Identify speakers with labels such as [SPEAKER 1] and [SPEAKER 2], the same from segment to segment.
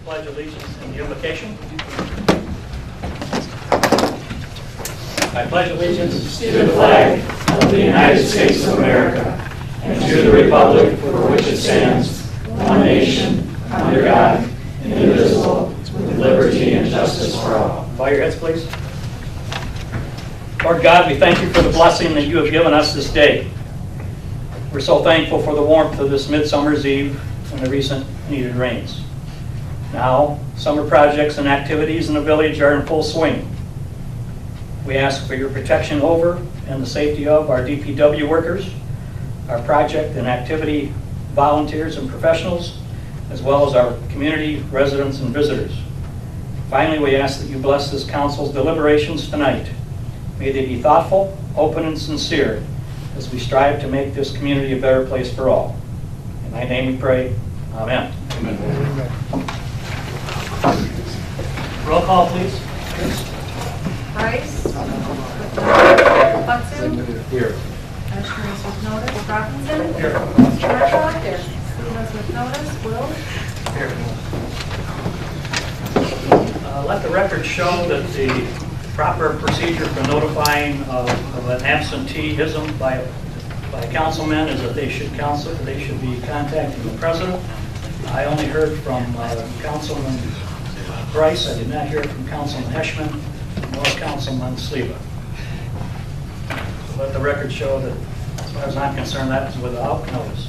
[SPEAKER 1] pledge allegiance and the invocation. I pledge allegiance
[SPEAKER 2] to the flag of the United States of America and to the republic for which it stands, one nation, under God, indivisible, with liberty and justice for all.
[SPEAKER 1] Bow your heads, please. Lord God, we thank you for the blessing that you have given us this day. We're so thankful for the warmth of this midsummer's eve and the recent needed rains. Now, summer projects and activities in the village are in full swing. We ask for your protection over and the safety of our DPW workers, our project and activity volunteers and professionals, as well as our community residents and visitors. Finally, we ask that you bless this council's deliberations tonight. May they be thoughtful, open, and sincere as we strive to make this community a better place for all. In thy name we pray. Amen. Amen. Roll call, please.
[SPEAKER 3] Rice. Hudson.
[SPEAKER 2] Here.
[SPEAKER 3] Ashburn with notice. Robinson.
[SPEAKER 1] Here.
[SPEAKER 3] Kershaw. Here. Stevens with notice. Will.
[SPEAKER 1] Here. Let the record show that the proper procedure for notifying of an absenteeism by a councilman is that they should be contacting the president. I only heard from Councilman Bryce. I did not hear from Councilman Heschman nor Councilman Sleva. So let the record show that, as far as I'm concerned, that is without notice.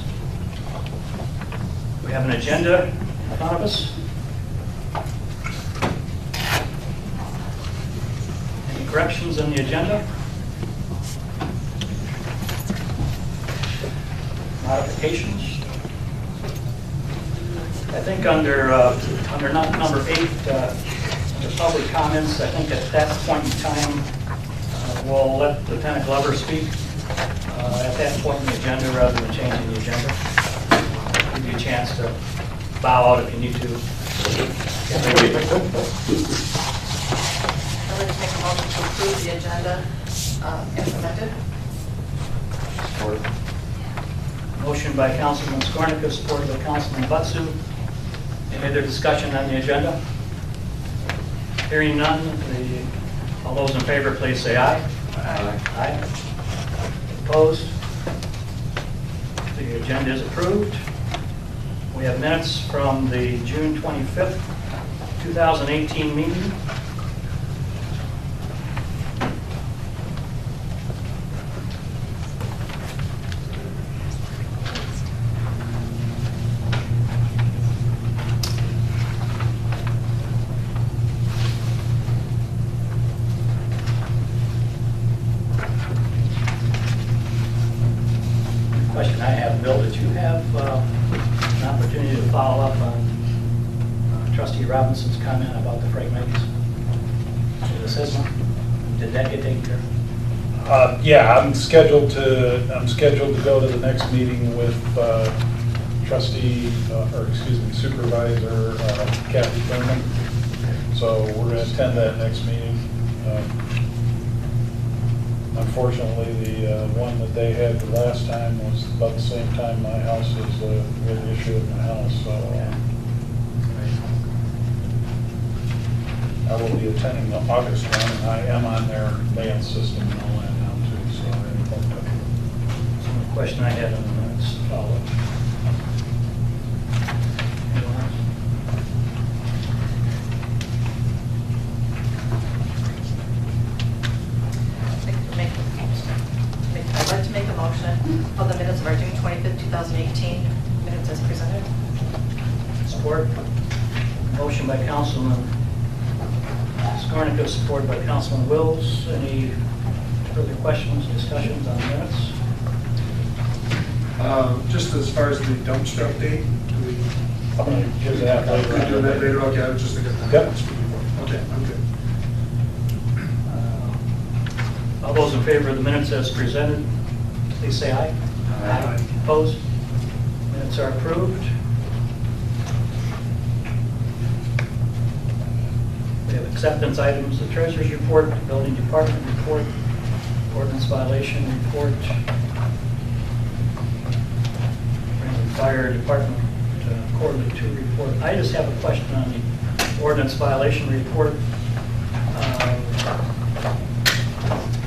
[SPEAKER 1] We have an agenda in front of us. Any corrections in the agenda? Modifications? I think under number 8, under public comments, I think at that point in time, we'll let Lieutenant Glover speak at that point in the agenda rather than changing the agenda. Give you a chance to bow out if you need to.
[SPEAKER 3] I'd like to make a motion to approve the agenda implemented.
[SPEAKER 1] Motion by Councilman Skornicka, supported by Councilman Butsu. Any other discussion on the agenda? Hearing none, all those in favor, please say aye.
[SPEAKER 2] Aye.
[SPEAKER 1] Aye. Opposed? The agenda is approved. We have minutes from the June 25th, 2018 meeting. Question I have, Bill, did you have an opportunity to follow up on Trustee Robinson's comment about the freight makers? The SISMA? Did that get taken care of?
[SPEAKER 4] Yeah, I'm scheduled to go to the next meeting with Supervisor Kathy Thurman. So we're going to attend that next meeting. Unfortunately, the one that they had the last time was about the same time my house was with the issue of my house. So I will be attending the August one, and I am on their band system and all that now too. So
[SPEAKER 1] The question I had on the minutes to follow up. Anyone else?
[SPEAKER 3] I'd like to make a motion on the minutes of our June 25th, 2018 minutes as presented.
[SPEAKER 1] Support. Motion by Councilman Skornicka, supported by Councilman Wills. Any further questions, discussions on the minutes?
[SPEAKER 5] Just as far as the dumpster update, do we?
[SPEAKER 4] I'm going to give that later.
[SPEAKER 5] We're doing that later, okay, I was just thinking that.
[SPEAKER 4] Yep.
[SPEAKER 5] Okay, I'm good.
[SPEAKER 1] All those in favor of the minutes as presented, please say aye.
[SPEAKER 5] Aye.
[SPEAKER 1] Opposed? Minutes are approved. We have acceptance items, the treasurer's report, the building department report, ordinance violation report, fire department quarterly 2 report. I just have a question on the ordinance violation report.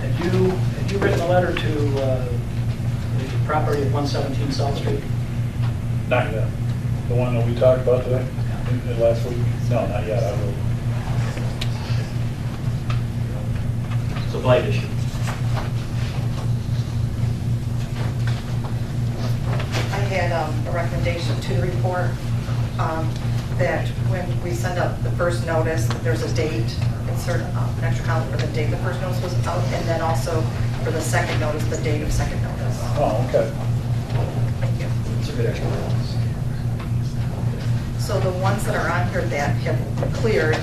[SPEAKER 1] Had you written a letter to the property at 117 South Street?
[SPEAKER 4] Not yet. The one that we talked about today, last week? No, not yet, I will.
[SPEAKER 1] It's a blight issue.
[SPEAKER 3] I had a recommendation to the report that when we send out the first notice, there's a date, insert an extra column for the date the first notice was out, and then also for the second notice, the date of second notice.
[SPEAKER 4] Oh, okay.
[SPEAKER 3] Thank you.
[SPEAKER 1] It's a good extra.
[SPEAKER 3] So the ones that are on here that have cleared,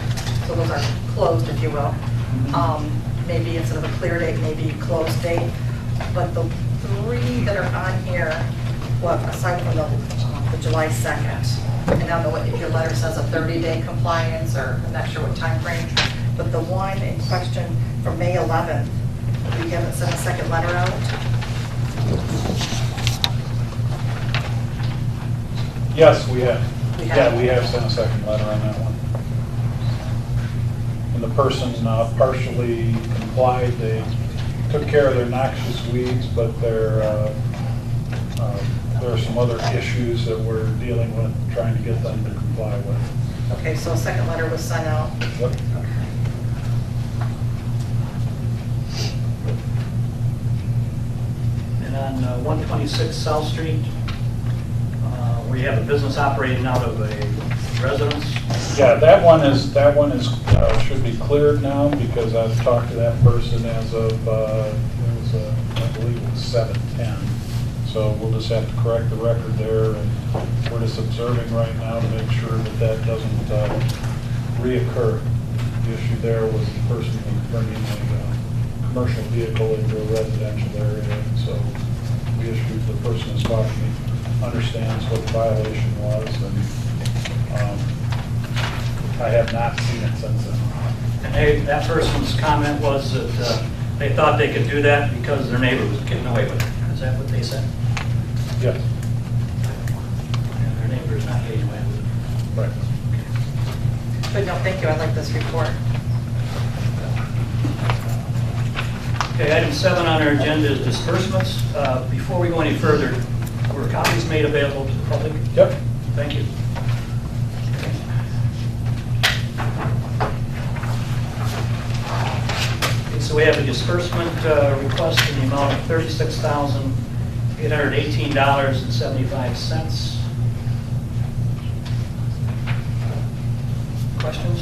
[SPEAKER 3] so those are closed, if you will, maybe instead of a clear date, maybe closed date. But the 3 that are on here, well, aside from the July 2nd, and I don't know if your letter says a 30-day compliance, or I'm not sure what time frame, but the one in question from May 11th, we haven't sent a second letter out.
[SPEAKER 4] Yes, we have.
[SPEAKER 3] We have.
[SPEAKER 4] Yeah, we have sent a second letter on that one. And the person partially complied. They took care of their noxious weeds, but there are some other issues that we're dealing with, trying to get them to comply with.
[SPEAKER 3] Okay, so a second letter was sent out.
[SPEAKER 4] Yep.
[SPEAKER 1] And on 126 South Street, where you have a business operating out of a residence.
[SPEAKER 4] Yeah, that one should be cleared now, because I've talked to that person as of, I believe it was 7/10. So we'll just have to correct the record there, and we're just observing right now to make sure that that doesn't reoccur. The issue there was the person was bringing a commercial vehicle into a residential area, and so we issued, the person who's talking to me understands what the violation was, and I have not seen it since then.
[SPEAKER 1] And that person's comment was that they thought they could do that because their neighbor was getting away with it. Is that what they said?
[SPEAKER 4] Yes.
[SPEAKER 1] And their neighbor's not getting away with it.
[SPEAKER 4] Right.
[SPEAKER 3] But no, thank you, I like this report.
[SPEAKER 1] Okay, item 7 on our agenda is disbursements. Before we go any further, were copies made available to the public?
[SPEAKER 4] Yep.
[SPEAKER 1] Thank you. Okay, so we have a disbursement request in the amount of $36,818.75. Questions?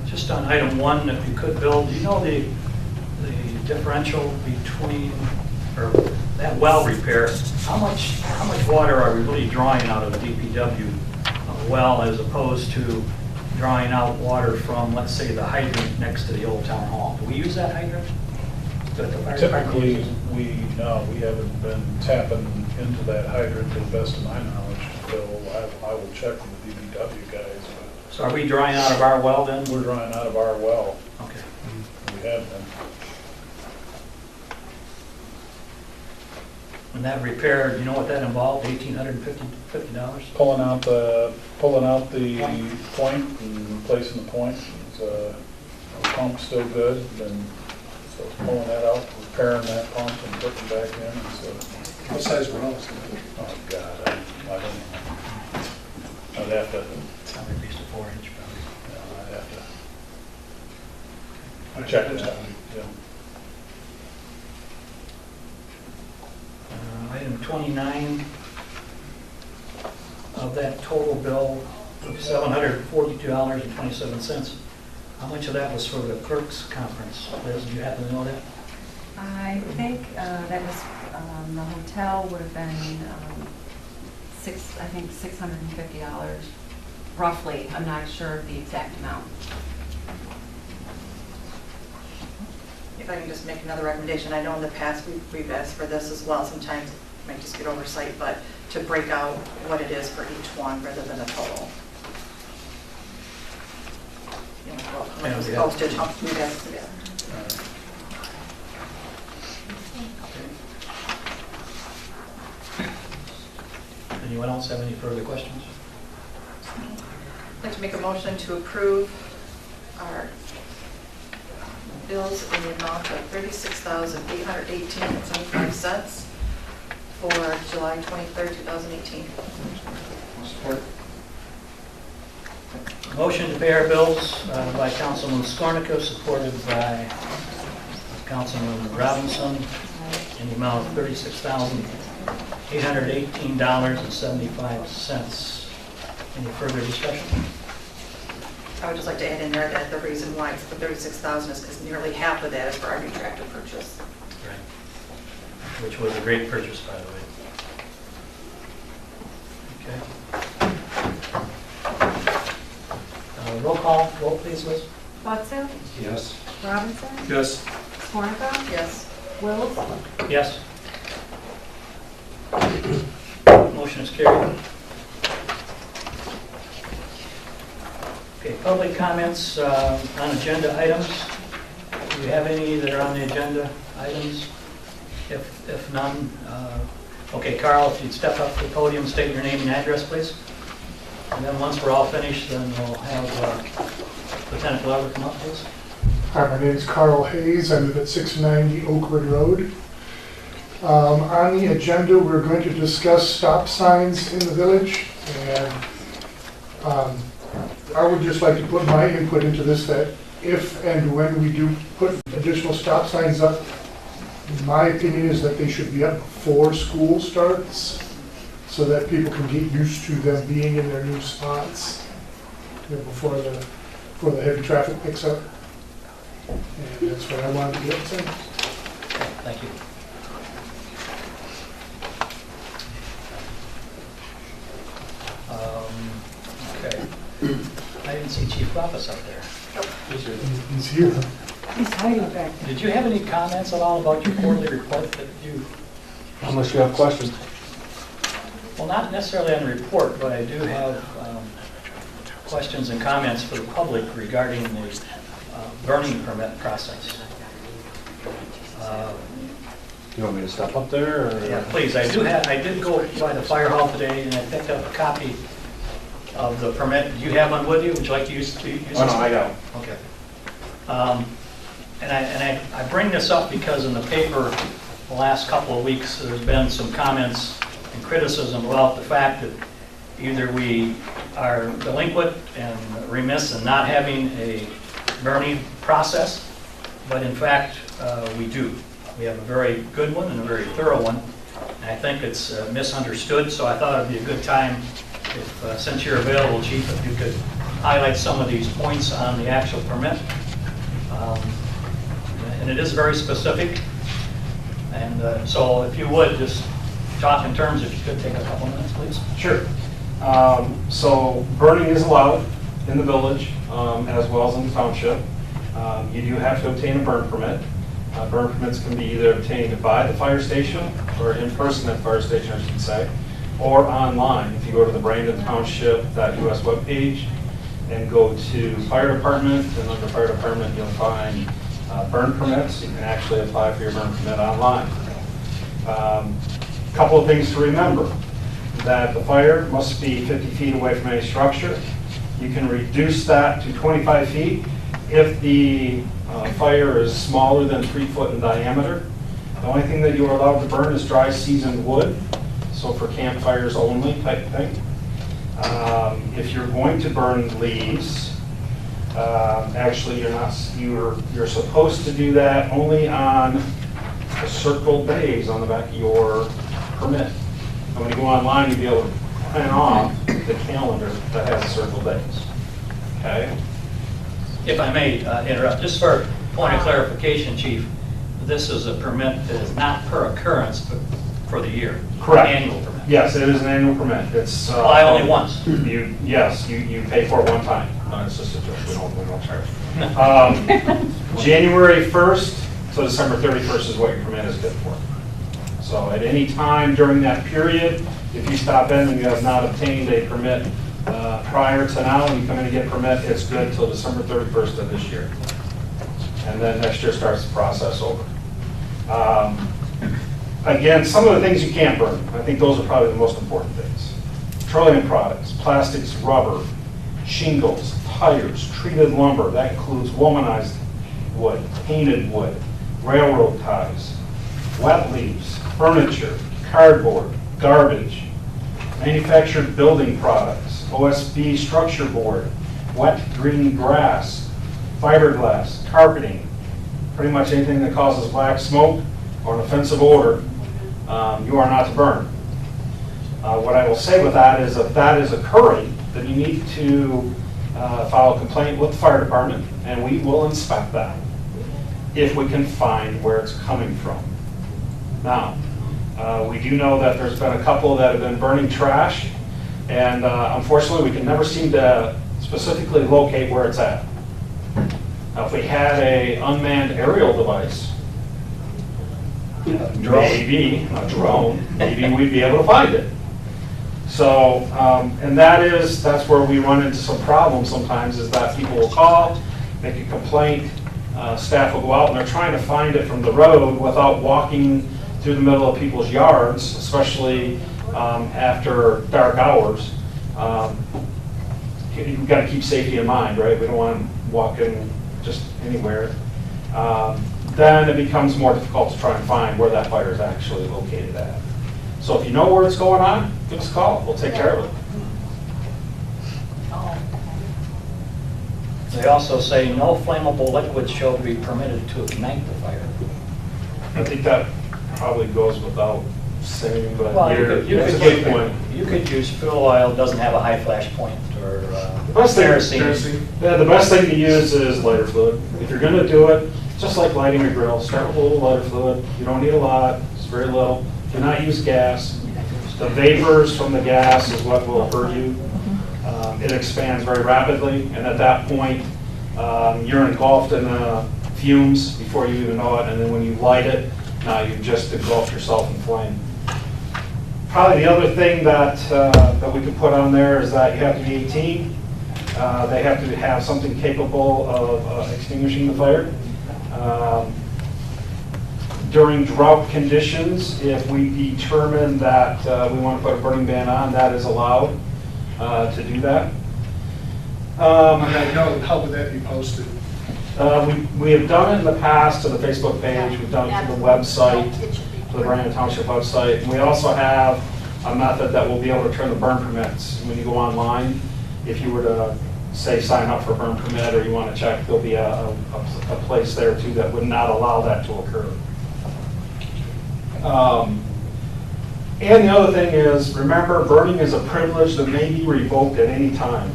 [SPEAKER 1] Just on item 1, if you could, Bill, do you know the differential between, or that well repair, how much water are we really drawing out of the DPW well as opposed to drawing out water from, let's say, the hydrant next to the old town hall? Do we use that hydrant?
[SPEAKER 4] Typically, we haven't been tapping into that hydrant to the best of my knowledge. Bill, I will check with the DPW guys.
[SPEAKER 1] So are we drawing out of our well then?
[SPEAKER 4] We're drawing out of our well.
[SPEAKER 1] Okay.
[SPEAKER 4] We have been.
[SPEAKER 1] And that repair, do you know what that involved? $1,850?
[SPEAKER 4] Pulling out the point and replacing the point. The pump's still good, and so pulling that out, repairing that pump and putting it back in. And so,
[SPEAKER 5] What size well is it?
[SPEAKER 4] oh God, I don't know. I'd have to.
[SPEAKER 1] Probably at least a 4-inch probably.
[SPEAKER 4] I'd have to check that out. Yeah.
[SPEAKER 1] Item 29 of that total bill of $742.27. How much of that was for the clerk's conference? Liz, do you happen to know that?
[SPEAKER 6] I think that was, the hotel would have been $650, roughly. I'm not sure of the exact amount.
[SPEAKER 3] If I can just make another recommendation, I know in the past we've asked for this as well, sometimes it might just get oversight, but to break out what it is for each one rather than a total. much was
[SPEAKER 1] Yeah.
[SPEAKER 3] postage, how you guys, yeah.
[SPEAKER 1] Anyone else have any further questions?
[SPEAKER 3] I'd like to make a motion to approve our bills in the amount of $36,818.75 for July 23rd, 2018.
[SPEAKER 1] Motion to pay our bills by Councilman Skornicka, supported by Councilman Robinson, in the amount of $36,818.75. Any further discussion?
[SPEAKER 3] I would just like to add in there that the reason why it's the $36,000 is because nearly half of that is for our new tractor purchase.
[SPEAKER 1] Right. Which was a great purchase, by the way. Okay. Roll call, vote please, Liz.
[SPEAKER 6] Watson,
[SPEAKER 5] Yes.
[SPEAKER 6] Robinson,
[SPEAKER 5] Yes.
[SPEAKER 6] Skornica,
[SPEAKER 3] Yes.
[SPEAKER 6] Wills,
[SPEAKER 1] Yes. Motion is carried. Okay, public comments on agenda items. Do we have any that are on the agenda items? If none, okay, Carl, if you'd step up to the podium, state your name and address, please. And then once we're all finished, then we'll have Lieutenant Glover come up, please.
[SPEAKER 7] Hi, my name is Carl Hayes. I live at 690 Oakwood Road. On the agenda, we're going to discuss stop signs in the village. And I would just like to put my input into this, that if and when we do put additional stop signs up, my opinion is that they should be up before school starts, so that people can get used to them being in their new spots, before the heavy traffic picks up. And that's what I wanted to get said.
[SPEAKER 1] Thank you. Okay. I didn't see Chief Pappas up there.
[SPEAKER 7] He's here.
[SPEAKER 6] he's hiding back.
[SPEAKER 1] Did you have any comments at all about your quarterly report that you,
[SPEAKER 5] Unless you have questions.
[SPEAKER 1] well, not necessarily on the report, but I do have questions and comments for the public regarding the burning permit process.
[SPEAKER 5] You want me to step up there, or?
[SPEAKER 1] Yeah, please, I did go by the fire hall today, and I picked up a copy of the permit. Do you have one with you? Would you like to use
[SPEAKER 5] Oh, no, I got it.
[SPEAKER 1] Okay. And I bring this up because in the paper the last couple of weeks, there's been some comments and criticism about the fact that either we are delinquent and remiss in not having a burning process, but in fact, we do. We have a very good one and a very thorough one. And I think it's misunderstood, so I thought it'd be a good time if, since you're available, Chief, if you could highlight some of these points on the actual permit. And it is very specific. And so if you would, just talk in terms, if you could take a couple minutes, please.
[SPEAKER 8] Sure. So burning is allowed in the village as well as in the township. You do have to obtain a burn permit. Burn permits can be either obtained by the fire station or in person at the fire station, I should say, or online. If you go to the Brandon Township.us webpage and go to fire department, and under fire department you'll find burn permits. You can actually apply for your burn permit online. Couple of things to remember: that the fire must be 50 feet away from any structure. You can reduce that to 25 feet if the fire is smaller than 3 foot in diameter. The only thing that you are allowed to burn is dry seasoned wood, so for campfires only type thing. If you're going to burn leaves, actually you're supposed to do that only on the circled days on the back of your permit. And when you go online, you'll be able to print off the calendar that has circled days. Okay?
[SPEAKER 1] If I may interrupt, just for point of clarification, Chief, this is a permit that is not per occurrence, but for the year.
[SPEAKER 8] Correct.
[SPEAKER 1] Annual permit.
[SPEAKER 8] Yes, it is an annual permit. It's
[SPEAKER 1] Apply only once.
[SPEAKER 8] Yes, you pay for it one time. It's just a joke. We don't charge. January 1st to December 31st is what your permit is good for. So at any time during that period, if you stop in and you have not obtained a permit Prior to now, when you come in and get a permit, it's good until December 31st of this year. And then next year starts the process over. Again, some of the things you can't burn, I think those are probably the most important things. Petroleum products, plastics, rubber, shingles, tires, treated lumber, that includes womanized wood, painted wood, railroad ties, wet leaves, furniture, cardboard, garbage, manufactured building products, OSB structure board, wet green grass, fiberglass, carpeting, pretty much anything that causes black smoke or an offensive odor, you are not to burn. What I will say with that is if that is occurring, then you need to file a complaint with the fire department, and we will inspect that if we can find where it's coming from. Now, we do know that there's been a couple that have been burning trash, and unfortunately, we can never seem to specifically locate where it's at. Now, if we had an unmanned aerial device, maybe a drone, maybe we'd be able to find it. So, and that's where we run into some problems sometimes, is that people will call, make a complaint, staff will go out and they're trying to find it from the road without walking through the middle of people's yards, especially after dark hours. You've got to keep safety in mind, right? We don't want them walking just anywhere. Then it becomes more difficult to try and find where that fire is actually located at. So if you know where it's going on, give us a call. We'll take care of it.
[SPEAKER 1] They also say no flammable liquid shall be permitted to ignite the fire.
[SPEAKER 8] I think that probably goes without saying, but
[SPEAKER 1] Well,
[SPEAKER 8] that's a good point.
[SPEAKER 1] You could use fuel oil, doesn't have a high flash point, or
[SPEAKER 8] The best
[SPEAKER 1] kerosene.
[SPEAKER 8] thing, yeah, the best thing to use is lighter fluid. If you're going to do it, just like lighting a grill, start with a little lighter fluid. You don't need a lot, it's very little. Do not use gas. The vapors from the gas is what will hurt you. It expands very rapidly, and at that point, you're engulfed in fumes before you even know it, and then when you light it, now you've just engulfed yourself in flame. Probably the other thing that we could put on there is that you have to be 18. They have to have something capable of extinguishing the fire. During drought conditions, if we determine that we want to put a burning ban on, that is allowed to do that.
[SPEAKER 7] How would that be posted?
[SPEAKER 8] We have done it in the past to the Facebook page, we've done it to the website, to the Brandon Township website. And we also have a method that will be able to turn the burn permits. When you go online, if you were to, say, sign up for a burn permit or you want to check, there'll be a place there too that would not allow that to occur. And the other thing is, remember, burning is a privilege that may be revoked at any time.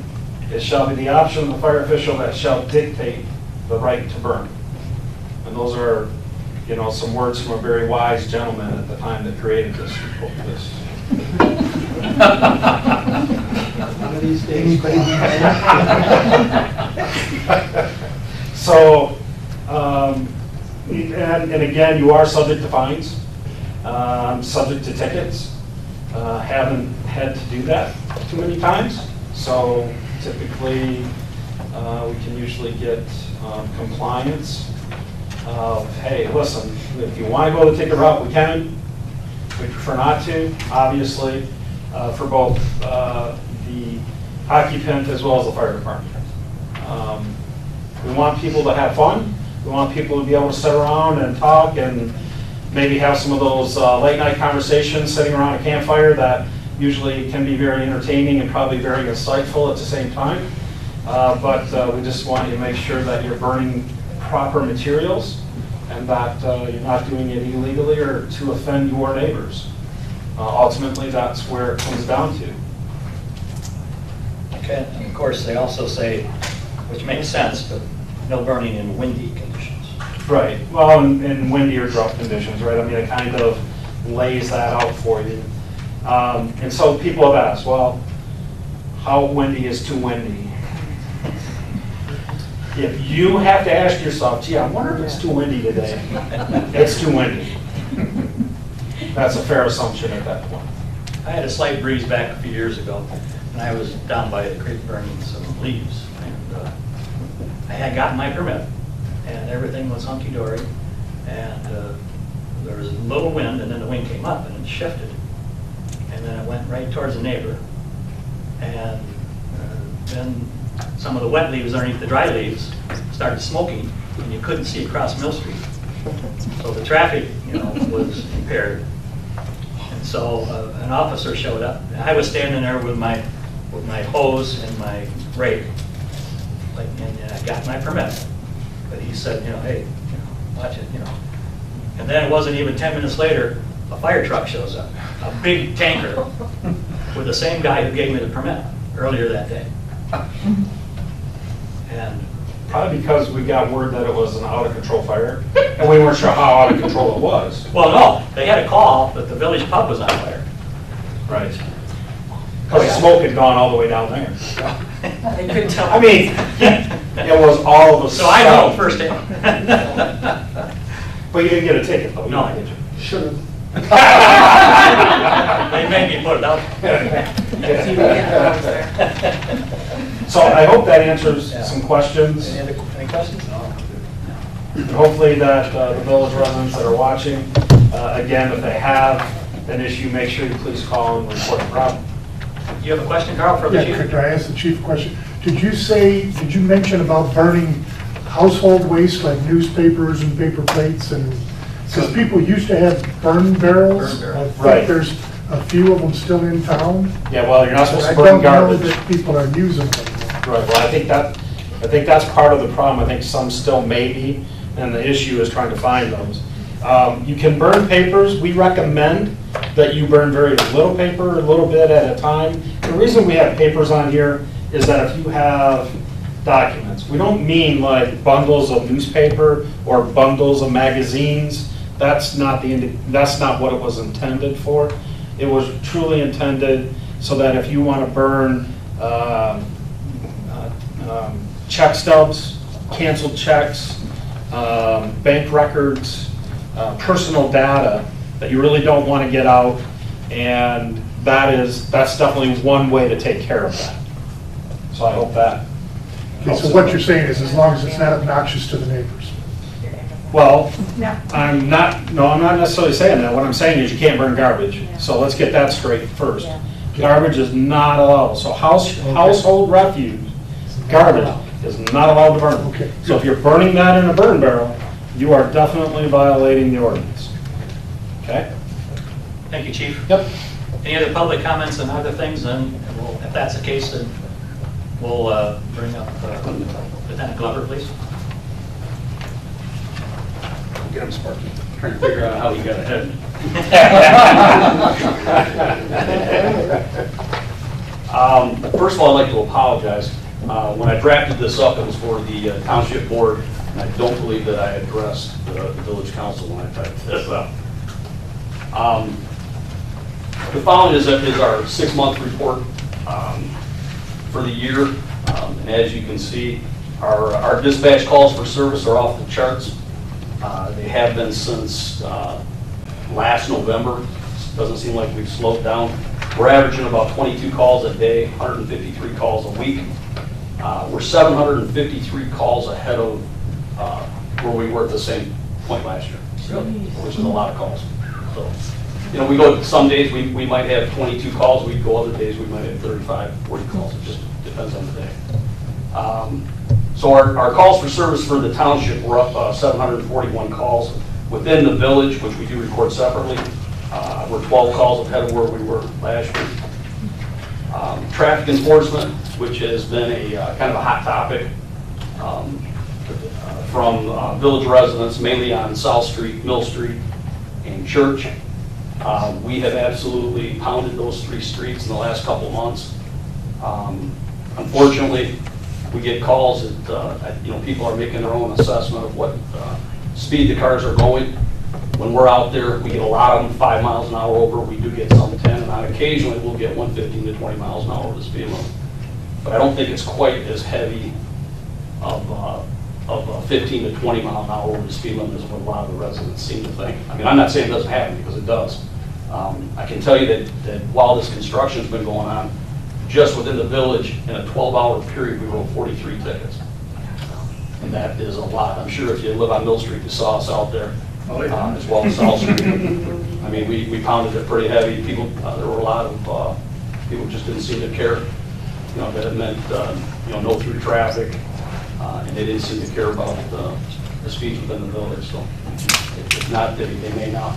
[SPEAKER 8] It shall be the option of the fire official that shall dictate the right to burn. And those are, some words from a very wise gentleman at the time that created this.
[SPEAKER 2] One of these days.
[SPEAKER 8] So, and again, you are subject to fines, subject to tickets. Haven't had to do that too many times, so typically we can usually get compliance of, hey, listen, if you want to go the ticket route, we can. We prefer not to, obviously, for both the occupant as well as the fire department. We want people to have fun. We want people to be able to sit around and talk and maybe have some of those late night conversations sitting around a campfire that usually can be very entertaining and probably very insightful at the same time. But we just want you to make sure that you're burning proper materials and that you're not doing it illegally or to offend your neighbors. Ultimately, that's where it comes down to.
[SPEAKER 1] Okay, and of course, they also say, which makes sense, but no burning in windy conditions.
[SPEAKER 8] Right. Well, in windy or drought conditions, right? I mean, it kind of lays that out for you. And so people have asked, well, how windy is too windy? If you have to ask yourself, gee, I wonder if it's too windy today, it's too windy. That's a fair assumption at that point.
[SPEAKER 1] I had a slight breeze back a few years ago. and I was down by the creek burning some leaves, and I had gotten my permit, and everything was hunky-dory, and there was a little wind, and then the wind came up, and it shifted, and then it went right towards the neighbor, and then some of the wet leaves underneath the dry leaves started smoking, and you couldn't see across Mill Street. So the traffic, was impaired. And so an officer showed up. I was standing there with my hose and my rake, and I got my permit. But he said, hey, watch it, And then it wasn't even 10 minutes later, a fire truck shows up, a big tanker, with the same guy who gave me the permit earlier that day. And
[SPEAKER 8] Probably because we got word that it was an out-of-control fire, and we weren't sure how out of control it was.
[SPEAKER 1] well, no, they had a call that the village pub was on fire.
[SPEAKER 8] Right. Because the smoke had gone all the way down there.
[SPEAKER 3] They couldn't tell.
[SPEAKER 8] I mean, it was all of a
[SPEAKER 1] So I know
[SPEAKER 8] sudden.
[SPEAKER 1] firsthand.
[SPEAKER 8] But you didn't get a ticket, though?
[SPEAKER 1] No, I didn't.
[SPEAKER 7] Should have.
[SPEAKER 1] They made me put it out.
[SPEAKER 8] So I hope that answers some questions.
[SPEAKER 1] Any questions? No.
[SPEAKER 8] And hopefully that the village residents that are watching, again, if they have an issue, make sure you please call and report the problem.
[SPEAKER 1] You have a question, Carl, for the
[SPEAKER 7] Yeah,
[SPEAKER 1] chief?
[SPEAKER 7] could I ask the chief a question? Did you mention about burning household waste like newspapers and paper plates and, because people used to have burn barrels?
[SPEAKER 1] Burn barrels.
[SPEAKER 7] I think
[SPEAKER 8] Right.
[SPEAKER 7] there's a few of them still in town.
[SPEAKER 8] Yeah, well, you're not supposed
[SPEAKER 7] I
[SPEAKER 8] to burn
[SPEAKER 7] don't know
[SPEAKER 8] garbage.
[SPEAKER 7] that people are using them.
[SPEAKER 8] Right, well, I think that's part of the problem. I think some still may be, and the issue is trying to find those. You can burn papers. We recommend that you burn very little paper, a little bit at a time. The reason we have papers on here is that if you have documents, we don't mean like bundles of newspaper or bundles of magazines. That's not what it was intended for. It was truly intended so that if you want to burn check stubs, canceled checks, bank records, personal data that you really don't want to get out, and that's definitely one way to take care of that. So I hope that.
[SPEAKER 7] Okay, so what you're saying is as long as it's not obnoxious to the neighbors.
[SPEAKER 8] Well,
[SPEAKER 6] No.
[SPEAKER 8] I'm not necessarily saying that. What I'm saying is you can't burn garbage. So let's get that straight first.
[SPEAKER 6] Yeah.
[SPEAKER 8] Garbage is not allowed. So household refuse, garbage is not allowed to burn.
[SPEAKER 7] Okay.
[SPEAKER 8] So if you're burning that in a burn barrel, you are definitely violating the ordinance. Okay?
[SPEAKER 1] Thank you, chief.
[SPEAKER 8] Yep.
[SPEAKER 1] Any other public comments on other things? Then, if that's the case, then we'll bring up Lieutenant Glover, please.
[SPEAKER 5] Get him sparky. Trying to figure out how he got ahead. First of all, I'd like to apologize. When I drafted this up, it was for the township board, and I don't believe that I addressed the village council when I typed this up. The following is our 6-month report for the year. And as you can see, our dispatch calls for service are off the charts. They have been since last November. Doesn't seem like we've slowed down. We're averaging about 22 calls a day, 153 calls a week. We're 753 calls ahead of where we were at the same point last year, which is a lot of calls. So, we go, some days we might have 22 calls, we go other days we might have 35, 40 calls. It just depends on the day. So our calls for service for the township were up 741 calls. Within the village, which we do record separately, we're 12 calls ahead of where we were last year. Traffic enforcement, which has been a kind of a hot topic from village residents, mainly on South Street, Mill Street, and Church. We have absolutely pounded those 3 streets in the last couple of months. Unfortunately, we get calls that people are making their own assessment of what speed the cars are going. When we're out there, we get a lot of them 5 miles an hour over. We do get some 10, and occasionally we'll get 15 to 20 miles an hour over the speed limit. But I don't think it's quite as heavy of 15 to 20 mile an hour over the speed limit as what a lot of the residents seem to think. I mean, I'm not saying it doesn't happen, because it does. I can tell you that while this construction's been going on, just within the village, in a 12-hour period, we wrote 43 tickets. And that is a lot. I'm sure if you live on Mill Street, you saw us out there, as well as South Street. I mean, we pounded it pretty heavy. People, there were a lot of people just didn't seem to care. You know, that it meant, no through traffic, and they didn't seem to care about the speeds within the village. So if not, they may not.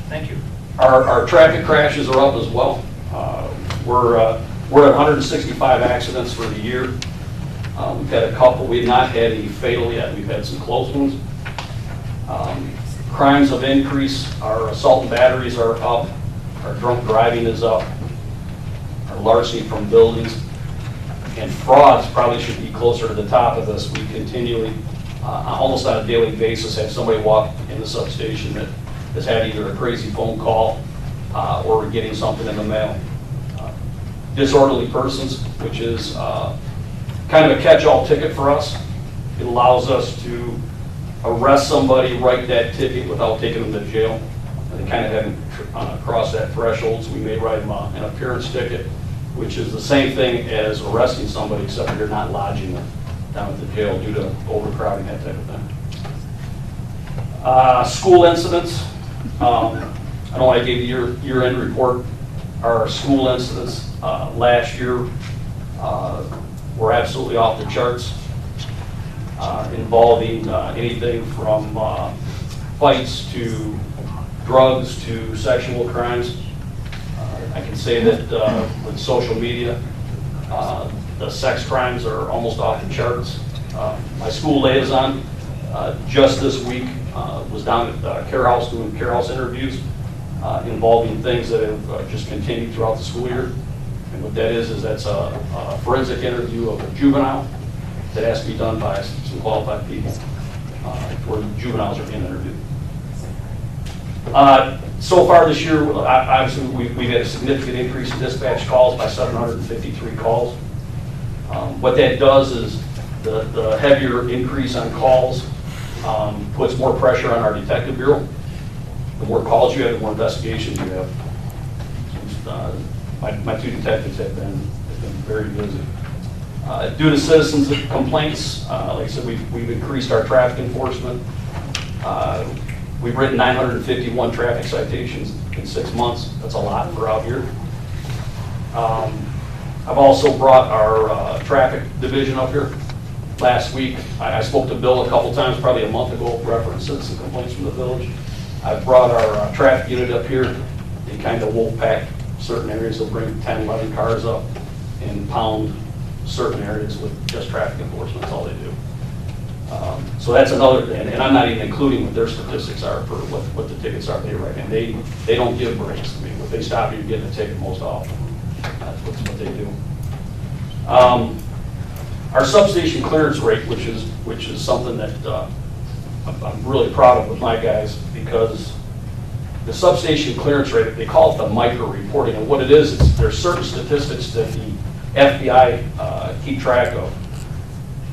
[SPEAKER 1] Thank you.
[SPEAKER 5] Our traffic crashes are up as well. We're at 165 accidents for the year. We've had a couple. We've not had any fatal yet. We've had some close ones. Crimes have increased. Our assault and batteries are up. Our drunk driving is up. Our larceny from buildings. And frauds probably should be closer to the top of this. We continually, almost on a daily basis, have somebody walk in the substation that has had either a crazy phone call or getting something in the mail. Disorderly persons, which is kind of a catch-all ticket for us. It allows us to arrest somebody, write that ticket without taking them to jail. And they kind of haven't crossed that threshold, so we may write them an appearance ticket, which is the same thing as arresting somebody, except you're not lodging them down at the jail due to overcrowding, that type of thing. School incidents. I know I gave the year-end report. Our school incidents last year were absolutely off the charts, involving anything from fights to drugs to sexual crimes. I can say that with social media, the sex crimes are almost off the charts. My school liaison just this week was down at Care House doing Care House interviews involving things that have just continued throughout the school year. And what that is that's a forensic interview of a juvenile that has to be done by some qualified people where juveniles are being interviewed. So far this year, obviously, we've had a significant increase in dispatch calls by 753 calls. What that does is the heavier increase on calls puts more pressure on our detective bureau. The more calls you have, the more investigations you have. My two detectives have been very busy. Due to citizens' complaints, like I said, we've increased our traffic enforcement. We've written 951 traffic citations in 6 months. That's a lot for out here. I've also brought our traffic division up here. Last week, I spoke to Bill a couple times, probably a month ago, referencing citizen complaints from the village. I've brought our traffic unit up here. They kind of wolf pack certain areas. They'll bring 10, 11 cars up and pound certain areas with just traffic enforcement. That's all they do. So that's another thing, and I'm not even including what their statistics are for what the tickets are they write. And they don't give breaks. I mean, if they stop you, you're getting a ticket most often. That's what they do. Our substation clearance rate, which is something that I'm really proud of with my guys, because the substation clearance rate, they call it the micro reporting, and what it is there's certain statistics that the FBI keep track of.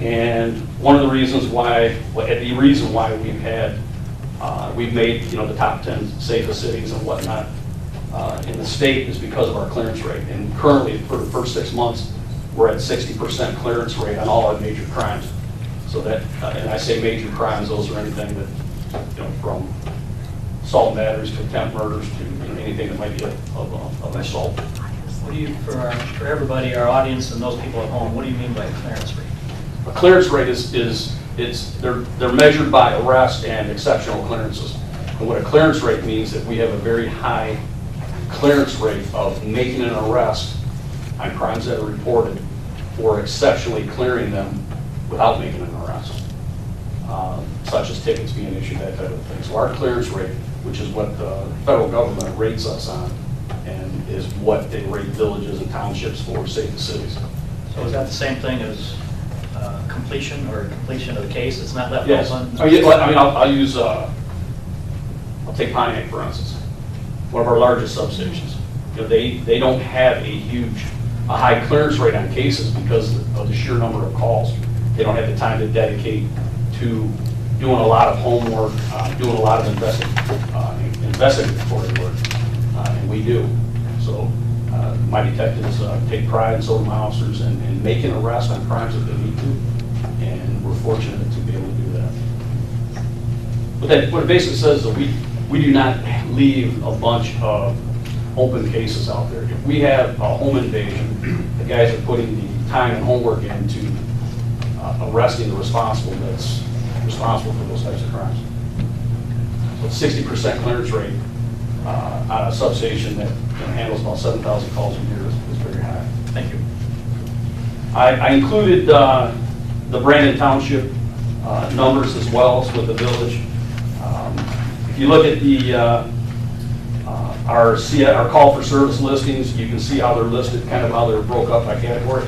[SPEAKER 5] And one of the reasons why, we've made the top 10 safest cities and whatnot in the state is because of our clearance rate. And currently, for the first 6 months, we're at 60% clearance rate on all our major crimes. So that, and I say major crimes, those are anything that, from assault and batteries to attempt murders to anything that might be of an assault.
[SPEAKER 1] What do you, for everybody, our audience and those people at home, what do you mean by clearance rate?
[SPEAKER 5] A clearance rate is they're measured by arrest and exceptional clearances. And what a clearance rate means that we have a very high clearance rate of making an arrest on crimes that are reported or exceptionally clearing them without making an arrest, such as tickets being issued, that type of thing. So our clearance rate, which is what the federal government rates us on, and is what they rate villages and townships for, safest cities.
[SPEAKER 1] So is that the same thing as completion of the case? It's not left
[SPEAKER 5] Yes.
[SPEAKER 1] open?
[SPEAKER 5] I mean, I'll use, I'll take Pontiac, for instance, one of our largest substations. They don't have a high clearance rate on cases because of the sheer number of calls. They don't have the time to dedicate to doing a lot of homework, doing a lot of investigatory work, and we do. So my detectives take pride, and so do my officers, in making arrests on crimes that they need to, and we're fortunate to be able to do that. What it basically says is that we do not leave a bunch of open cases out there. If we have a home invasion, the guys are putting the time and homework into arresting the responsible that's responsible for those types of crimes. So 60% clearance rate on a substation that handles about 7,000 calls a year is very high.
[SPEAKER 1] Thank you.
[SPEAKER 5] I included the Brandon Township numbers as well as with the village. If you look at the our call for service listings, you can see how they're listed, kind of how they're broke up by category.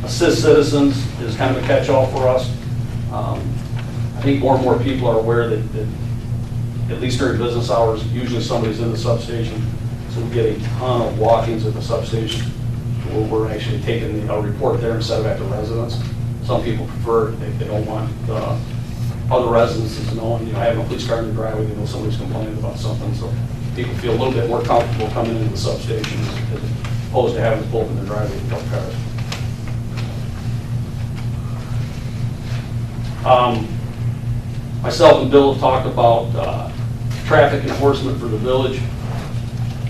[SPEAKER 5] Assist citizens is kind of a catch-all for us. I think more and more people are aware that at least during business hours, usually somebody's in the substation. So we get a ton of walk-ins at the substation where we're actually taking a report there instead of at the residence. Some people prefer, they don't want other residences knowing, having a police car in the driveway, they know somebody's complaining about something. So people feel a little bit more comfortable coming into the substation as opposed to having to pull up in the driveway with a couple cars. Myself and Bill have talked about traffic enforcement for the village.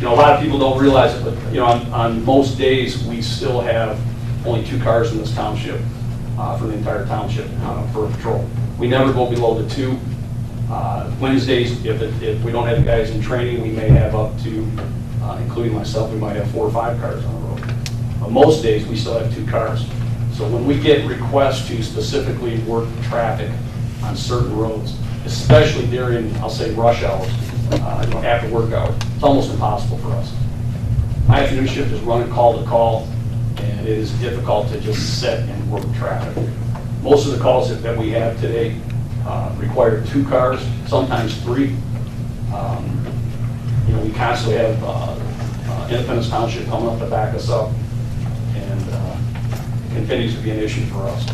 [SPEAKER 5] A lot of people don't realize it, but on most days we still have only 2 cars in this township for the entire township for a patrol. We never go below the 2. Wednesdays, if we don't have the guys in training, we may have up to, including myself, we might have 4 or 5 cars on the road. But most days we still have 2 cars. So when we get requests to specifically work traffic on certain roads, especially during, I'll say, rush hours, after work hours, it's almost impossible for us. My afternoon shift is running call to call, and it is difficult to just sit and work traffic. Most of the calls that we have today require 2 cars, sometimes 3. We constantly have Independence Township coming up to back us up, and it continues to be an issue for us.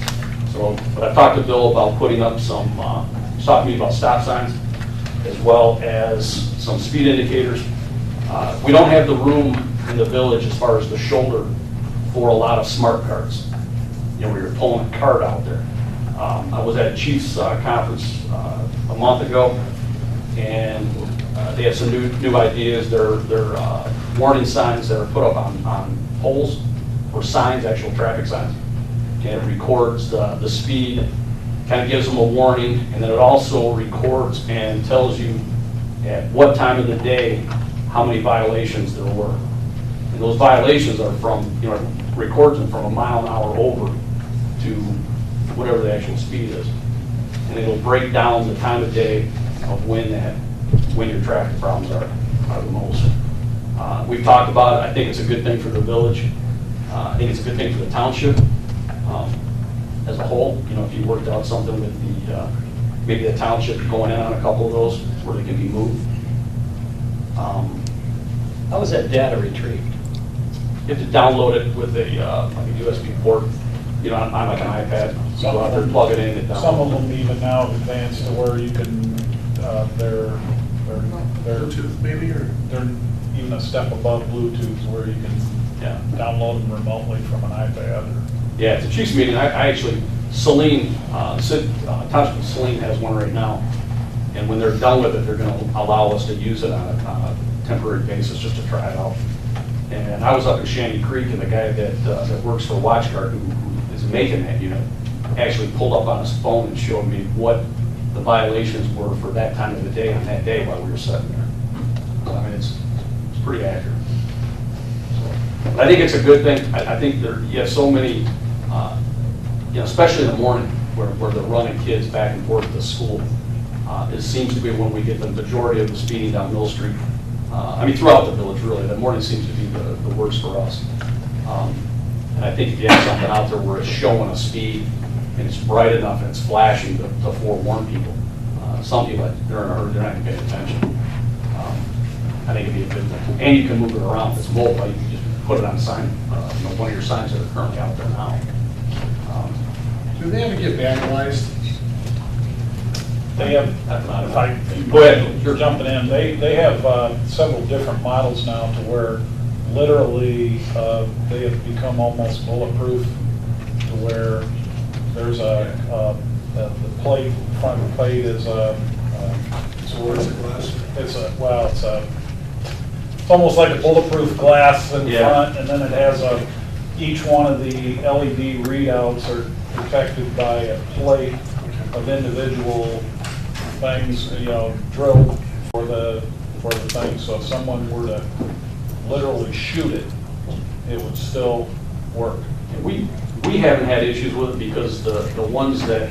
[SPEAKER 5] So, but I've talked to Bill about putting up some, he's talked to me about stop signs, as well as some speed indicators. We don't have the room in the village as far as the shoulder for a lot of smart cards. Where you're pulling a card out there. I was at a Chiefs conference a month ago, and they have some new ideas. They're warning signs that are put up on poles, or signs, actual traffic signs. And it records the speed, kind of gives them a warning, and then it also records and tells you at what time of the day how many violations there were. And those violations are from, records them from a mile an hour over to whatever the actual speed is. And it'll break down the time of day of when your traffic problems are the most. We've talked about it. I think it's a good thing for the village. I think it's a good thing for the township as a whole. If you worked out something with the maybe the township going in on a couple of those where they can be moved.
[SPEAKER 1] How was that data retrieved?
[SPEAKER 5] You have to download it with a like a USB port, on like an iPad. So go out there, plug it in, and download.
[SPEAKER 4] Some of them even now advanced to where you can, they're
[SPEAKER 7] Bluetooth maybe, or?
[SPEAKER 4] they're even a step above Bluetooth where you can download them remotely from an iPad.
[SPEAKER 5] Yeah, it's a Chiefs meeting. I actually, Saline, Township of Saline has one right now. And when they're done with it, they're going to allow us to use it on a temporary basis just to try it out. And I was up in Shanty Creek, and the guy that works for WatchGuard, who is making that unit, actually pulled up on his phone and showed me what the violations were for that time of the day on that day while we were sitting there. So, I mean, it's pretty accurate. So, I think it's a good thing. I think you have so many, especially in the morning where they're running kids back and forth to school. It seems to be when we get the majority of the speeding down Mill Street. Throughout the village, really. The morning seems to be the worst for us. And I think if you have something out there where it's showing a speed and it's bright enough and it's flashing to forewarn people, some people, they're in a hurry, they're not going to pay attention. I think it'd be a good thing. And you can move it around. If it's mobile, you can just put it on a sign, one of your signs that are currently out there now.
[SPEAKER 7] Do they ever get vandalized?
[SPEAKER 4] they have, if I,
[SPEAKER 5] Go ahead.
[SPEAKER 4] you're jumping in, they have several different models now to where literally they have become almost bulletproof to where there's the plate, front plate is it's almost like a bulletproof glass in
[SPEAKER 5] Yeah.
[SPEAKER 4] front, and then it has each one of the LED readouts are protected by a plate of individual things, drilled for the thing. So if someone were to literally shoot it, it would still work.
[SPEAKER 5] We haven't had issues with it because the ones that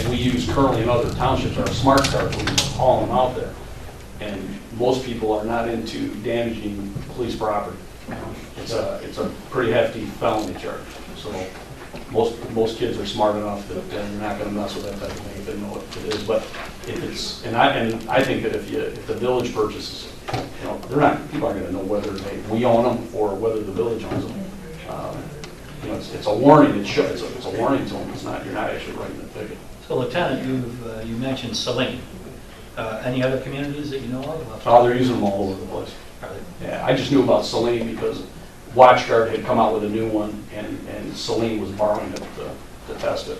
[SPEAKER 5] we use currently in other townships are smart cards, we just haul them out there. And most people are not into damaging police property. It's a pretty hefty felony charge. So most kids are smart enough that they're not gonna mess with that type of thing if they know what it is. But if it's, and I think that if the village purchases, people aren't gonna know whether we own them or whether the village owns them. It's a warning, it's a warning to them, you're not actually writing the ticket.
[SPEAKER 1] So Lieutenant, you mentioned Saline. Any other communities that you know of?
[SPEAKER 5] Oh, they're using them all over the place.
[SPEAKER 1] Are they?
[SPEAKER 5] Yeah, I just knew about Saline because WatchGuard had come out with a new one, and Saline was borrowing it to test it.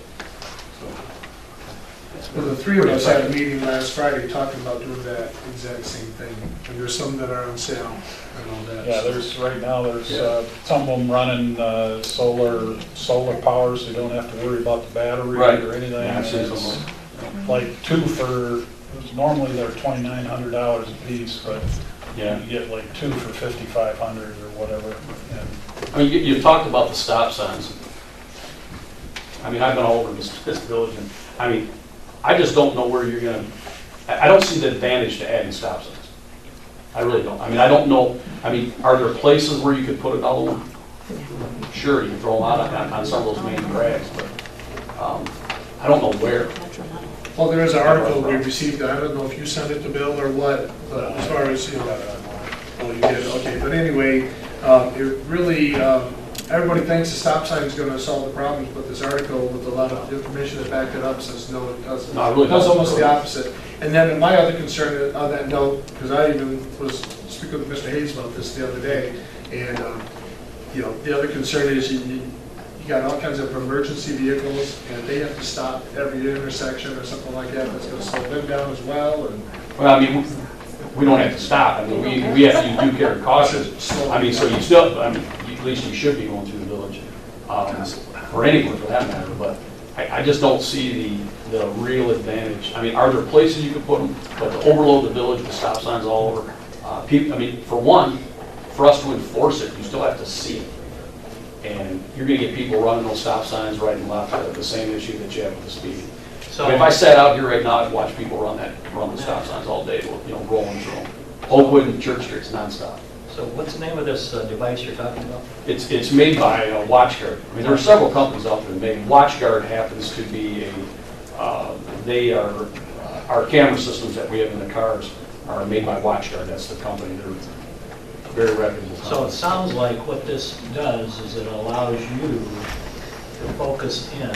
[SPEAKER 7] Well, the three of us had a meeting last Friday talking about doing that exact same thing. And there's some that are on sale and all that.
[SPEAKER 4] Yeah, right now, there's some of them running solar power, so you don't have to worry about the battery
[SPEAKER 5] Right.
[SPEAKER 4] or anything.
[SPEAKER 5] Yeah, I've seen
[SPEAKER 4] And
[SPEAKER 5] some
[SPEAKER 4] it's like two for, normally they're $2,900 a piece, but
[SPEAKER 5] Yeah.
[SPEAKER 4] you get like two for $5,500 or whatever. And
[SPEAKER 5] I mean, you talked about the stop signs. I mean, I've been all over this village, and I just don't know where you're gonna, I don't see the advantage to adding stop signs. I really don't. I don't know, are there places where you could put another one? Sure, you can throw them out on some of those main drags, but I don't know where.
[SPEAKER 7] Well, there is an article we received, I don't know if you sent it to Bill or what, but as far as, oh, you did, okay. But anyway, it really, everybody thinks the stop sign is going to solve the problems, but this article with a lot of information that backed it up says no, it doesn't.
[SPEAKER 5] No, it really
[SPEAKER 7] It does
[SPEAKER 5] doesn't.
[SPEAKER 7] almost the opposite. And then my other concern on that note, because I even was speaking with Mr. Hayes about this the other day, and, the other concern is you got all kinds of emergency vehicles, and they have to stop every intersection or something like that, that's going to slow them down as well, and
[SPEAKER 5] Well, we don't have to stop. We have to do care and caution. So you still, at least you should be going through the village, or anywhere for that matter, but I just don't see the real advantage. Are there places you could put them, but to overload the village with stop signs all over, for one, for us to enforce it, you still have to see it. And you're gonna get people running those stop signs right and left, the same issue that you have with the speeding.
[SPEAKER 1] So
[SPEAKER 5] If I sat out here right now, I'd watch people run the stop signs all day, rolling through them. Oakwood and Church Street's nonstop.
[SPEAKER 1] So what's the name of this device you're talking about?
[SPEAKER 5] It's made by WatchGuard. There are several companies out there that make. WatchGuard happens to be they are, our camera systems that we have in the cars are made by WatchGuard. That's the company. They're very reputable.
[SPEAKER 1] So it sounds like what this does is it allows you to focus in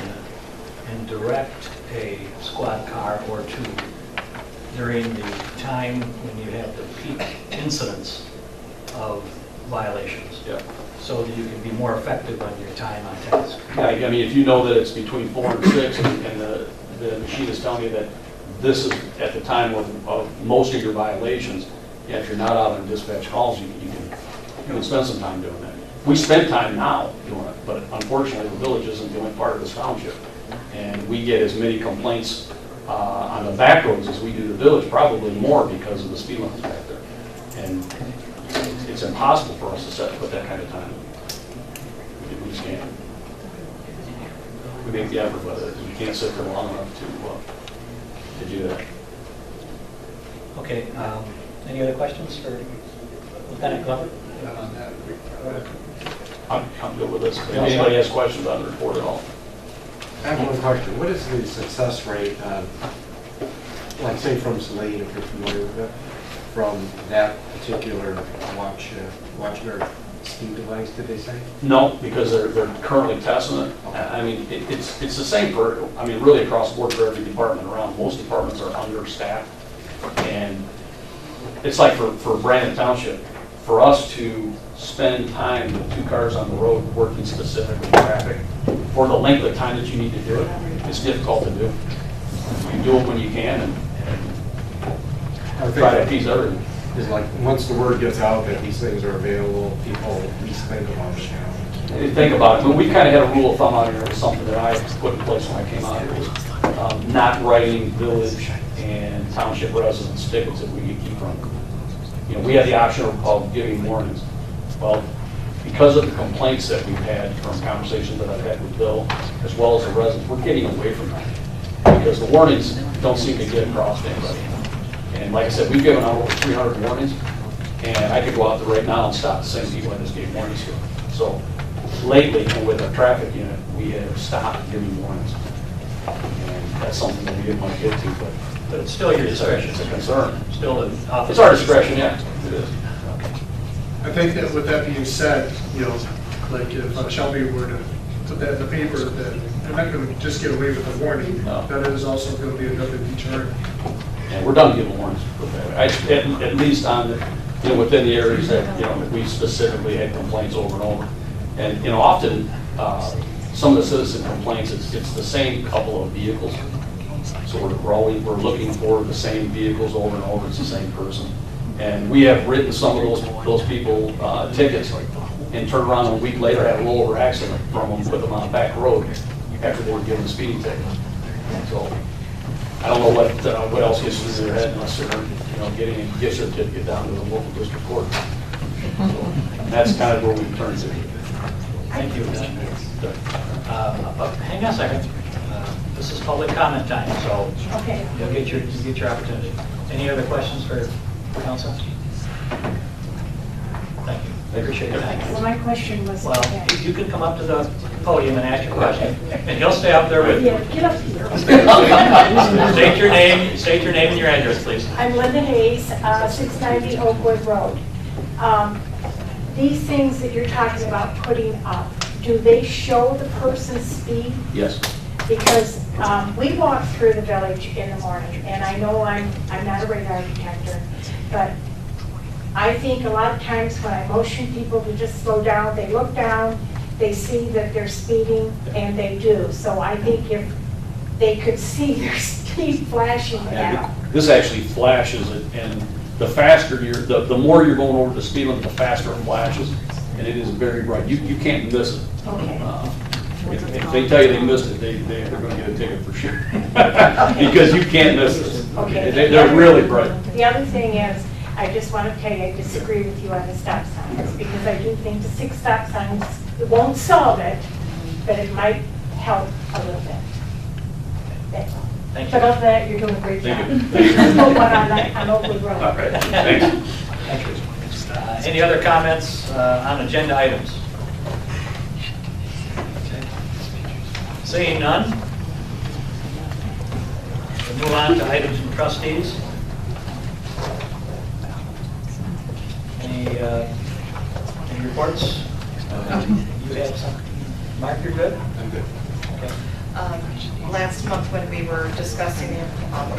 [SPEAKER 1] and direct a squad car or two during the time when you have the peak incidence of violations.
[SPEAKER 5] Yeah.
[SPEAKER 1] So that you can be more effective on your time on task.
[SPEAKER 5] Yeah, if you know that it's between 4 and 6 and the machine is telling you that this is at the time of most of your violations, if you're not out on dispatch calls, you can spend some time doing that. We spend time now doing it, but unfortunately the village isn't the only part of this township. And we get as many complaints on the back roads as we do the village, probably more because of the speed limits back there. And it's impossible for us to put that kind of time. We just can't. We make the effort, but we can't sit there long enough to do that.
[SPEAKER 1] Okay, any other questions for Lieutenant Glover?
[SPEAKER 5] I'm good with this. If anybody has questions on the report at all.
[SPEAKER 9] I have one question. What is the success rate of, like say from Saline, if you're familiar with it, from that particular WatchGuard speed device, did they say?
[SPEAKER 5] No, because they're currently testing it. I mean, it's the same for, I mean, really across the board for every department around. Most departments are understaffed. And it's like for Brandon Township, for us to spend time with 2 cars on the road working specifically traffic, for the length of time that you need to do it, it's difficult to do. You do it when you can and
[SPEAKER 9] I think
[SPEAKER 5] try to
[SPEAKER 9] that
[SPEAKER 5] appease everything.
[SPEAKER 9] is like, once the word gets out that these things are available, people at least think about it now.
[SPEAKER 5] You think about it, but we kind of had a rule of thumb out here, it was something that I put in place when I came out here, was not writing village and township residents tickets if we could keep from. You know, we had the option of giving warnings. Well, because of the complaints that we've had from conversations that I've had with Bill, as well as the residents, we're getting away from that. Because the warnings don't seem to get across to anybody. And like I said, we've given out over 300 warnings, and I could go out there right now and stop the same people I just gave warnings to. So lately, with our traffic unit, we have stopped giving warnings. And that's something that we didn't want to get to,
[SPEAKER 1] But it's still your discretion.
[SPEAKER 5] it's a concern.
[SPEAKER 1] Still an officer.
[SPEAKER 5] It's our discretion, yeah, it is.
[SPEAKER 10] I think that with that being said, you know, like if Shelby were to put that in the paper, that they're not going to just get away with a warning.
[SPEAKER 5] No.
[SPEAKER 10] That is also going to be another deterrent.
[SPEAKER 5] And we're done giving warnings. At least on, you know, within the areas that, you know, we specifically had complaints over and over. And, you know, often, some of the citizen complaints, it's the same couple of vehicles. So we're looking for the same vehicles over and over, it's the same person. And we have written some of those people tickets and turned around a week later, had a rollover accident from them, put them on a back road after they were given a speeding ticket. So I don't know what else gets through their head unless they're, you know, getting a gift certificate down to the local district court. So that's kind of where we turn to.
[SPEAKER 1] Thank you. Hang on a second. This is public comment time, so
[SPEAKER 11] Okay.
[SPEAKER 1] you'll get your opportunity. Any other questions for council? Thank you. I appreciate your time.
[SPEAKER 11] Well, my question was,
[SPEAKER 1] Well, you can come up to the podium and ask your question, and he'll stay up there with you.
[SPEAKER 11] yeah, get up here.
[SPEAKER 1] State your name and your address, please.
[SPEAKER 11] I'm Linda Hayes, 690 Oakwood Road. These things that you're talking about putting up, do they show the person's speed?
[SPEAKER 5] Yes.
[SPEAKER 11] Because we walk through the village in the morning, and I know I'm not a radar detector, but I think a lot of times when I motion people to just slow down, they look down, they see that they're speeding, and they do. So I think if they could see their speed flashing now.
[SPEAKER 5] This actually flashes it, and the faster the more you're going over the speed limit, the faster it flashes, and it is very bright. You can't miss it.
[SPEAKER 11] Okay.
[SPEAKER 5] If they tell you they missed it, they're going to get a ticket for sure. Because you can't miss it.
[SPEAKER 11] Okay.
[SPEAKER 5] They're really bright.
[SPEAKER 11] The other thing is, I just want to tell you, I disagree with you on the stop signs, because I do think the 6 stop signs, it won't solve it, but it might help a little bit. That's all.
[SPEAKER 1] Thank
[SPEAKER 11] But
[SPEAKER 1] you.
[SPEAKER 11] of that, you're doing a great job.
[SPEAKER 5] Thank you.
[SPEAKER 11] There's no one on Oakwood Road.
[SPEAKER 5] All right, thanks.
[SPEAKER 1] Thank you. Any other comments on agenda items? Seeing none, we'll move on to items from trustees. Any reports? You have something? Mark, you're good?
[SPEAKER 9] I'm good.
[SPEAKER 1] Okay.
[SPEAKER 3] Last month, when we were discussing the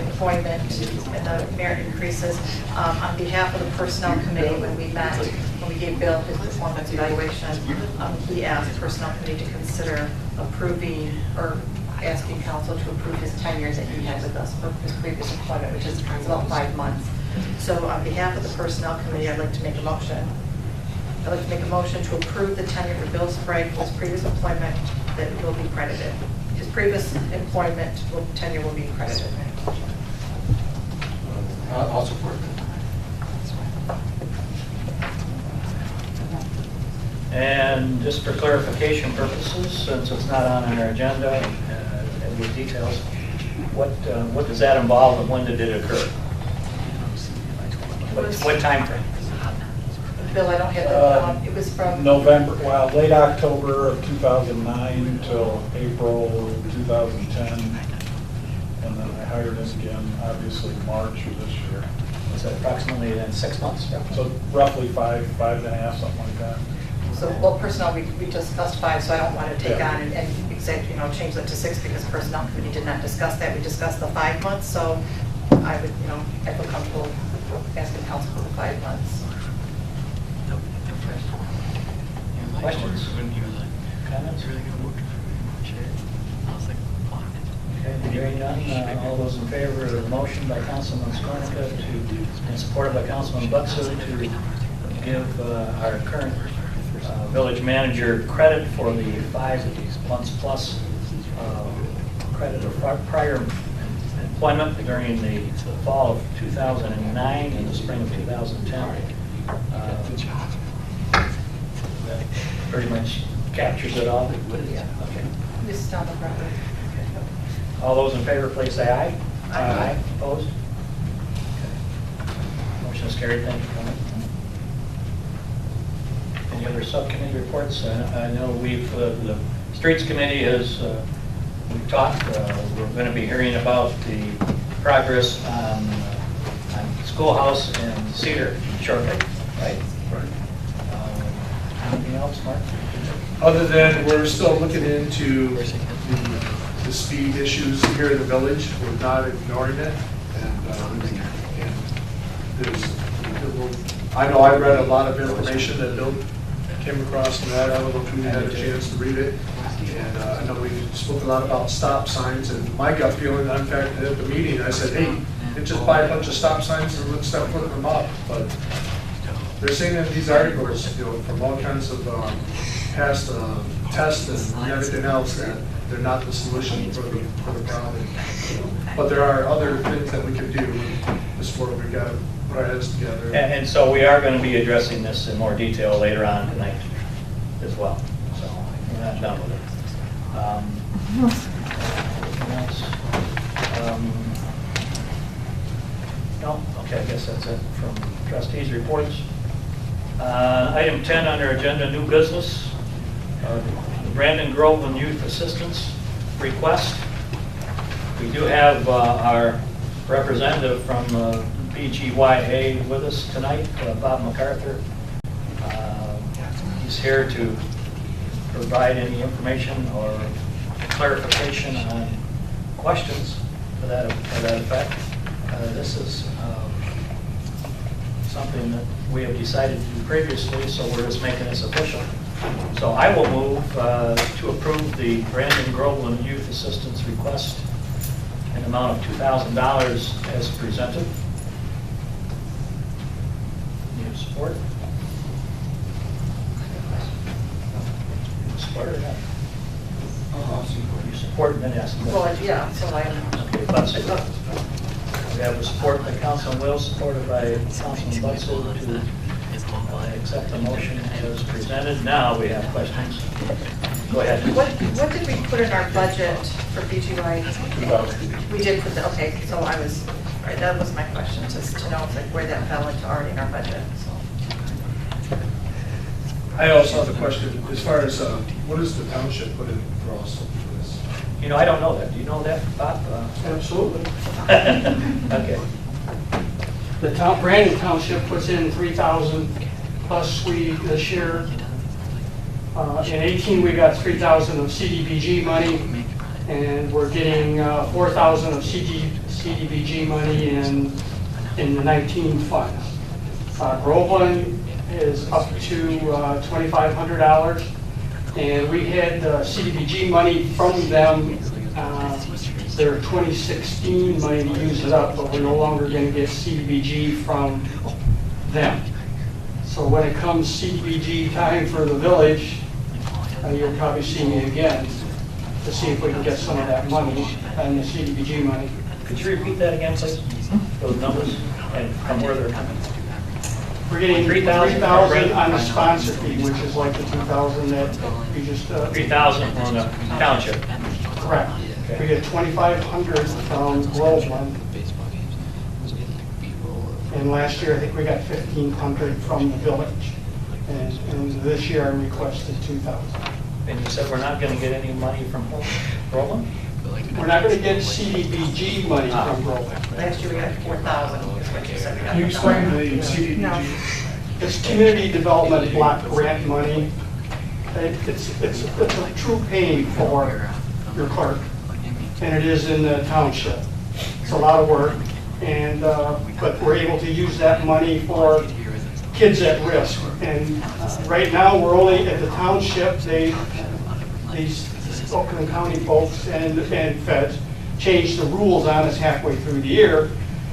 [SPEAKER 3] employment and the merit increases, on behalf of the Personnel Committee, when we met, when we gave Bill his performance evaluation, he asked the Personnel Committee to consider approving or asking council to approve his tenure that he had with us for his previous employment, which is about 5 months. So on behalf of the Personnel Committee, I'd like to make a motion. I'd like to make a motion to approve the tenure for Bill Sprague for his previous employment that will be credited. His previous employment tenure will be credited.
[SPEAKER 9] I'll support that.
[SPEAKER 1] And just for clarification purposes, since it's not on our agenda, and with details, what does that involve and when did it occur? What time frame?
[SPEAKER 3] Bill, I don't have the, it was from...
[SPEAKER 4] November, well, late October of 2009 till April 2010. And then I hired him again, obviously, March of this year.
[SPEAKER 1] Was that approximately then 6 months?
[SPEAKER 4] So roughly five and a half, something like that.
[SPEAKER 3] So, well, personnel, we discussed 5, so I don't want to take on and exact, change that to 6 because personnel committee did not discuss that. We discussed the 5 months, so I would, I feel comfortable asking council for the 5 months.
[SPEAKER 1] Questions? Comments? Okay, hearing none, all those in favor of the motion by Councilman Skornica and supported by Councilman Butzer to give our current village manager credit for the 5 months plus credit of prior employment during the fall of 2009 and the spring of 2010. That pretty much captures it all.
[SPEAKER 3] Yeah.
[SPEAKER 1] Okay.
[SPEAKER 3] This is down the record.
[SPEAKER 1] All those in favor, please say aye.
[SPEAKER 3] Aye.
[SPEAKER 1] Opposed? Okay. Motion is carried. Thank you, Colin. Any other subcommittee reports? I know the Streets Committee has, we've talked, we're going to be hearing about the progress on Schoolhouse and Cedar shortly, right? Anything else, Mark?
[SPEAKER 10] Other than we're still looking into the speed issues here in the village, we're not ignoring it. And I know I read a lot of information that Bill came across from that. I don't know if you had a chance to read it. And I know we spoke a lot about stop signs, and my gut feeling, in fact, at the meeting, I said, hey, just buy a bunch of stop signs and let's start putting them up. But they're saying in these articles, from all kinds of past tests and everything else, that they're not the solution for the problem. But there are other things that we can do before we got to put our heads together.
[SPEAKER 1] And so we are going to be addressing this in more detail later on tonight as well. So we're not done with it. Anything else? No? Okay, I guess that's it from trustees' reports. Item 10 on our agenda, new business. The Brandon Groveland Youth Assistance request. We do have our representative from BGYA with us tonight, Bob MacArthur. He's here to provide any information or clarification on questions to that effect. This is something that we have decided to do previously, so we're just making this official. So I will move to approve the Brandon Groveland Youth Assistance request in the amount of $2,000 as presented. Need support? Support or not? You support and then ask them.
[SPEAKER 3] Well, yeah, so
[SPEAKER 1] Okay, Butzer. We have a support by Councilman Will, supported by Councilman Butzer to accept the motion as presented. Now we have questions. Go ahead.
[SPEAKER 3] what did we put in our budget for BGY? We did put the, okay, so I was, right, that was my question, just to know where that fell into already in our budget, so.
[SPEAKER 10] I also have a question, as far as what does the township put in for also for this?
[SPEAKER 1] I don't know that. Do you know that, Bob?
[SPEAKER 12] Absolutely.
[SPEAKER 1] Okay.
[SPEAKER 12] The Brandon Township puts in 3,000 plus we this year. In 18, we got 3,000 of CDBG money, and we're getting 4,000 of CDBG money in the 19 fund. Groveland is up to $2,500, and we had CDBG money from them, their 2016 money to use it up, but we're no longer going to get CDBG from them. So when it comes CDBG time for the village, you'll probably see me again to see if we can get some of that money and the CDBG money.
[SPEAKER 1] Could you repeat that again, please? Those numbers and from where they're coming?
[SPEAKER 12] We're getting
[SPEAKER 1] 3,000
[SPEAKER 12] on the sponsor fee, which is like the 2,000 that we just...
[SPEAKER 1] 3,000 from the township.
[SPEAKER 12] Correct. We get 2,500 from Groveland. And last year, I think we got 1,500 from the village. And this year, I requested 2,000.
[SPEAKER 1] And you said we're not going to get any money from Groveland?
[SPEAKER 12] We're not going to get CDBG money from Groveland.
[SPEAKER 3] Last year we got 4,000, is what you said we got.
[SPEAKER 10] Can you explain the CDBG?
[SPEAKER 3] No.
[SPEAKER 12] It's community development block grant money it's a true pain for your clerk, and it is in the township. It's a lot of work, and, but we're able to use that money for kids at risk. And right now, we're only at the township, these Oakland County folks and feds changed the rules on us halfway through the year,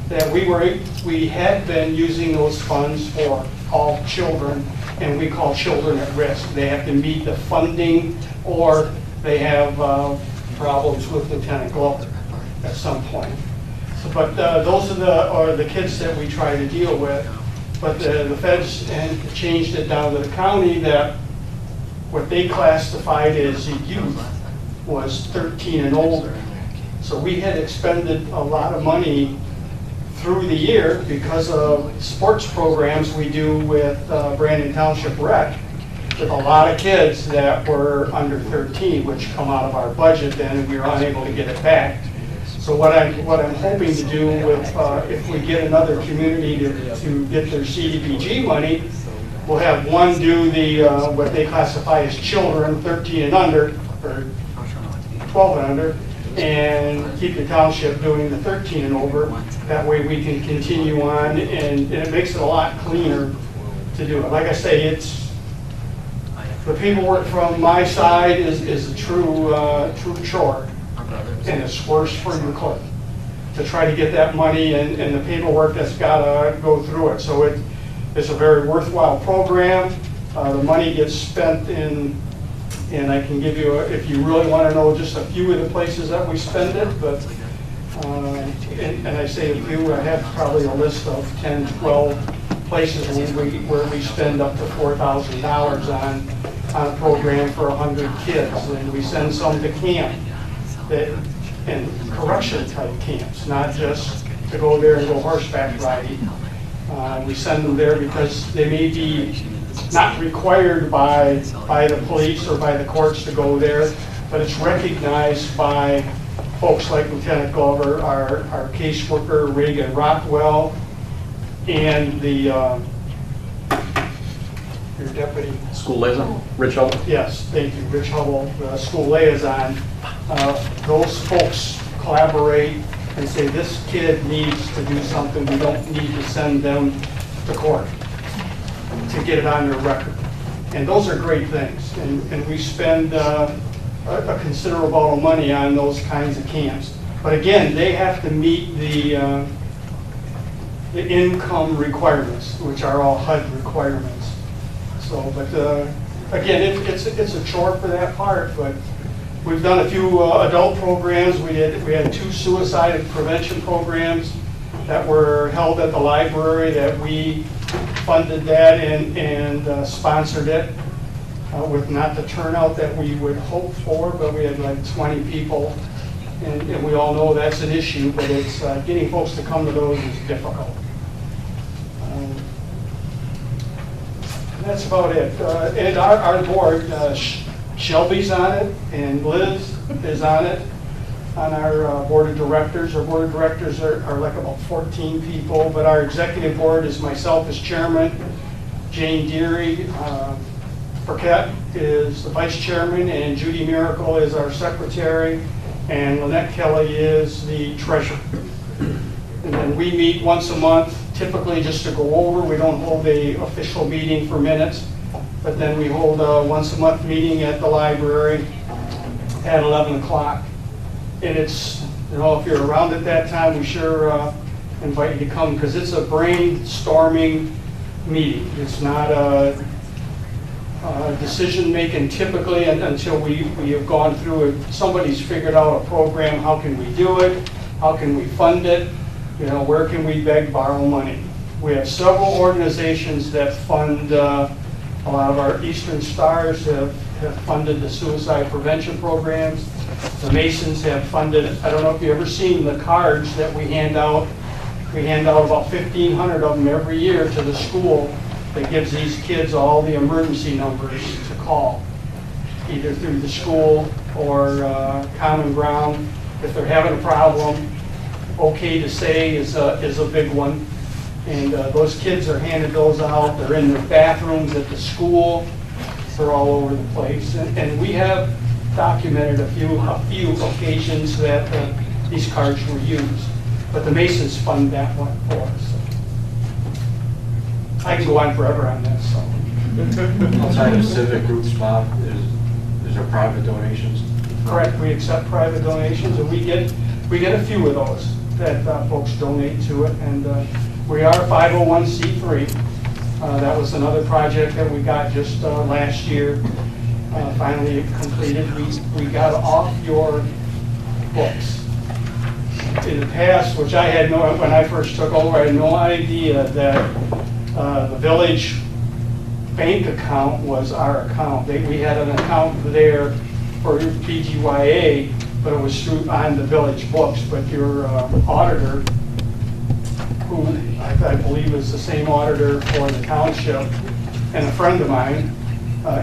[SPEAKER 12] that we had been using those funds for all children, and we call children at risk. They have to meet the funding, or they have problems with Lieutenant Glover at some point. So, but those are the kids that we try to deal with. But the feds changed it down to the county that what they classified as youth was 13 and older. So we had expended a lot of money through the year because of sports programs we do with Brandon Township Rec, with a lot of kids that were under 13, which come out of our budget then, and we were unable to get it back. So what I'm hoping to do with, if we get another community to get their CDBG money, we'll have one do the, what they classify as children, 13 and under, or 12 and under, and keep the township doing the 13 and over. That way we can continue on, and it makes it a lot cleaner to do it. Like I say, it's, the paperwork from my side is a true chore, and it's worse for your clerk to try to get that money and the paperwork that's gotta go through it. So it's a very worthwhile program. The money gets spent in, and I can give you, if you really want to know just a few of the places that we spend it, but, and I say a few, I have probably a list of 10, 12 places where we spend up to $4,000 on a program for 100 kids. And we send some to camp, and correction type camps, not just to go there and go horseback riding. We send them there because they may be not required by the police or by the courts to go there, but it's recognized by folks like Lieutenant Glover, our caseworker, Reagan Rockwell, and your deputy.
[SPEAKER 5] School liaison, Rich Hubble?
[SPEAKER 12] Yes, thank you, Rich Hubble, the school liaison. Those folks collaborate and say, this kid needs to do something, we don't need to send them to court to get it on their record. And those are great things, and we spend a considerable amount of money on those kinds of camps. But again, they have to meet the income requirements, which are all HUD requirements. So, but again, it's a chore for that part, but we've done a few adult programs. We had 2 suicide prevention programs that were held at the library that we funded that and sponsored it with not the turnout that we would hope for, but we had like 20 people, and we all know that's an issue, but it's getting folks to come to those is difficult. That's about it. And our board, Shelby's on it, and Liz is on it, on our board of directors. Our board of directors are like about 14 people, but our executive board is myself as chairman, Jane Deary, Burkett is the vice chairman, and Judy Miracle is our secretary, and Lynette Kelly is the treasurer. And then we meet once a month, typically just to go over. We don't hold a official meeting for minutes, but then we hold a once a month meeting at the library at 11 o'clock. And it's, you know, if you're around at that time, we sure invite you to come, because it's a brainstorming meeting. It's not a decision making typically until we have gone through it. Somebody's figured out a program. How can we do it? How can we fund it? You know, where can we beg, borrow money? We have several organizations that fund, a lot of our Eastern Stars have funded the suicide prevention programs. The Masons have funded, I don't know if you've ever seen the cards that we hand out. We hand out about 1,500 of them every year to the school that gives these kids all the emergency numbers to call, either through the school or Common Ground. If they're having a problem, Okay to Say is a big one. And those kids are handed those out. They're in their bathrooms at the school. They're all over the place. And we have documented a few occasions that these cards were used. But the Masons fund that one for us. I can go on forever on that, so.
[SPEAKER 9] Outside of civic groups, Bob, is there private donations?
[SPEAKER 12] Correct, we accept private donations, and we get a few of those that folks donate to it, and we are 501c3. That was another project that we got just last year, finally completed. We got off your books. In the past, which I had when I first took over, I had no idea that the village bank account was our account. We had an account there for BGYA, but it was on the village books. But your auditor, who I believe is the same auditor for the township, and a friend of mine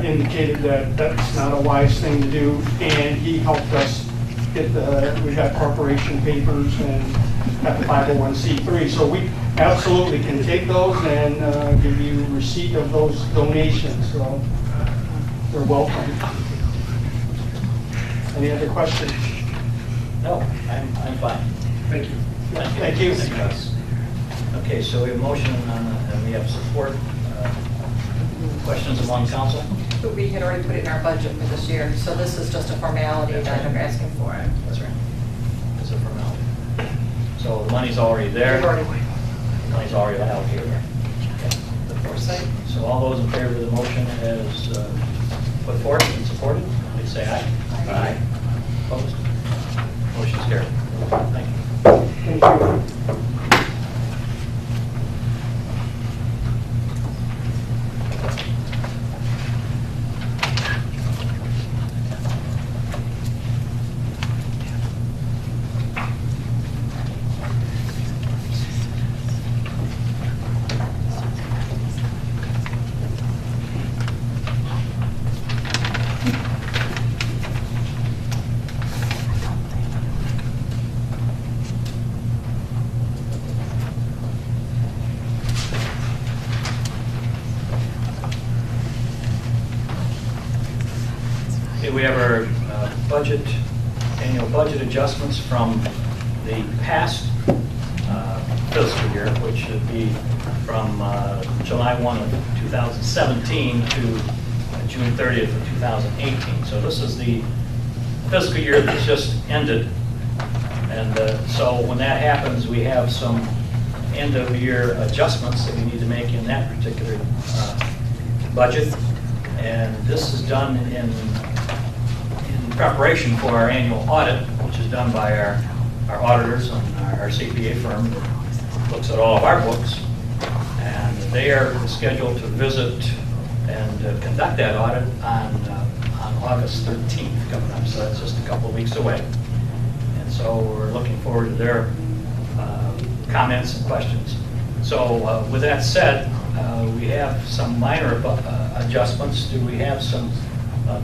[SPEAKER 12] indicated that that's not a wise thing to do, and he helped us get we got corporation papers and got the 501c3. So we absolutely can take those and give you receipt of those donations. So they're welcome. Any other questions?
[SPEAKER 1] No, I'm fine.
[SPEAKER 10] Thank you.
[SPEAKER 12] Thank you.
[SPEAKER 1] Okay, so we have motion and we have support. Questions among council?
[SPEAKER 3] But we had already put it in our budget for this year, so this is just a formality
[SPEAKER 1] That's
[SPEAKER 3] that
[SPEAKER 1] right.
[SPEAKER 3] I'm asking for.
[SPEAKER 1] That's right. It's a formality. So the money's already there.
[SPEAKER 3] We've already-
[SPEAKER 1] The money's already allocated. Okay.
[SPEAKER 3] The foresight.
[SPEAKER 1] So all those in favor of the motion as put forth and supported, please say aye. Aye. Opposed? Motion's carried. Thank you.
[SPEAKER 12] Thank you.
[SPEAKER 1] Okay, we have our annual budget adjustments from the past fiscal year, which should be from July 1 of 2017 to June 30th of 2018. So this is the fiscal year that's just ended. And so when that happens, we have some end-of-year adjustments that we need to make in that particular budget. And this is done in preparation for our annual audit, which is done by our auditors and our CPA firm that looks at all of our books. And they are scheduled to visit and conduct that audit on August 13th coming up. So that's just a couple of weeks away. And so we're looking forward to their comments and questions. So with that said, we have some minor adjustments. Do we have some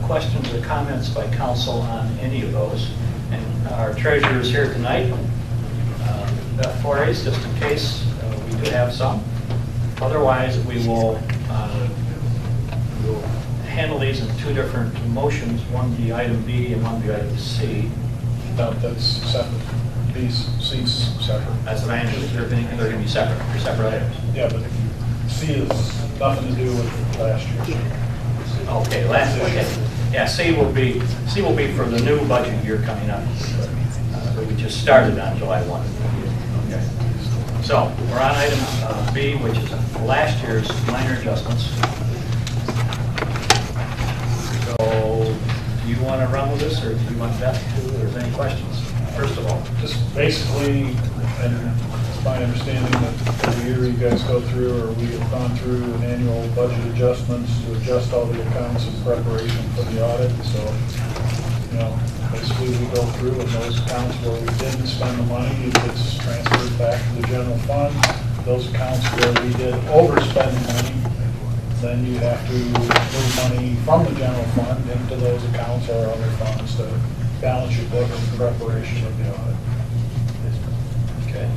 [SPEAKER 1] questions or comments by council on any of those? And our treasurer is here tonight, Beth Forres, just in case we do have some. Otherwise, we will handle these in two different motions, one be item B and one be item C.
[SPEAKER 4] No, that's separate. B's, C's separate.
[SPEAKER 1] That's what I understood. They're going to be separate, they're separate items.
[SPEAKER 4] Yeah, but C is nothing to do with last year.
[SPEAKER 1] Okay, okay. Yeah, C will be for the new budget year coming up. That we just started on July 1. Okay. So we're on item B, which is last year's minor adjustments. So do you want to run with this, or do you want Beth to, or is there any questions? First of all.
[SPEAKER 4] Just basically, and it's my understanding that every year you guys go through, or we have gone through an annual budget adjustments to adjust all the accounts in preparation for the audit. So, basically we go through and those accounts where we didn't spend the money, it gets transferred back to the general fund. Those accounts where we did overspend money, then you have to move money from the general fund into those accounts or other funds to balance your book in preparation of the audit.
[SPEAKER 1] Okay.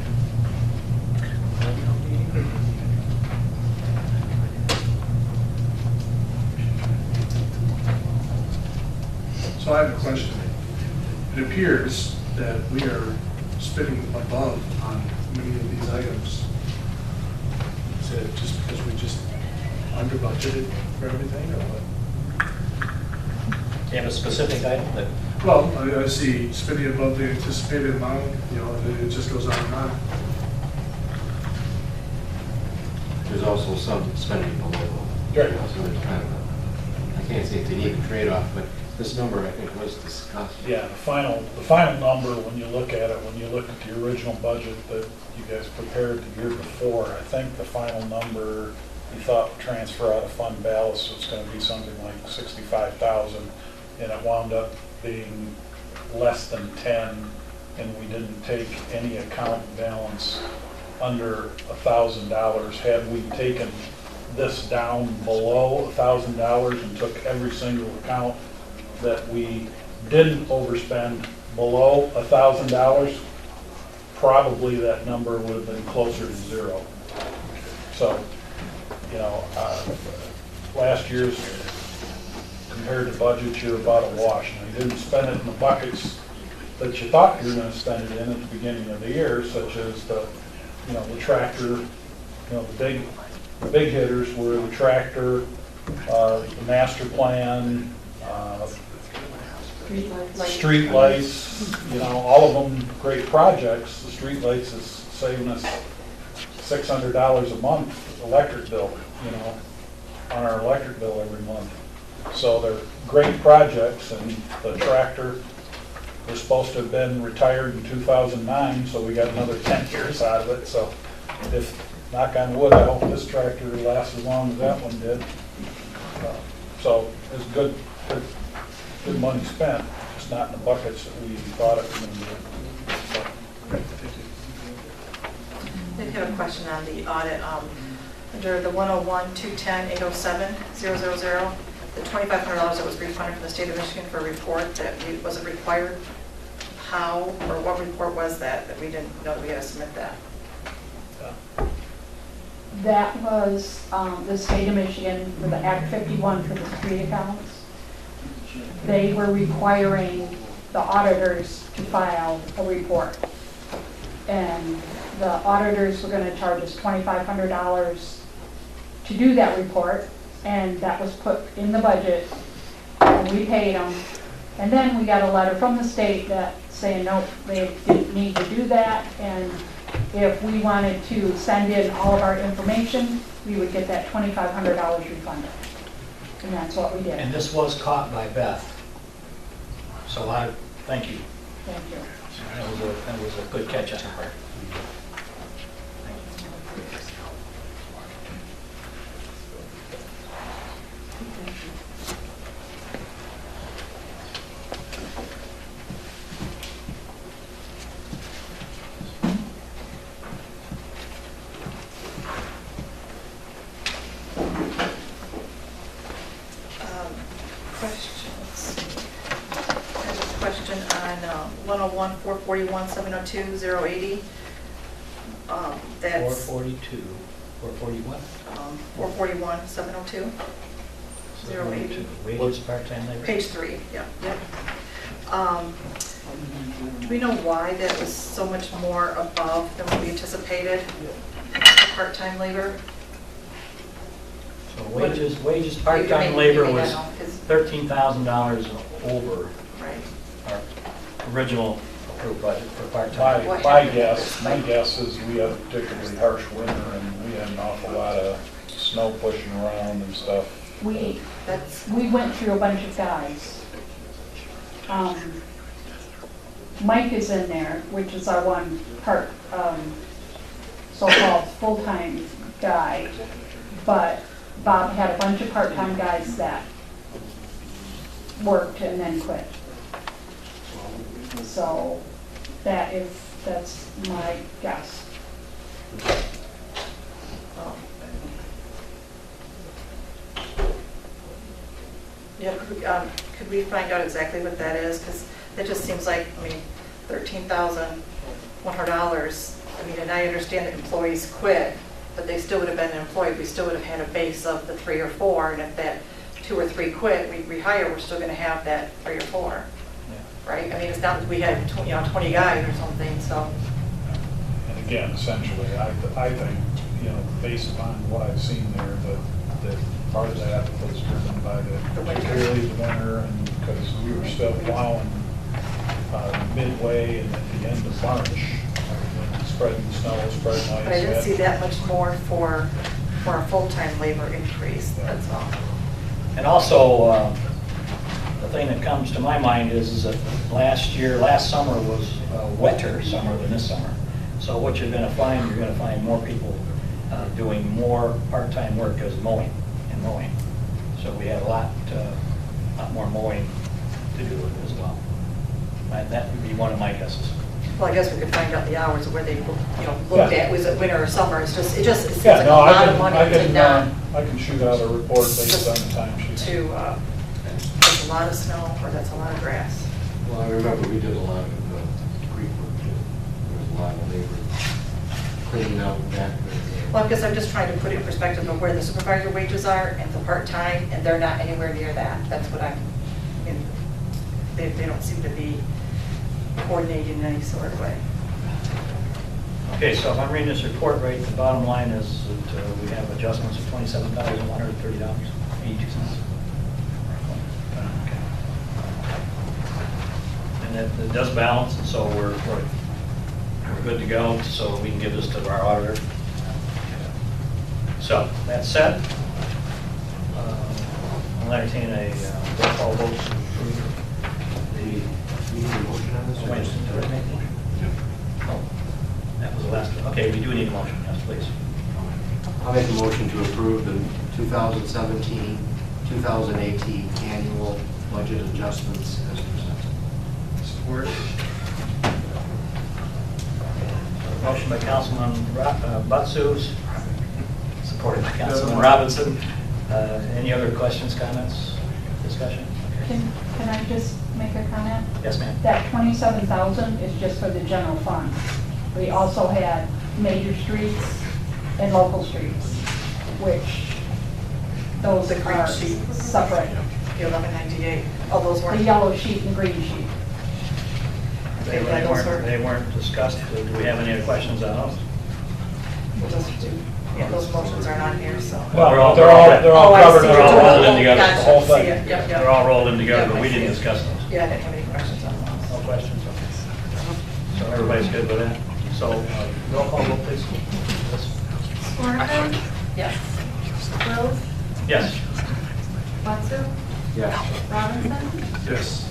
[SPEAKER 10] So I have a question. It appears that we are spending above on many of these items. Is it just because we just under budgeted for everything, or what?
[SPEAKER 2] Do you have a specific item that?
[SPEAKER 10] Well, I see spending above the anticipated amount, you know, it just goes on and on.
[SPEAKER 9] There's also some spending below.
[SPEAKER 4] Right.
[SPEAKER 9] So there's kind of I can't say it's an even trade-off, but this number, I think, was discussed.
[SPEAKER 4] Yeah, the final number, when you look at it, when you look at the original budget that you guys prepared the year before, I think the final number you thought would transfer out of fund balance was going to be something like 65,000, and it wound up being less than 10, and we didn't take any account balance under $1,000. Had we taken this down below $1,000 and took every single account that we didn't overspend below $1,000, probably that number would have been closer to zero. So, you know, last year's, compared to budget, you're about a wash. Now, you didn't spend it in the buckets that you thought you were going to spend it in at the beginning of the year, such as the, you know, the tractor, you know, the big hitters were the tractor, the master plan, street lights, you know, all of them great projects. The street lights is saving us $600 a month electric bill, you know, on our electric bill every month. So they're great projects, and the tractor was supposed to have been retired in 2009, so we got another 10 years out of it. So if, knock on wood, I hope this tractor lasts as long as that one did. So it's good money spent, just not in the buckets that we thought it was going to be.
[SPEAKER 3] I did have a question on the audit. Under the 101-210-807-000, the $2,500 that was refunded from the state of Michigan for a report that wasn't required, how or what report was that we didn't know that we had to submit that?
[SPEAKER 11] That was the state of Michigan for the Act 51 for the street accounts. They were requiring the auditors to file a report. And the auditors were going to charge us $2,500 to do that report, and that was put in the budget, and we paid them. And then we got a letter from the state that saying, nope, they didn't need to do that, and if we wanted to send in all of our information, we would get that $2,500 refunded. And that's what we did.
[SPEAKER 2] And this was caught by Beth. So thank you.
[SPEAKER 11] Thank you.
[SPEAKER 2] That was a good catch on her part.
[SPEAKER 3] Question on 101-441-702-080. That's
[SPEAKER 2] 442, 441?
[SPEAKER 3] 441-702. 080.
[SPEAKER 2] Wages, part-time labor?
[SPEAKER 3] Page 3, yeah. Do we know why that was so much more above than what we anticipated for part-time labor?
[SPEAKER 2] So wages, part-time labor was
[SPEAKER 3] I know, 'cause-
[SPEAKER 2] $13,000 over
[SPEAKER 3] Right.
[SPEAKER 2] our original approved budget for part-time.
[SPEAKER 4] My guess is we had a particularly harsh winter, and we had an awful lot of snow pushing around and stuff.
[SPEAKER 11] We went through a bunch of guys. Mike is in there, which is our one so-called full-time guy, but Bob had a bunch of part-time guys that worked and then quit. So that's my guess.
[SPEAKER 3] Yeah, could we find out exactly what that is? Because it just seems like, I mean, $13,100. I mean, and I understand that employees quit, but they still would have been employed. We still would have had a base of the 3 or 4, and if that 2 or 3 quit, we rehire, we're still gonna have that 3 or 4, right? I mean, it's not that we had, 20 guys or something, so.
[SPEAKER 4] And again, essentially, I think, based upon what I've seen there, that part of that was driven by
[SPEAKER 3] The winter.
[SPEAKER 4] particularly the winter, and because we were still plowing midway and at the end of March, spreading snow, spreading ice.
[SPEAKER 3] But I didn't see that much more for a full-time labor increase, that's all.
[SPEAKER 1] And also, the thing that comes to my mind is that last summer was a wetter summer than this summer. So what you're going to find more people doing more part-time work as mowing. So we had a lot more mowing to do as well. That would be one of my guesses.
[SPEAKER 3] Well, I guess we could find out the hours of where they, looked at, was it winter or summer? It seems like
[SPEAKER 4] Yeah,
[SPEAKER 3] a
[SPEAKER 4] no,
[SPEAKER 3] lot of money to not,
[SPEAKER 4] I can shoot out a report based on the time sheet.
[SPEAKER 3] that's a lot of snow, or that's a lot of grass.
[SPEAKER 9] Well, I remember we did a lot of creek work too. There was a lot of labor cleaning out back there.
[SPEAKER 3] Well, I guess I'm just trying to put it in perspective of where the supervisor wages are and the part-time, and they're not anywhere near that. That's what they don't seem to be coordinated in any sort of way.
[SPEAKER 1] Okay, so if I'm reading this report right, the bottom line is that we have adjustments of $27,130.82. And that it does balance, and so we're good to go, so we can give this to our auditor. So, that said, I'll entertain a roll call vote to approve the...
[SPEAKER 9] We need a motion on this? or
[SPEAKER 1] Wait,
[SPEAKER 9] just-
[SPEAKER 1] did I make a motion? Oh, that was the last one. Okay, we do need a motion, yes, please.
[SPEAKER 9] I'll make a motion to approve the 2017-2018 annual budget adjustments as presented.
[SPEAKER 10] Support.
[SPEAKER 1] Motion by Councilman Butsus, supported by Councilman Robinson. Any other questions, comments, discussion?
[SPEAKER 11] Can I just make a comment?
[SPEAKER 1] Yes, ma'am.
[SPEAKER 11] That 27,000 is just for the general fund. We also had major streets and local streets, which those
[SPEAKER 3] The green
[SPEAKER 11] are
[SPEAKER 3] sheet.
[SPEAKER 11] separate.
[SPEAKER 3] The 1198, oh, those
[SPEAKER 11] The
[SPEAKER 3] weren't.
[SPEAKER 11] yellow sheet and green sheet.
[SPEAKER 1] They weren't discussed. Do we have any other questions on those?
[SPEAKER 3] Yeah, those motions aren't on here, so.
[SPEAKER 4] Well, they're all
[SPEAKER 3] Oh, I
[SPEAKER 4] covered.
[SPEAKER 3] see.
[SPEAKER 1] They're all rolled in together.
[SPEAKER 3] Gotcha,
[SPEAKER 4] The whole
[SPEAKER 3] see
[SPEAKER 4] thing.
[SPEAKER 3] it. Yep,
[SPEAKER 1] They're
[SPEAKER 3] yep.
[SPEAKER 1] all rolled in together,
[SPEAKER 3] Yep,
[SPEAKER 1] but
[SPEAKER 3] I
[SPEAKER 1] we
[SPEAKER 3] see
[SPEAKER 1] didn't
[SPEAKER 3] it.
[SPEAKER 1] discuss those.
[SPEAKER 3] Yeah, I didn't have any questions on those.
[SPEAKER 1] No questions? Okay. So everybody's good with that? So roll call vote, please.
[SPEAKER 6] Orton,
[SPEAKER 3] Yes.
[SPEAKER 6] Rose,
[SPEAKER 1] Yes.
[SPEAKER 6] Watson,
[SPEAKER 9] Yes.
[SPEAKER 6] Robinson,
[SPEAKER 10] Yes.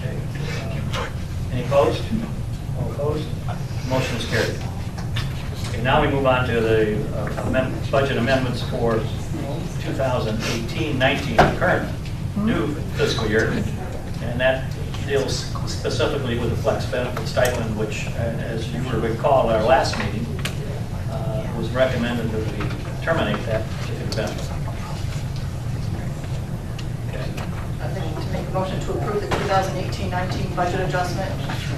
[SPEAKER 1] Okay. Any opposed? All opposed? Motion is carried. Okay, now we move on to the budget amendments for 2018-19, current new fiscal year. And that deals specifically with the flex benefit stipend, which, as you will recall at our last meeting, was recommended that we terminate that particular benefit. Okay.
[SPEAKER 3] I think to make a motion to approve the 2018-19 budget adjustment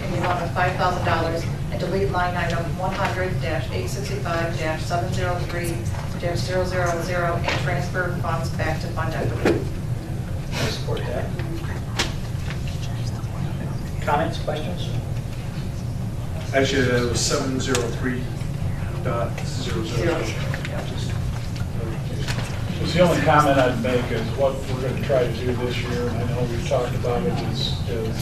[SPEAKER 3] in the amount of $5,000 and delete line item 100-865-703-000 and transfer funds back to fund equity.
[SPEAKER 1] I support that. Comments, questions?
[SPEAKER 10] Actually, that was 703.00.
[SPEAKER 4] Just the only comment I'd make is what we're going to try to do this year, and I know we've talked about it, is you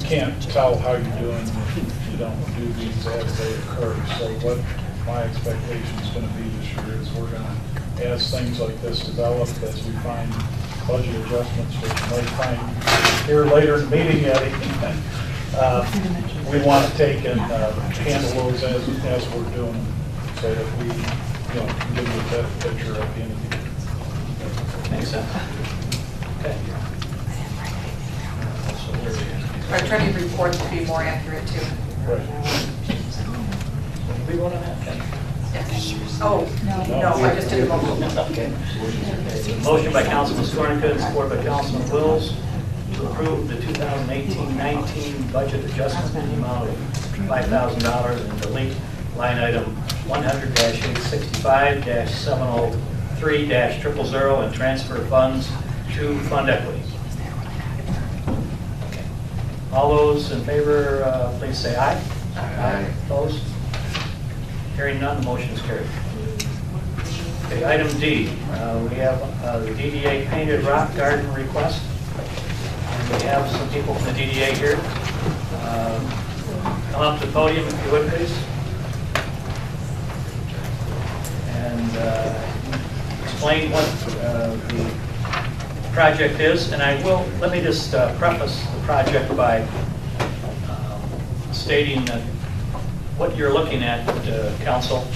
[SPEAKER 4] can't tell how you're doing if you don't do these as they occur. So what my expectation is going to be this year is we're going to, as things like this develop, as we find budget adjustments, which you might find here later in the meeting, Eddie, we want to take and handle those as we're doing them, so that we can give you a better picture at the end of the year.
[SPEAKER 1] Makes sense. Okay.
[SPEAKER 3] Our trending reports will be more accurate too.
[SPEAKER 4] Right.
[SPEAKER 1] We vote on that? Okay.
[SPEAKER 3] Yes. Oh, no, I just did a motion.
[SPEAKER 1] Okay. Motion by Councilman Skornicka, supported by Councilman Wills, to approve the 2018-19 budget adjustment in the amount of $5,000 and delete line item 100-865-703 3-000 and transfer funds to fund equity. All those in favor, please say aye. Aye. Opposed? Hearing none, the motion is carried. Okay, item D, we have the DDA painted rock garden request. And we have some people from the DDA here. Come up to the podium if you would, please. And explain what the project is. And let me just preface the project by stating that what you're looking at, Council,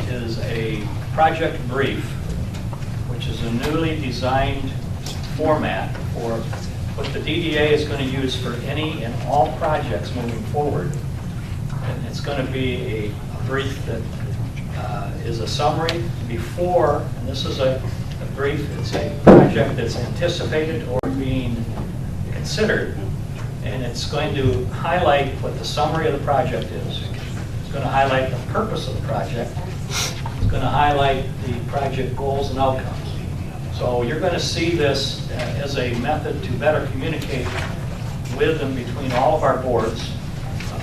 [SPEAKER 1] is a project brief, which is a newly designed format for what the DDA is going to use for any and all projects moving forward. And it's going to be a brief that is a summary before, and this is a brief, it's a project that's anticipated or being considered, and it's going to highlight what the summary of the project is. It's going to highlight the purpose of the project. It's going to highlight the project goals and outcomes. So you're going to see this as a method to better communicate with and between all of our boards,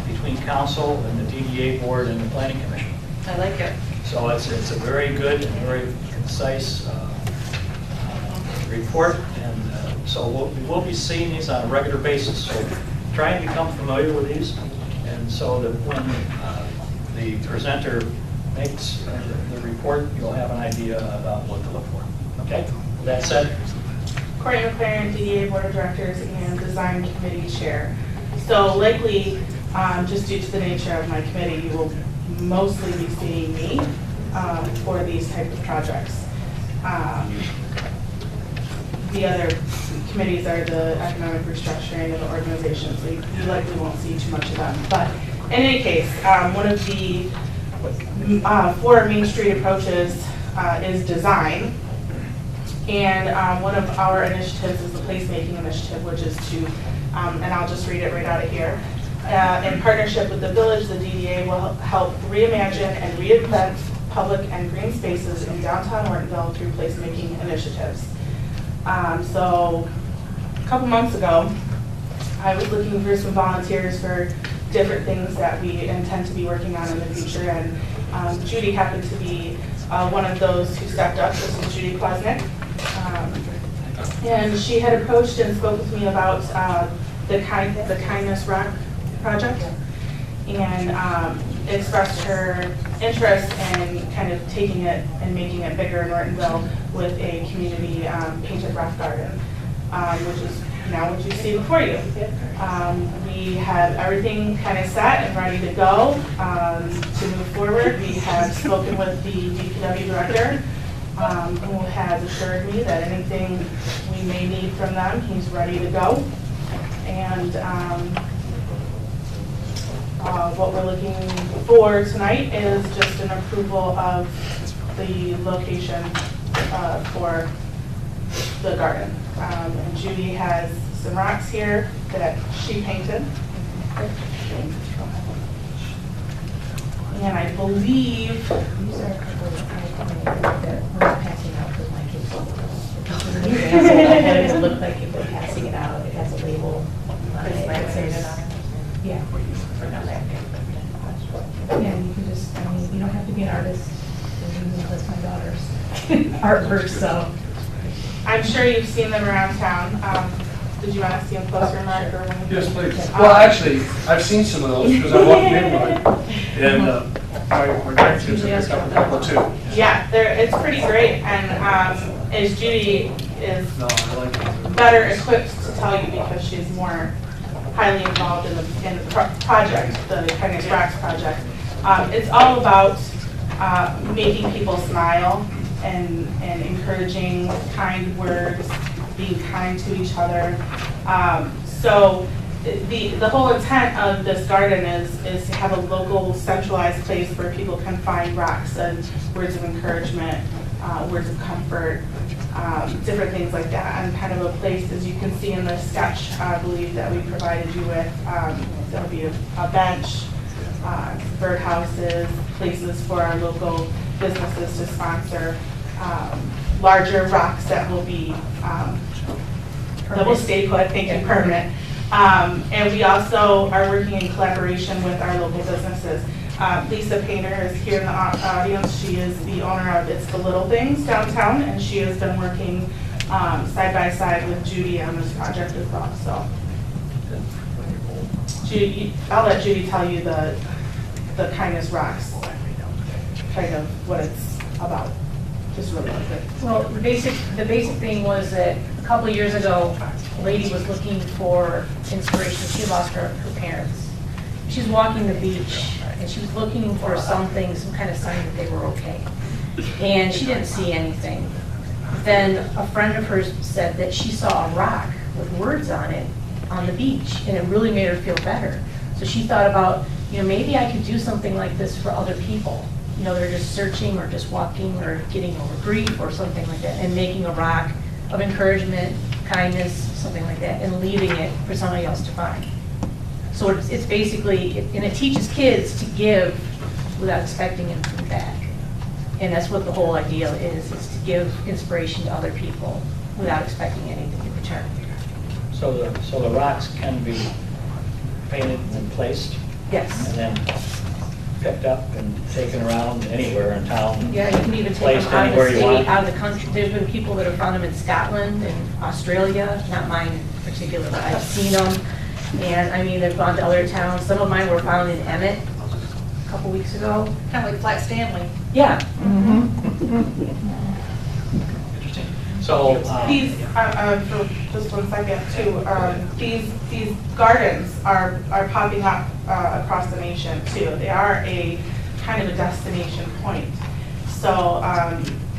[SPEAKER 1] between council and the DDA board and the planning commission.
[SPEAKER 3] I like it.
[SPEAKER 1] So it's a very good and very concise report, and so we will be seeing these on a regular basis. So try and become familiar with these, and so that when the presenter makes the report, you'll have an idea about what to look for. Okay? With that said,
[SPEAKER 13] Courtney McLaren, DDA Board of Directors and Design Committee Chair. So likely, just due to the nature of my committee, you will mostly be seeing me for these types of projects. The other committees are the economic restructuring and the organization, so you likely won't see too much of them. But in any case, one of the 4 Main Street approaches is design. And one of our initiatives is the placemaking initiative, which is to, and I'll just read it right out of here. In partnership with the village, the DDA will help reimagine and reinvent public and green spaces in downtown Ortonville through placemaking initiatives. So a couple months ago, I was looking for some volunteers for different things that we intend to be working on in the future, and Judy happened to be one of those who stepped up. This is Judy Klosnick. And she had approached and spoke with me about the Kindness Rock project, and expressed her interest in kind of taking it and making it bigger in Ortonville with a community painted rock garden, which is now what you see before you. We have everything kind of set and ready to go to move forward. We have spoken with the DPW director, who has assured me that anything we may need from them, he's ready to go. And what we're looking for tonight is just an approval of the location for the garden. And Judy has some rocks here that she painted. And I believe,
[SPEAKER 11] These are a couple that we're passing out for my kids. It doesn't look like if we're passing it out, it has a label on it. It says, yeah. Yeah, you can just, I mean, you don't have to be an artist. That's my daughter's artwork, so.
[SPEAKER 13] I'm sure you've seen them around town. Did you want to see them closer, Mark? Or when
[SPEAKER 10] Yes, please. Well, actually, I've seen some of those because I walked the neighborhood, and my grandkids have picked up a couple too.
[SPEAKER 13] Yeah, it's pretty great, and as Judy is better equipped to tell you because she's more highly involved in the project, the Kindness Rocks project. It's all about making people smile and encouraging kind words, being kind to each other. So the whole intent of this garden is to have a local centralized place where people can find rocks and words of encouragement, words of comfort, different things like that, and kind of a place, as you can see in the sketch, I believe that we provided you with, there'll be a bench, birdhouses, places for our local businesses to sponsor larger rocks that will be, that will stay put, thank you, permanent. And we also are working in collaboration with our local businesses. Lisa Painter is here in the audience. She is the owner of It's the Little Things downtown, and she has been working side by side with Judy on this project as well. So, Judy, I'll let Judy tell you the kindness rocks, kind of what it's about. Just really quick.
[SPEAKER 11] Well, the basic thing was that a couple of years ago, a lady was looking for inspiration. She lost her parents. She was walking the beach, and she was looking for something, some kind of sign that they were okay. And she didn't see anything. Then a friend of hers said that she saw a rock with words on it on the beach, and it really made her feel better. So she thought about, maybe I could do something like this for other people. They're just searching or just walking or getting over grief or something like that, and making a rock of encouragement, kindness, something like that, and leaving it for somebody else to find. So it's basically, and it teaches kids to give without expecting anything back. And that's what the whole idea is to give inspiration to other people without expecting anything in return.
[SPEAKER 1] So the rocks can be painted and placed?
[SPEAKER 11] Yes.
[SPEAKER 1] And then picked up and taken around anywhere in town?
[SPEAKER 11] Yeah, you can even take
[SPEAKER 1] Placed
[SPEAKER 11] them out of the
[SPEAKER 1] anywhere you
[SPEAKER 11] state,
[SPEAKER 1] want?
[SPEAKER 11] out of the country. There's been people that have found them in Scotland and Australia, not mine in particular, but I've seen them. And I mean, they've gone to other towns. Some of mine were found in Emmett a couple weeks ago.
[SPEAKER 3] Kind of like Flat Stanley.
[SPEAKER 11] Yeah.
[SPEAKER 1] Interesting. So,
[SPEAKER 13] These, for just 1 second too, these gardens are popping up across the nation too. They are a kind of a destination point. So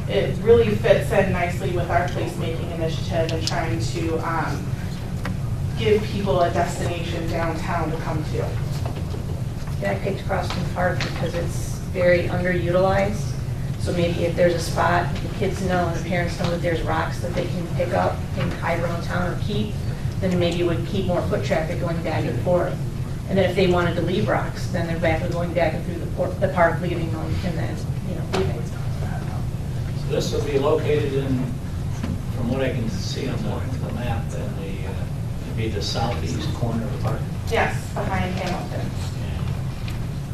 [SPEAKER 13] it really fits in nicely with our placemaking initiative and trying to give people a destination downtown to come to.
[SPEAKER 11] Yeah, I picked Croston Park because it's very underutilized. So maybe if there's a spot, the kids know and the parents know that there's rocks that they can pick up and hide around town or keep, then maybe it would keep more foot traffic going back and forth. And then if they wanted to leave rocks, then they're back going back and through the park, leaving them, and then, leaving.
[SPEAKER 1] so this will be located in, from what I can see on the map, then it'd be the southeast corner of the park?
[SPEAKER 13] Yes, behind Hamilton.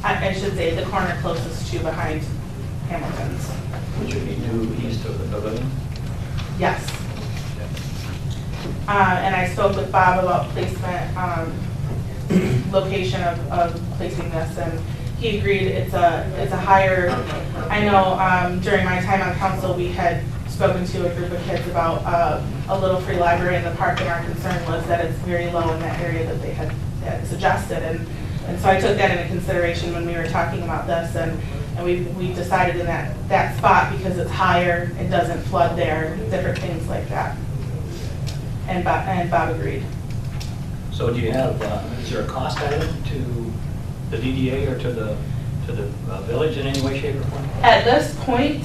[SPEAKER 13] I should say the corner closest to behind Hamilton's.
[SPEAKER 1] Which would be due east of the pavilion?
[SPEAKER 13] Yes. And I spoke with Bob about placement, location of placing this, and he agreed it's a higher, I know during my time on council, we had spoken to a group of kids about a little free library in the park, and our concern was that it's very low in that area that they had suggested. And so I took that into consideration when we were talking about this, and we decided in that spot because it's higher, it doesn't flood there, different things like that. And Bob agreed.
[SPEAKER 1] So do you have, is there a cost item to the DDA or to the village in any way, shape, or form?
[SPEAKER 13] At this point,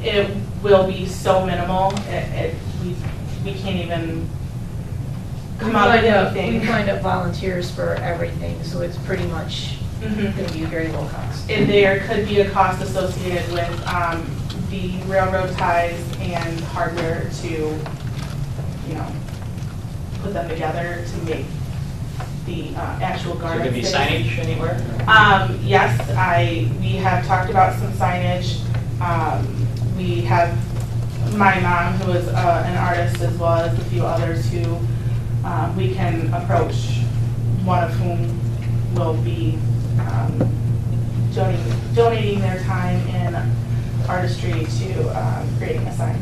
[SPEAKER 13] it will be so minimal, we can't even come up with anything.
[SPEAKER 11] We find up volunteers for everything, so it's pretty much going to be a very low cost.
[SPEAKER 13] And there could be a cost associated with the railroad ties and hardware to, put them together to make the actual
[SPEAKER 1] So
[SPEAKER 13] garden.
[SPEAKER 1] could be signage anywhere?
[SPEAKER 13] Yes, we have talked about some signage. We have my mom, who is an artist, as well as a few others who we can approach, one of whom will be donating their time in artistry to creating a sign.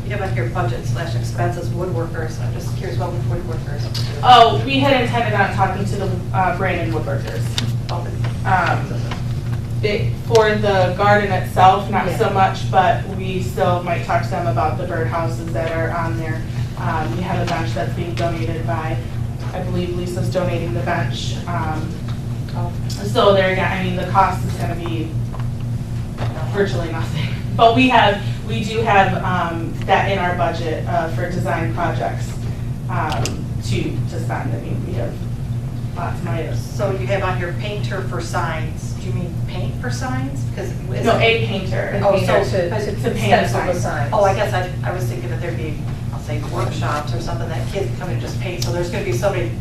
[SPEAKER 3] You have on your budget / expenses, woodworkers. I'm just curious about woodworkers.
[SPEAKER 13] Oh, we had intended on talking to the Brandon woodworkers. For the garden itself, not so much, but we still might talk to them about the birdhouses that are on there. We have a bench that's being donated by, I believe Lisa's donating the bench. So there again, the cost is going to be virtually nothing. But we do have that in our budget for design projects to spend. We have lots of items.
[SPEAKER 3] So you have on your painter for signs, do you mean paint for signs? Because
[SPEAKER 13] No, a painter.
[SPEAKER 3] Oh, so-
[SPEAKER 13] To paint a sign.
[SPEAKER 3] Oh, I guess I was thinking that there'd be, I'll say workshops or something that kids come and just paint. So there's going to be somebody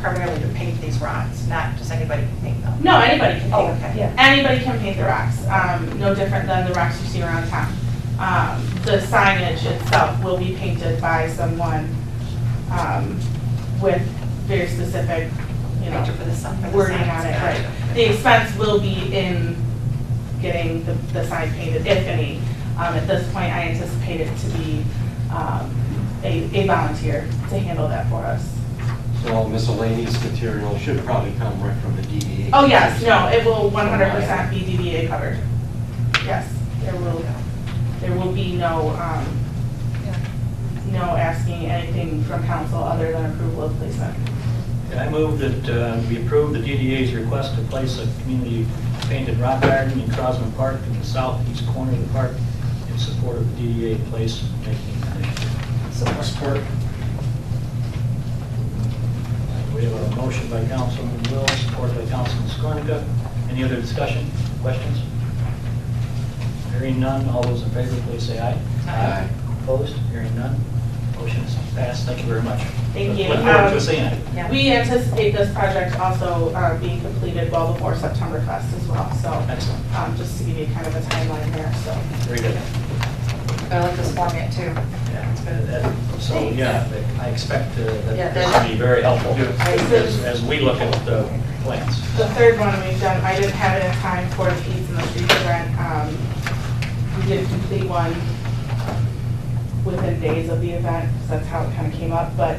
[SPEAKER 3] primarily to paint these rocks, not just anybody can paint them.
[SPEAKER 13] No, anybody can
[SPEAKER 3] Oh,
[SPEAKER 13] paint.
[SPEAKER 3] okay.
[SPEAKER 6] Yeah.
[SPEAKER 13] Anybody can paint the rocks, no different than the rocks you see around town. The signage itself will be painted by someone with very specific, you know,
[SPEAKER 3] Painter for the sign.
[SPEAKER 13] wording on it, right. The expense will be in getting the sign painted, if any. At this point, I anticipate it to be a volunteer to handle that for us.
[SPEAKER 9] So all miscellaneous material should probably come right from the DDA.
[SPEAKER 13] Oh, yes, no, it will 100% be DDA covered. Yes, there will be no, no asking anything from council other than approval of placement.
[SPEAKER 1] And I move that we approve the DDA's request to place a community painted rock garden in Crosman Park in the southeast corner of the park in support of the DDA place making initiative.
[SPEAKER 7] Support.
[SPEAKER 1] We have a motion by Councilman Will, supported by Councilman Skornica. Any other discussion, questions? Hearing none, all those in favor, please say aye.
[SPEAKER 9] Aye.
[SPEAKER 1] Opposed? Hearing none. Motion is passed. Thank you very much.
[SPEAKER 13] Thank you.
[SPEAKER 1] Look forward to seeing it.
[SPEAKER 3] Yeah.
[SPEAKER 13] We anticipate this project also being completed well before Septemberfest as well, so.
[SPEAKER 1] Excellent.
[SPEAKER 13] Just to give you kind of a timeline there, so.
[SPEAKER 1] Very good.
[SPEAKER 3] I like this format too.
[SPEAKER 1] Yeah, it's good. So, yeah, I expect
[SPEAKER 3] Yeah,
[SPEAKER 1] that this will be very helpful as we look at the plans.
[SPEAKER 13] The third one we've done, I didn't have it in time for the Peace in the Streets event. We did complete one within days of the event, because that's how it kind of came up. But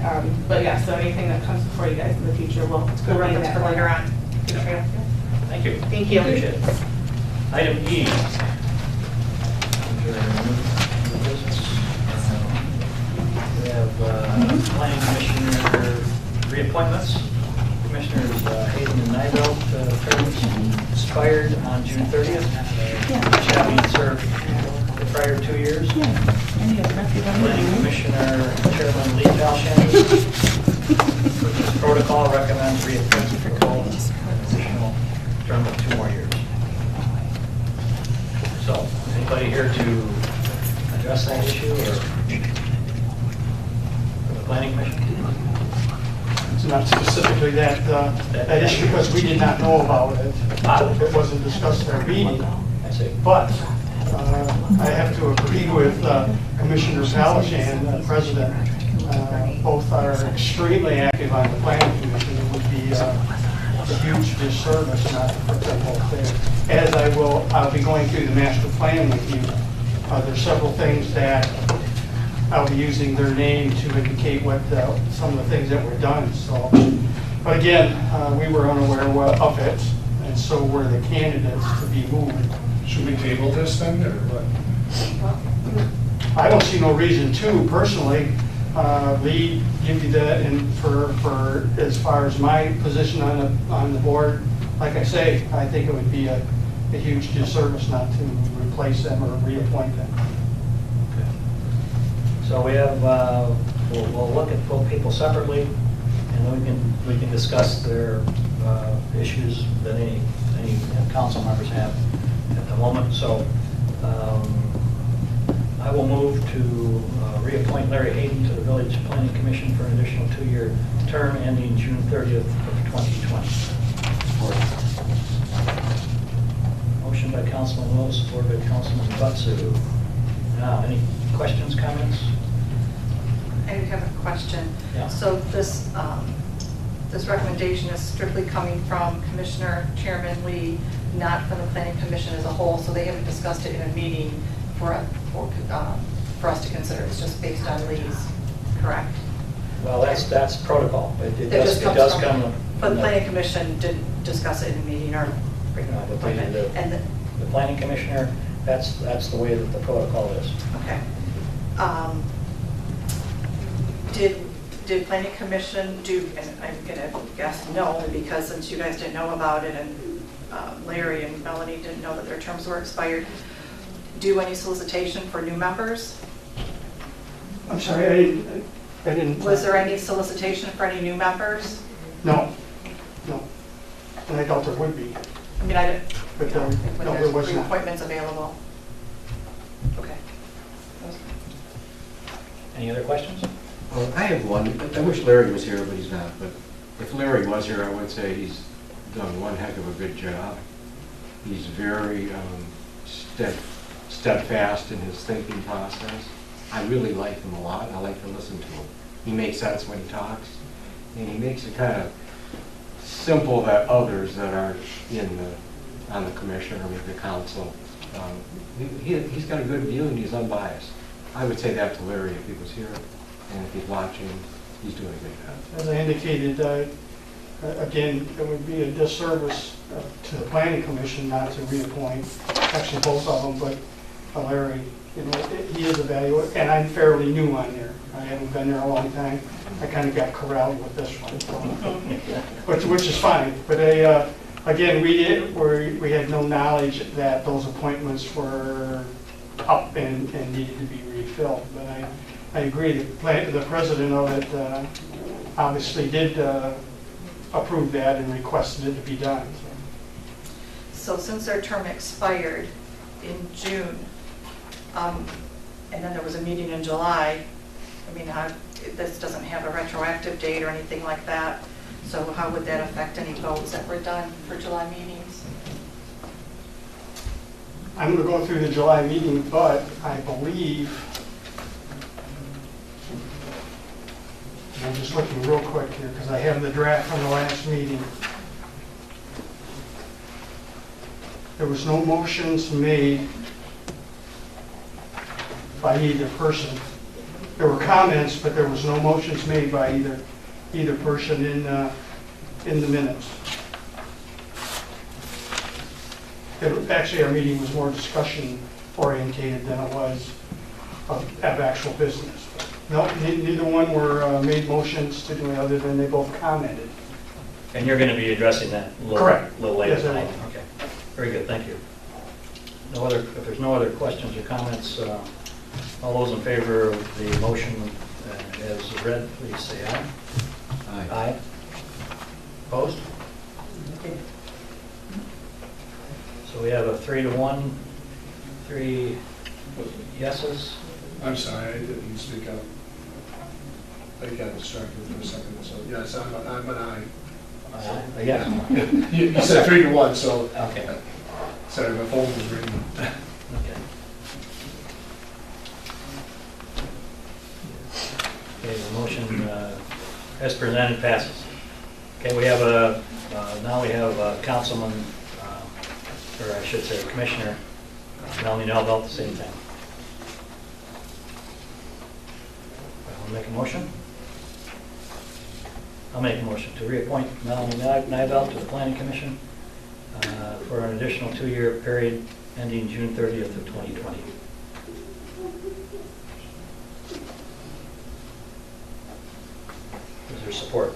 [SPEAKER 13] yeah, so anything that comes before you guys in the future will
[SPEAKER 3] It's good
[SPEAKER 13] be in
[SPEAKER 3] reference
[SPEAKER 13] that
[SPEAKER 3] for later
[SPEAKER 13] format.
[SPEAKER 3] on. Good trail.
[SPEAKER 1] Thank you.
[SPEAKER 13] Thank you.
[SPEAKER 1] Appreciate it. Item E. We have planning commissioner reappointments. Commissioners Hayden and Nivelt, terms expired on June 30th. Having served the prior 2 years. Planning Commissioner Chairman Lee Palshan. Protocol recommends reappointment for Cole, additional term of 2 more years. So, anybody here to address that issue or for the planning commission?
[SPEAKER 12] It's not specifically that issue, because we did not know about it. It wasn't discussed at our meeting.
[SPEAKER 1] I see.
[SPEAKER 12] But I have to agree with Commissioner Palaszczuk, President. Both are extremely active on the planning commission. It would be a huge disservice not to put them both there. As I'll be going through the master plan with you. There's several things that I'll be using their name to indicate what some of the things that were done. So, but again, we were unaware of it, and so were the candidates to be moved.
[SPEAKER 7] Should we table this then, or what?
[SPEAKER 12] I don't see no reason to, personally. Lee, give you that, and for as far as my position on the board, like I say, I think it would be a huge disservice not to replace them or reappoint them.
[SPEAKER 1] Okay. So we have, we'll look at both people separately, and then we can discuss their issues that any council members have at the moment. So I will move to reappoint Larry Hayden to the Village Planning Commission for an additional 2-year term ending June 30th of 2020. Motion by Councilman Will, supported by Councilman Butsu. Now, any questions, comments?
[SPEAKER 3] I do have a question.
[SPEAKER 1] Yeah.
[SPEAKER 3] So this recommendation is strictly coming from Commissioner Chairman Lee, not from the Planning Commission as a whole, so they haven't discussed it in a meeting for us to consider. It's just based on Lee's, correct?
[SPEAKER 1] Well, that's protocol. It
[SPEAKER 3] just
[SPEAKER 1] does
[SPEAKER 3] comes
[SPEAKER 1] come.
[SPEAKER 3] from- But the Planning Commission didn't discuss it in a meeting or bring it up. And
[SPEAKER 1] The planning commissioner, that's the way that the protocol is.
[SPEAKER 3] okay. Did Planning Commission do, and I'm gonna guess no, because since you guys didn't know about it and Larry and Melanie didn't know that their terms were expired, do any solicitation for new members?
[SPEAKER 12] I'm sorry, I didn't.
[SPEAKER 3] Was there any solicitation for any new members?
[SPEAKER 12] No, no. and I doubt there would be.
[SPEAKER 3] I mean, I didn't,
[SPEAKER 12] But
[SPEAKER 3] when
[SPEAKER 12] no, there
[SPEAKER 3] there's
[SPEAKER 12] was
[SPEAKER 3] three
[SPEAKER 12] not.
[SPEAKER 3] appointments available. Okay.
[SPEAKER 1] Any other questions?
[SPEAKER 9] Well, I have one. I wish Larry was here, but he's not. But if Larry was here, I would say he's done one heck of a good job. He's very steadfast in his thinking process. I really like him a lot. I like to listen to him. He makes sense when he talks, and he makes it kind of simple that others that are on the commission or maybe the council, he's got a good view and he's unbiased. I would say that to Larry if he was here, and if he's watching, he's doing a good job.
[SPEAKER 12] As I indicated, again, it would be a disservice to the planning commission not to reappoint, actually both of them, but Larry, you know, he is evaluated, and I'm fairly new on there. I haven't been there a long time. I kind of got corralled with this one, which is fine. But again, we had no knowledge that those appointments were up and needed to be refilled. But I agree, the president of it obviously did approve that and requested it to be done.
[SPEAKER 3] So since their term expired in June, and then there was a meeting in July, I mean, this doesn't have a retroactive date or anything like that, so how would that affect any votes that were done for July meetings?
[SPEAKER 12] I'm going to go through the July meeting, but I believe, I'm just looking real quick here because I have the draft from the last meeting. There was no motions made by either person. There were comments, but there was no motions made by either person in the minutes. Actually, our meeting was more discussion orientated than it was of actual business. No, neither one were made motions to do it other than they both commented.
[SPEAKER 1] And you're going to be addressing that a little later
[SPEAKER 12] Yes, I
[SPEAKER 1] tonight?
[SPEAKER 12] will.
[SPEAKER 1] Okay, very good, thank you. If there's no other questions or comments, all those in favor of the motion as read, please say aye.
[SPEAKER 9] Aye.
[SPEAKER 1] Aye. Opposed? Okay. So we have a 3-1, 3 yeses.
[SPEAKER 10] I'm sorry, I didn't speak up. I got distracted for a second, so yes, I'm an aye.
[SPEAKER 1] Yeah.
[SPEAKER 10] You said 3-1, so,
[SPEAKER 1] Okay.
[SPEAKER 10] sorry, my phone was ringing.
[SPEAKER 1] Okay. Okay, the motion as presented passes. Okay, we have now we have Councilman, or I should say Commissioner Melanie Nelbelt, the same thing. I'll make a motion. I'll make a motion to reappoint Melanie Nelbelt to the Planning Commission for an additional 2-year period ending June 30th of 2020. Is there support?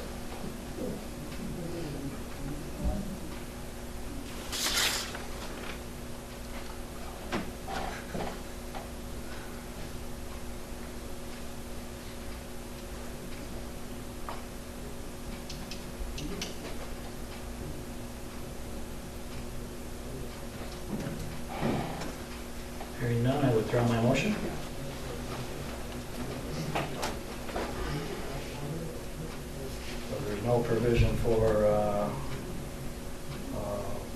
[SPEAKER 1] Hearing none, I withdraw my motion. So there's no provision for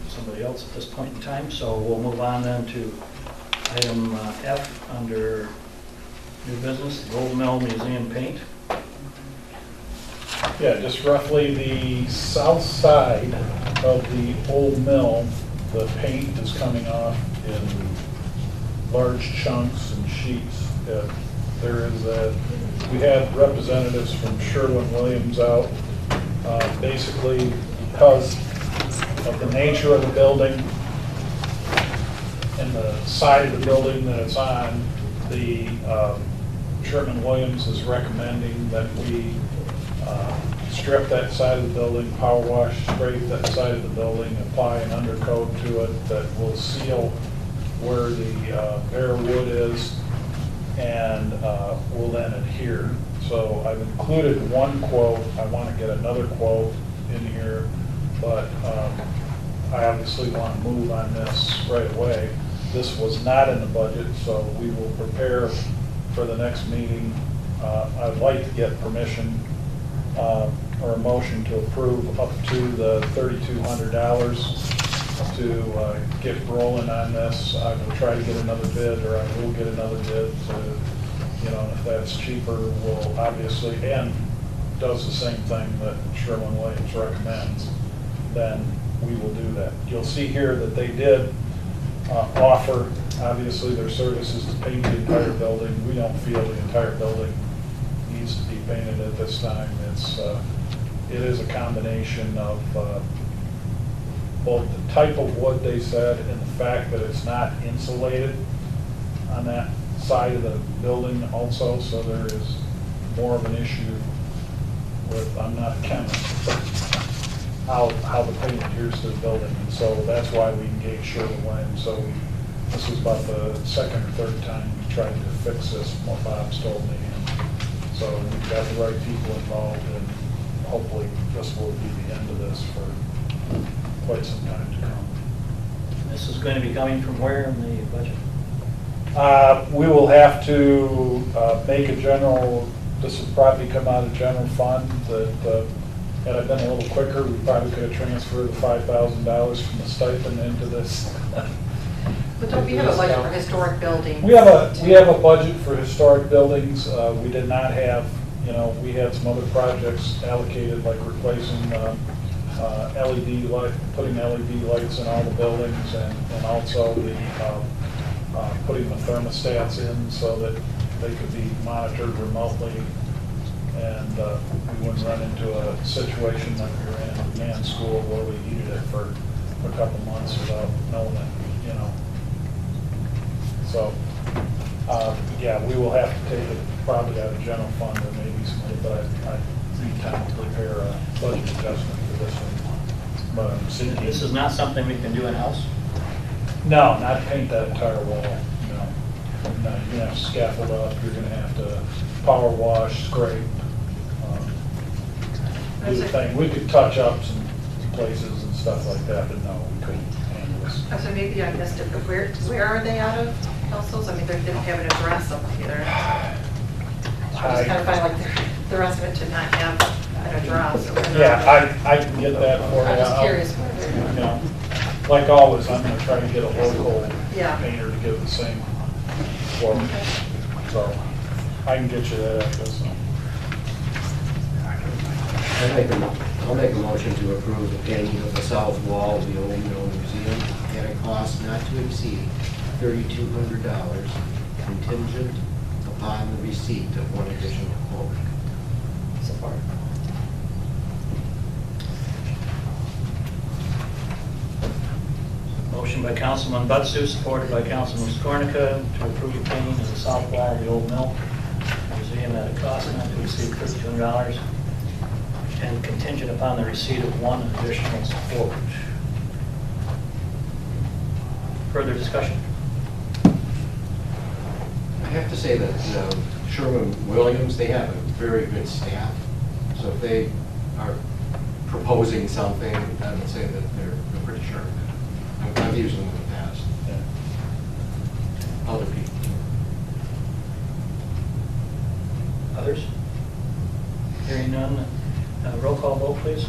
[SPEAKER 1] somebody else at this point in time, so we'll move on then to item F under new business, the Old Mill Museum paint.
[SPEAKER 4] Yeah, just roughly the south side of the old mill, the paint is coming off in large chunks and sheets. There is we had representatives from Sherwin-Williams out, basically because of the nature of the building and the side of the building that it's on. The Sherwin-Williams is recommending that we strip that side of the building, power wash, scrape that side of the building, apply an undercoat to it that will seal where the bare wood is and will then adhere. So I've included one quote. I want to get another quote in here but I obviously want to move on this right away. This was not in the budget, so we will prepare for the next meeting. I'd like to get permission or a motion to approve up to the $3,200 to get rolling on this. I will try to get another bid, or I will get another bid to, you know, if that's cheaper, we'll obviously, and does the same thing that Sherwin-Williams recommends, then we will do that. You'll see here that they did offer, obviously, their services to paint the entire building. We don't feel the entire building needs to be painted at this time. It is a combination of both the type of wood they said and the fact that it's not insulated on that side of the building also, so there is more of an issue with, I'm not a chemist, but how the paint adheres to the building. And so that's why we engaged Sherwin-Williams. So this was about the second or third time we tried to fix this, from what Bob's told me. And so we've got the right people involved, and hopefully this will be the end of this for quite some time to come.
[SPEAKER 1] This is going to be coming from where in the budget?
[SPEAKER 4] We will have to make a general, this will probably come out of general fund, that had I been a little quicker, we probably could have transferred the $5,000 from the stipend into this.
[SPEAKER 3] But don't we have a budget for historic buildings?
[SPEAKER 4] We have a budget for historic buildings. We did not have, you know, we had some other projects allocated, like replacing LED light, putting LED lights in all the buildings, and also the putting the thermostats in so that they could be monitored remotely, and we wouldn't run into a situation like we were in a command school where we needed it for a couple months without knowing it, you know. So, yeah, we will have to take it probably out of general fund or maybe some, but I need time to prepare a budget adjustment for this one. But I'm seeing
[SPEAKER 1] This is not something we can do in-house?
[SPEAKER 4] no, not paint that entire wall, no. No, you're gonna have to scaffold up, you're gonna have to power wash, scrape, do the thing. We could touch up some places and stuff like that, but no, we couldn't handle this.
[SPEAKER 3] So maybe I missed it, but where are they out of, Kelsos? I mean, they don't have an address up here. So I just kind of find like the rest of it to not have an address. Or whatever.
[SPEAKER 4] Yeah, I can get that for you.
[SPEAKER 3] I'm just curious where
[SPEAKER 4] You
[SPEAKER 3] they're.
[SPEAKER 4] know, like always, I'm gonna try to get a local
[SPEAKER 3] Yeah.
[SPEAKER 4] painter to give the same quote. So I can get you that address.
[SPEAKER 9] I'll make a motion to approve the painting of the south wall of the Old Mill Museum at a cost not to exceed $3,200, contingent upon the receipt of one additional quote.
[SPEAKER 1] Support. Motion by Councilman Butsu, supported by Councilman Skornica, to approve the painting of the south wall of the Old Mill Museum at a cost not to exceed $3,200, and contingent upon the receipt of one additional quote. Further discussion?
[SPEAKER 9] I have to say that Sherwin-Williams, they have a very good staff. So if they are proposing something, I would say that they're pretty sharp. I've used them in the past.
[SPEAKER 4] Yeah.
[SPEAKER 9] Other people.
[SPEAKER 1] Others? Hearing none, roll call vote, please.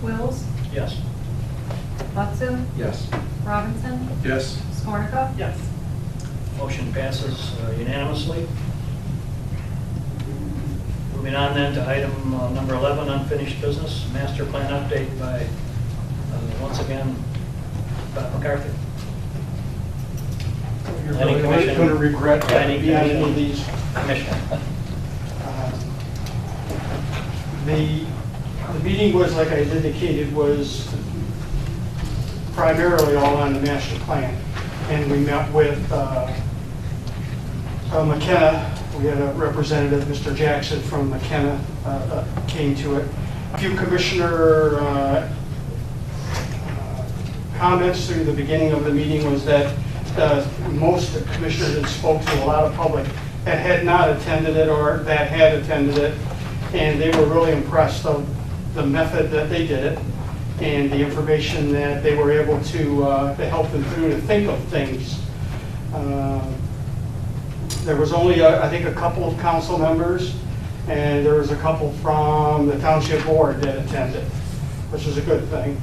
[SPEAKER 6] Wills,
[SPEAKER 1] Yes.
[SPEAKER 6] Butsu,
[SPEAKER 9] Yes.
[SPEAKER 6] Robinson,
[SPEAKER 10] Yes.
[SPEAKER 6] Skornica.
[SPEAKER 13] Yes.
[SPEAKER 1] Motion passes unanimously. Moving on then to item number 11, unfinished business, master plan update by, once again, Bob McCarthy.
[SPEAKER 12] You're
[SPEAKER 1] Planning
[SPEAKER 12] really
[SPEAKER 1] Commission.
[SPEAKER 12] going to regret
[SPEAKER 1] Planning
[SPEAKER 12] being on any
[SPEAKER 1] Commission.
[SPEAKER 12] of these.
[SPEAKER 1] Commission.
[SPEAKER 12] The meeting was, like I indicated, was primarily all on the master plan. And we met with McKenna. We had a representative, Mr. Jackson from McKenna, came to it. A few commissioner comments through the beginning of the meeting was that most commissioners had spoke to a lot of public that had not attended it or that had attended it, and they were really impressed of the method that they did it and the information that they were able to help them through to think of things. There was only, I think, a couple of council members, and there was a couple from the township board that attended, which is a good thing,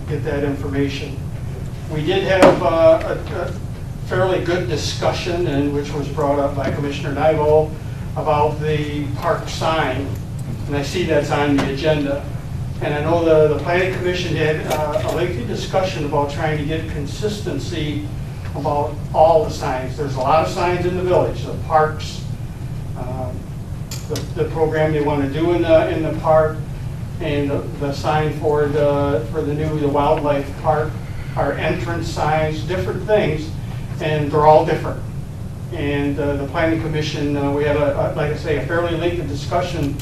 [SPEAKER 12] get that information. We did have a fairly good discussion, and which was brought up by Commissioner Nybo, about the park sign, and I see that's on the agenda. And I know the planning commission had a lengthy discussion about trying to get consistency about all the signs. There's a lot of signs in the village, the parks, the program they want to do in the park, and the sign for the wildlife park, our entrance signs, different things, and they're all different. And the planning commission, we had like I say, a fairly lengthy discussion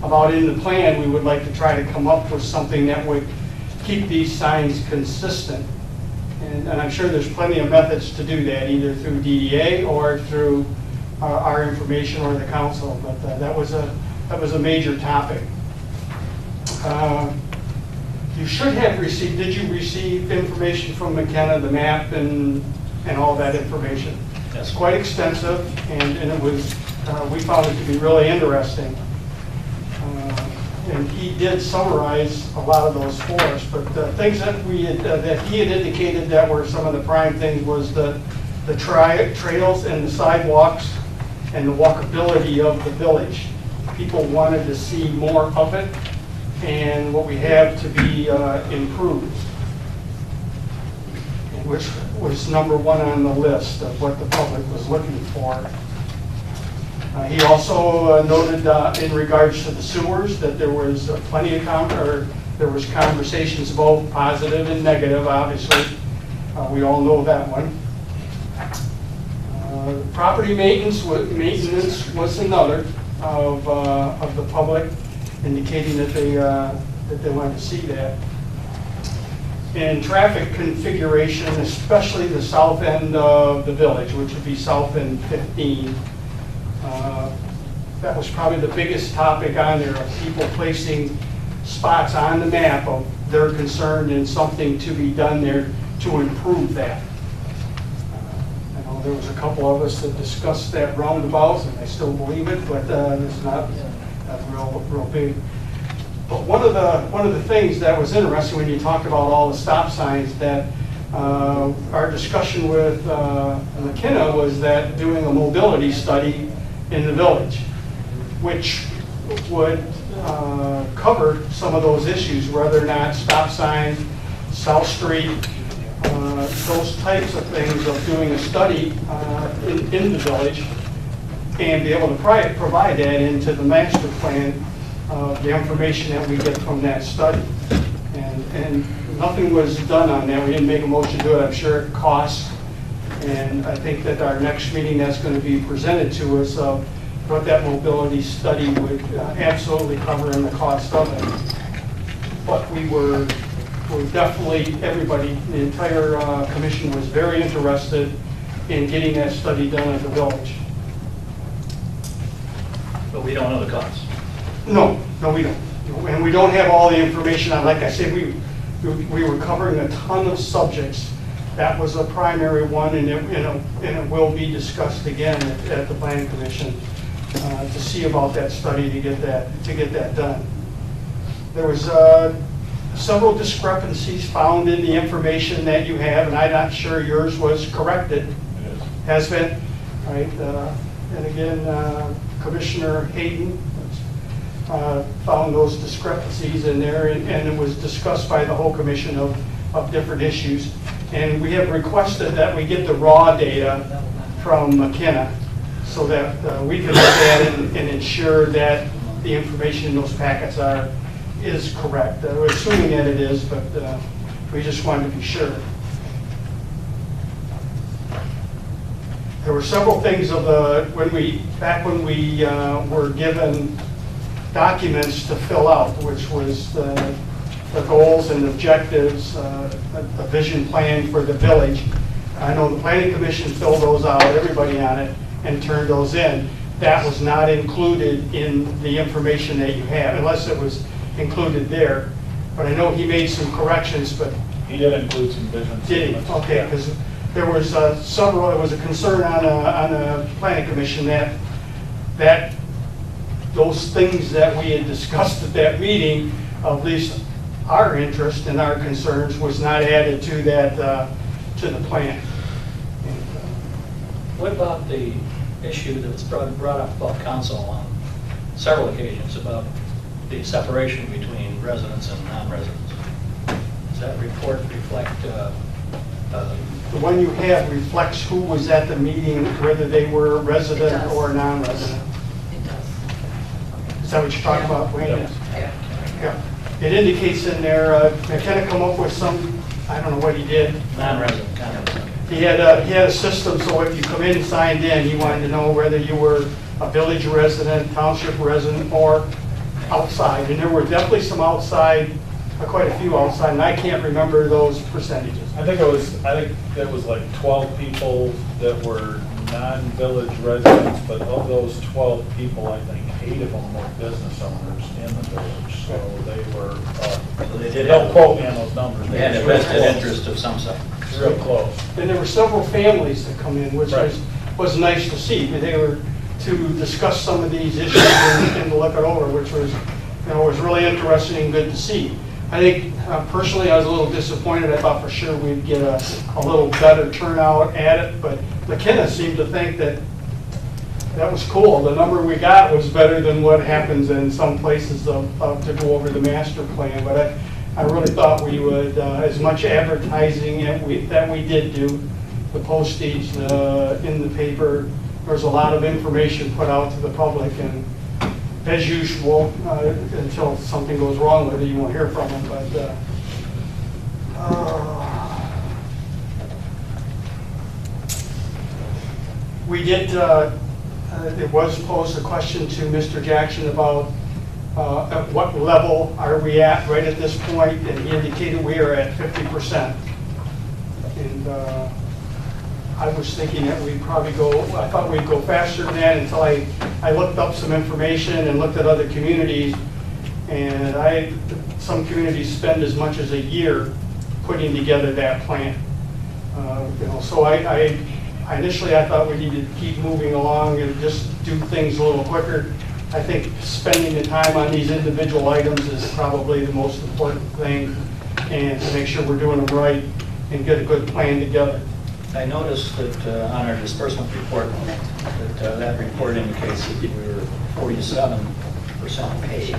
[SPEAKER 12] about in the plan, we would like to try to come up with something that would keep these signs consistent. And I'm sure there's plenty of methods to do that, either through DDA or through our information or the council. But that was a major topic. You should have received. Did you receive information from McKenna, the map and all that information?
[SPEAKER 1] Yes.
[SPEAKER 12] It's quite extensive, and it was. We found it to be really interesting. And he did summarize a lot of those for us, but the things that that he had indicated that were some of the prime things was the trails and the sidewalks and the walkability of the village. People wanted to see more of it and what we have to be improved, which was number one on the list of what the public was looking for. He also noted in regards to the sewers that there was plenty of there was conversations both positive and negative, obviously. We all know that one. Property maintenance was another of the public, indicating that they wanted to see that. And traffic configuration, especially the south end of the village, which would be south end 15. That was probably the biggest topic on there, of people placing spots on the map of their concern and something to be done there to improve that. I know there was a couple of us that discussed that roundabout, and I still believe it, but it's not real big. But one of the things that was interesting when you talked about all the stop signs, that our discussion with McKenna was that doing a mobility study in the village, which would cover some of those issues, whether or not stop signs, South Street, those types of things, of doing a study in the village and be able to provide that into the master plan, the information that we get from that study. And nothing was done on that. We didn't make a motion to it. I'm sure it costs. And I think that our next meeting, that's going to be presented to us of what that mobility study would absolutely cover and the cost of it. But we were definitely, everybody, the entire commission was very interested in getting that study done at the village.
[SPEAKER 1] But we don't know the cost.
[SPEAKER 12] No, we don't. And we don't have all the information on. Like I said, we were covering a ton of subjects. That was a primary one, and it will be discussed again at the planning commission to see about that study to get that done. There was several discrepancies found in the information that you have, and I'm not sure yours was corrected. Has been, right? And again, Commissioner Hayden found those discrepancies in there, and it was discussed by the whole commission of different issues. And we have requested that we get the raw data from McKenna so that we can look at it and ensure that the information in those packets is correct. We're assuming that it is, but we just wanted to be sure. There were several things when we were given documents to fill out, which was the goals and objectives, a vision plan for the village. I know the planning commission filled those out, everybody on it, and turned those in. That was not included in the information that you have, unless it was included there. But I know he made some corrections, but
[SPEAKER 4] He did include some vision
[SPEAKER 12] did he?
[SPEAKER 4] statements.
[SPEAKER 12] Okay,
[SPEAKER 4] Yeah.
[SPEAKER 12] because there was several, it was a concern on the planning commission that those things that we had discussed at that meeting, at least our interest and our concerns, was not added to that, to the plan.
[SPEAKER 1] What about the issue that was brought up about council on several occasions about the separation between residents and non-residents? Does that report reflect,
[SPEAKER 12] The one you have reflects who was at the meeting, whether they were
[SPEAKER 3] It
[SPEAKER 12] resident
[SPEAKER 3] does.
[SPEAKER 12] or non-resident.
[SPEAKER 3] It does.
[SPEAKER 12] Is that what you're talking about, Wayne?
[SPEAKER 3] Yeah.
[SPEAKER 12] Yeah. It indicates in there, McKenna come up with some, I don't know what he did.
[SPEAKER 1] non-resident comments?
[SPEAKER 12] He had a system, so if you come in and signed in, he wanted to know whether you were a village resident, township resident, or outside. And there were definitely some outside, quite a few outside, and I can't remember those percentages.
[SPEAKER 4] I think it was like 12 people that were non-village residents, but of those 12 people, I think 8 of them were business owners in the village. So they were,
[SPEAKER 1] So they did
[SPEAKER 4] don't
[SPEAKER 1] have,
[SPEAKER 4] quote me on those numbers.
[SPEAKER 1] they had a
[SPEAKER 4] Real
[SPEAKER 1] vested
[SPEAKER 4] close.
[SPEAKER 1] interest of some sort.
[SPEAKER 4] Real close.
[SPEAKER 12] And there were several families that come in, which
[SPEAKER 4] Right.
[SPEAKER 12] was nice to see. They were to discuss some of these issues and to look it over, which was, was really interesting and good to see. I think personally, I was a little disappointed. I thought for sure we'd get a little better turnout at it, but McKenna seemed to think that was cool. The number we got was better than what happens in some places to go over the master plan. But I really thought we would, as much advertising that we did do, the postage in the paper, there was a lot of information put out to the public, and as usual, until something goes wrong with it, you won't hear from them. But we did, it was posed a question to Mr. Jackson about at what level are we at right at this point, and he indicated we are at 50%. And I was thinking that we'd probably I thought we'd go faster than that until I looked up some information and looked at other communities. And some communities spend as much as a year putting together that plan. So initially I thought we needed to keep moving along and just do things a little quicker. I think spending the time on these individual items is probably the most important thing, and to make sure we're doing them right and get a good plan together.
[SPEAKER 1] I noticed that on our disbursement report, that report indicates that we were 47% paid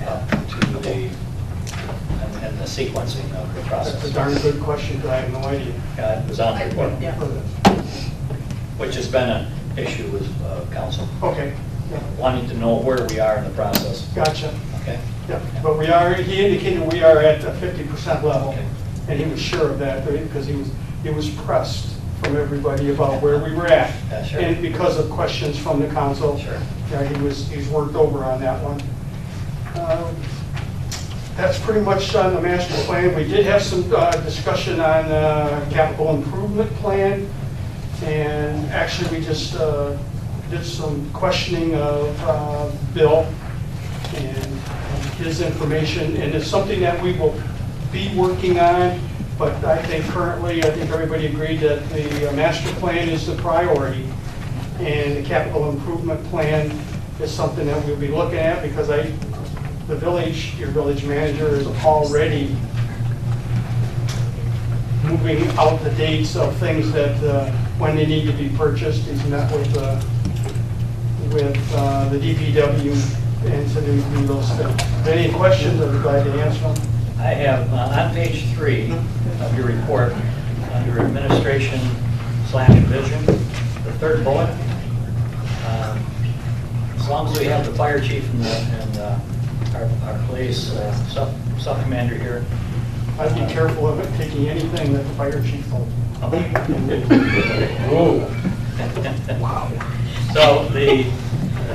[SPEAKER 1] up to the, and the sequencing of the process.
[SPEAKER 12] That's a darn good question, because I have no idea.
[SPEAKER 1] It was on the report,
[SPEAKER 3] Yeah.
[SPEAKER 1] which has been an issue with council,
[SPEAKER 12] Okay, yeah,
[SPEAKER 1] wanting to know where we are in the process.
[SPEAKER 12] gotcha.
[SPEAKER 1] Okay?
[SPEAKER 12] Yeah, but he indicated we are at a 50% level,
[SPEAKER 1] Okay.
[SPEAKER 12] and he was sure of that, because he was pressed from everybody about where we were at.
[SPEAKER 1] Yeah, sure.
[SPEAKER 12] And because of questions from the council.
[SPEAKER 1] Sure.
[SPEAKER 12] Yeah, he's worked over on that one. That's pretty much on the master plan. We did have some discussion on capital improvement plan, and actually we just did some questioning of Bill and his information, and it's something that we will be working on, but I think currently, I think everybody agreed that the master plan is the priority, and the capital improvement plan is something that we'll be looking at, because the village, your village manager is already moving out the dates of things that, when they need to be purchased. He's met with the DPW and to do those things. Any questions, I'd be glad to answer them.
[SPEAKER 1] I have, on page 3 of your report, under administration/vision, the third bullet, as long as we have the fire chief and our police sub-commander here.
[SPEAKER 12] I'd be careful of it taking anything that the fire chief told me.
[SPEAKER 1] Wow. So the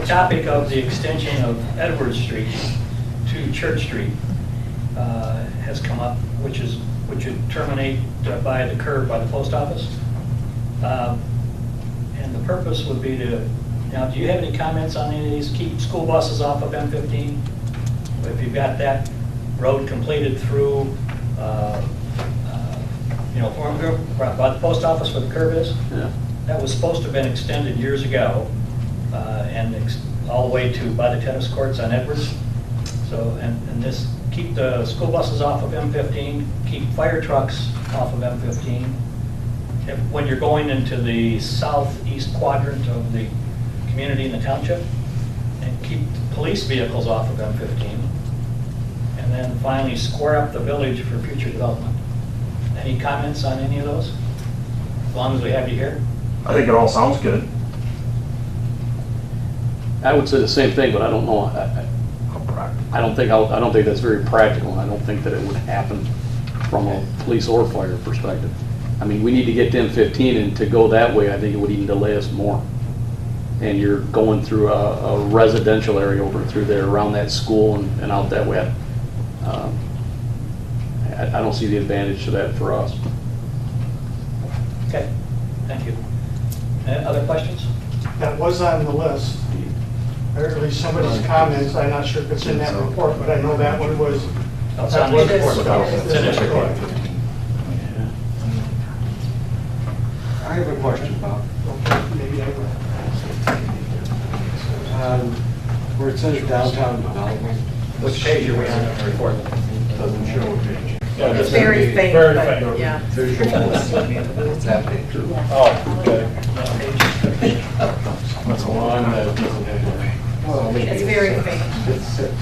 [SPEAKER 1] topic of the extension of Edward Street to Church Street has come up, which would terminate by the curb by the post office. And the purpose would be to, now, do you have any comments on any of these? Keep school buses off of M15? if you've got that road completed through, Ortonville, by the post office where the curb is,
[SPEAKER 5] Yeah.
[SPEAKER 1] that was supposed to have been extended years ago, and all the way to by the tennis courts on Edwards. So, and this, keep the school buses off of M15, keep fire trucks off of M15. When you're going into the southeast quadrant of the community in the township, and keep police vehicles off of M15. And then finally square up the village for future development. Any comments on any of those? As long as we have you here.
[SPEAKER 2] I think it all sounds good.
[SPEAKER 5] I would say the same thing, but I don't know. I don't think that's very practical, and I don't think that it would happen from a police or fire perspective. I mean, we need to get to M15, and to go that way, I think it would even delay us more. And you're going through a residential area over through there, around that school and out that way. I don't see the advantage to that for us.
[SPEAKER 1] Okay, thank you. Other questions?
[SPEAKER 10] That was on the list, or at least somebody's comments. I'm not sure if it's in that report, but I know that one was.
[SPEAKER 1] It's on the report. It's in this report.
[SPEAKER 9] I have a question, Bob.
[SPEAKER 10] Okay, maybe I will.
[SPEAKER 9] Where it says downtown development.
[SPEAKER 1] Which page are we on in the report?
[SPEAKER 9] Doesn't show a page.
[SPEAKER 4] Yeah,
[SPEAKER 3] It's
[SPEAKER 4] this
[SPEAKER 3] very
[SPEAKER 4] would be
[SPEAKER 3] faint,
[SPEAKER 4] very
[SPEAKER 3] but,
[SPEAKER 4] faint.
[SPEAKER 3] yeah.
[SPEAKER 9] It's that page.
[SPEAKER 4] Oh, okay.
[SPEAKER 9] That's a long,
[SPEAKER 3] It's very faint.
[SPEAKER 9] It's 6.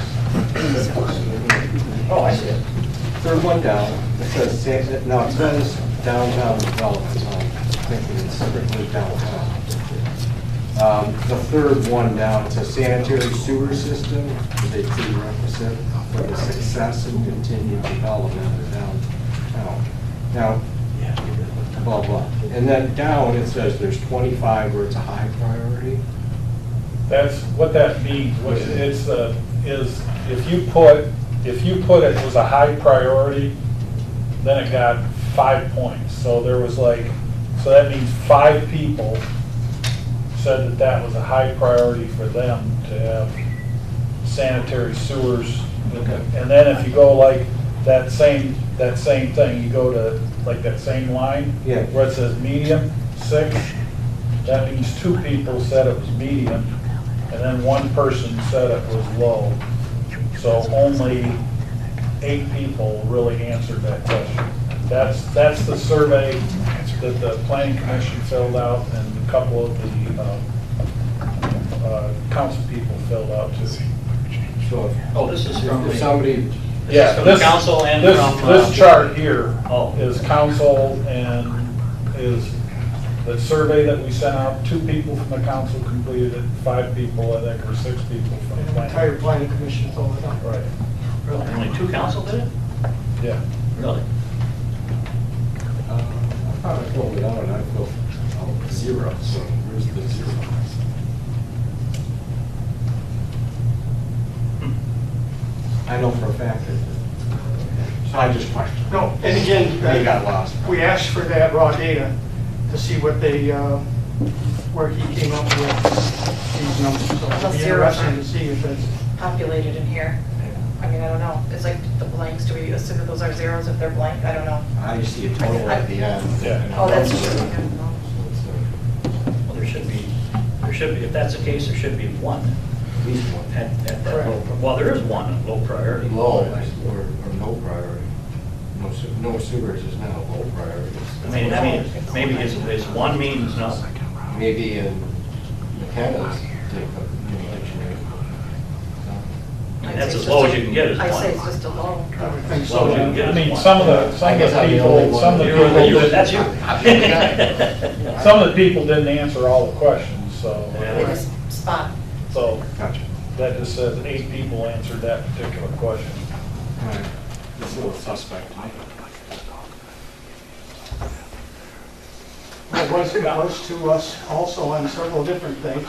[SPEAKER 1] Oh, I see it.
[SPEAKER 9] Third one down, it says, no, it says downtown development, so I'm thinking it's strictly downtown. The third one down, it's a sanitary sewer system, is a prerequisite for the success and continued development of downtown. Now, blah, blah. And then down, it says there's 25 where it's a high priority.
[SPEAKER 4] That's, what that means, what it's, is if you put it as a high priority, then it got 5 points. So there was like, so that means 5 people said that that was a high priority for them to have sanitary sewers. And then if you go like that same thing, you go to like that same line,
[SPEAKER 9] Yeah.
[SPEAKER 4] where it says medium, 6, that means 2 people said it was medium, and then 1 person said it was low. So only 8 people really answered that question. That's the survey that the planning commission filled out, and a couple of the council people filled out too.
[SPEAKER 9] So
[SPEAKER 1] Oh, this is from
[SPEAKER 9] if
[SPEAKER 1] the,
[SPEAKER 9] somebody,
[SPEAKER 4] Yeah,
[SPEAKER 1] from the council and from...
[SPEAKER 4] This chart here
[SPEAKER 1] Oh.
[SPEAKER 4] is council and is the survey that we sent out. 2 people from the council completed it, 5 people, I think, or 6 people from the
[SPEAKER 10] The
[SPEAKER 4] planning.
[SPEAKER 10] entire planning commission filled it out.
[SPEAKER 4] Right,
[SPEAKER 1] Really? Only 2 council did it?
[SPEAKER 4] yeah.
[SPEAKER 1] Really?
[SPEAKER 9] I thought I filled it out and I filled 0, so where's the 0? I know for a fact that, so I just questioned.
[SPEAKER 10] No, and again,
[SPEAKER 9] They got lost.
[SPEAKER 10] we asked for that raw data to see what they, where he came up with these numbers. So it'll be interesting to see if it's,
[SPEAKER 3] Populated in here. I mean, I don't know. It's like the blanks, do we assume that those are zeros if they're blank? I don't know.
[SPEAKER 9] I just see a total at the end.
[SPEAKER 4] Yeah.
[SPEAKER 3] Oh, that's true.
[SPEAKER 1] Well, there should be, if that's the case, there should be 1
[SPEAKER 9] At least one.
[SPEAKER 1] at that low, well, there is 1 low priority.
[SPEAKER 9] Low or no priority. No sewers is not a low priority.
[SPEAKER 1] I mean, maybe his 1 means no.
[SPEAKER 9] Maybe in McKenna's,
[SPEAKER 1] And that's as low as you can get is 1.
[SPEAKER 3] I say it's just a low.
[SPEAKER 10] I would think
[SPEAKER 1] As low as you
[SPEAKER 10] so.
[SPEAKER 1] can get
[SPEAKER 4] I
[SPEAKER 1] is
[SPEAKER 4] mean,
[SPEAKER 1] 1.
[SPEAKER 4] some of the people
[SPEAKER 1] That's you.
[SPEAKER 4] didn't answer all the questions, so.
[SPEAKER 3] They just spot.
[SPEAKER 4] So
[SPEAKER 9] Gotcha.
[SPEAKER 4] that just says 8 people answered that particular question.
[SPEAKER 9] All right. It's a little suspect.
[SPEAKER 10] It was to us also on several different things.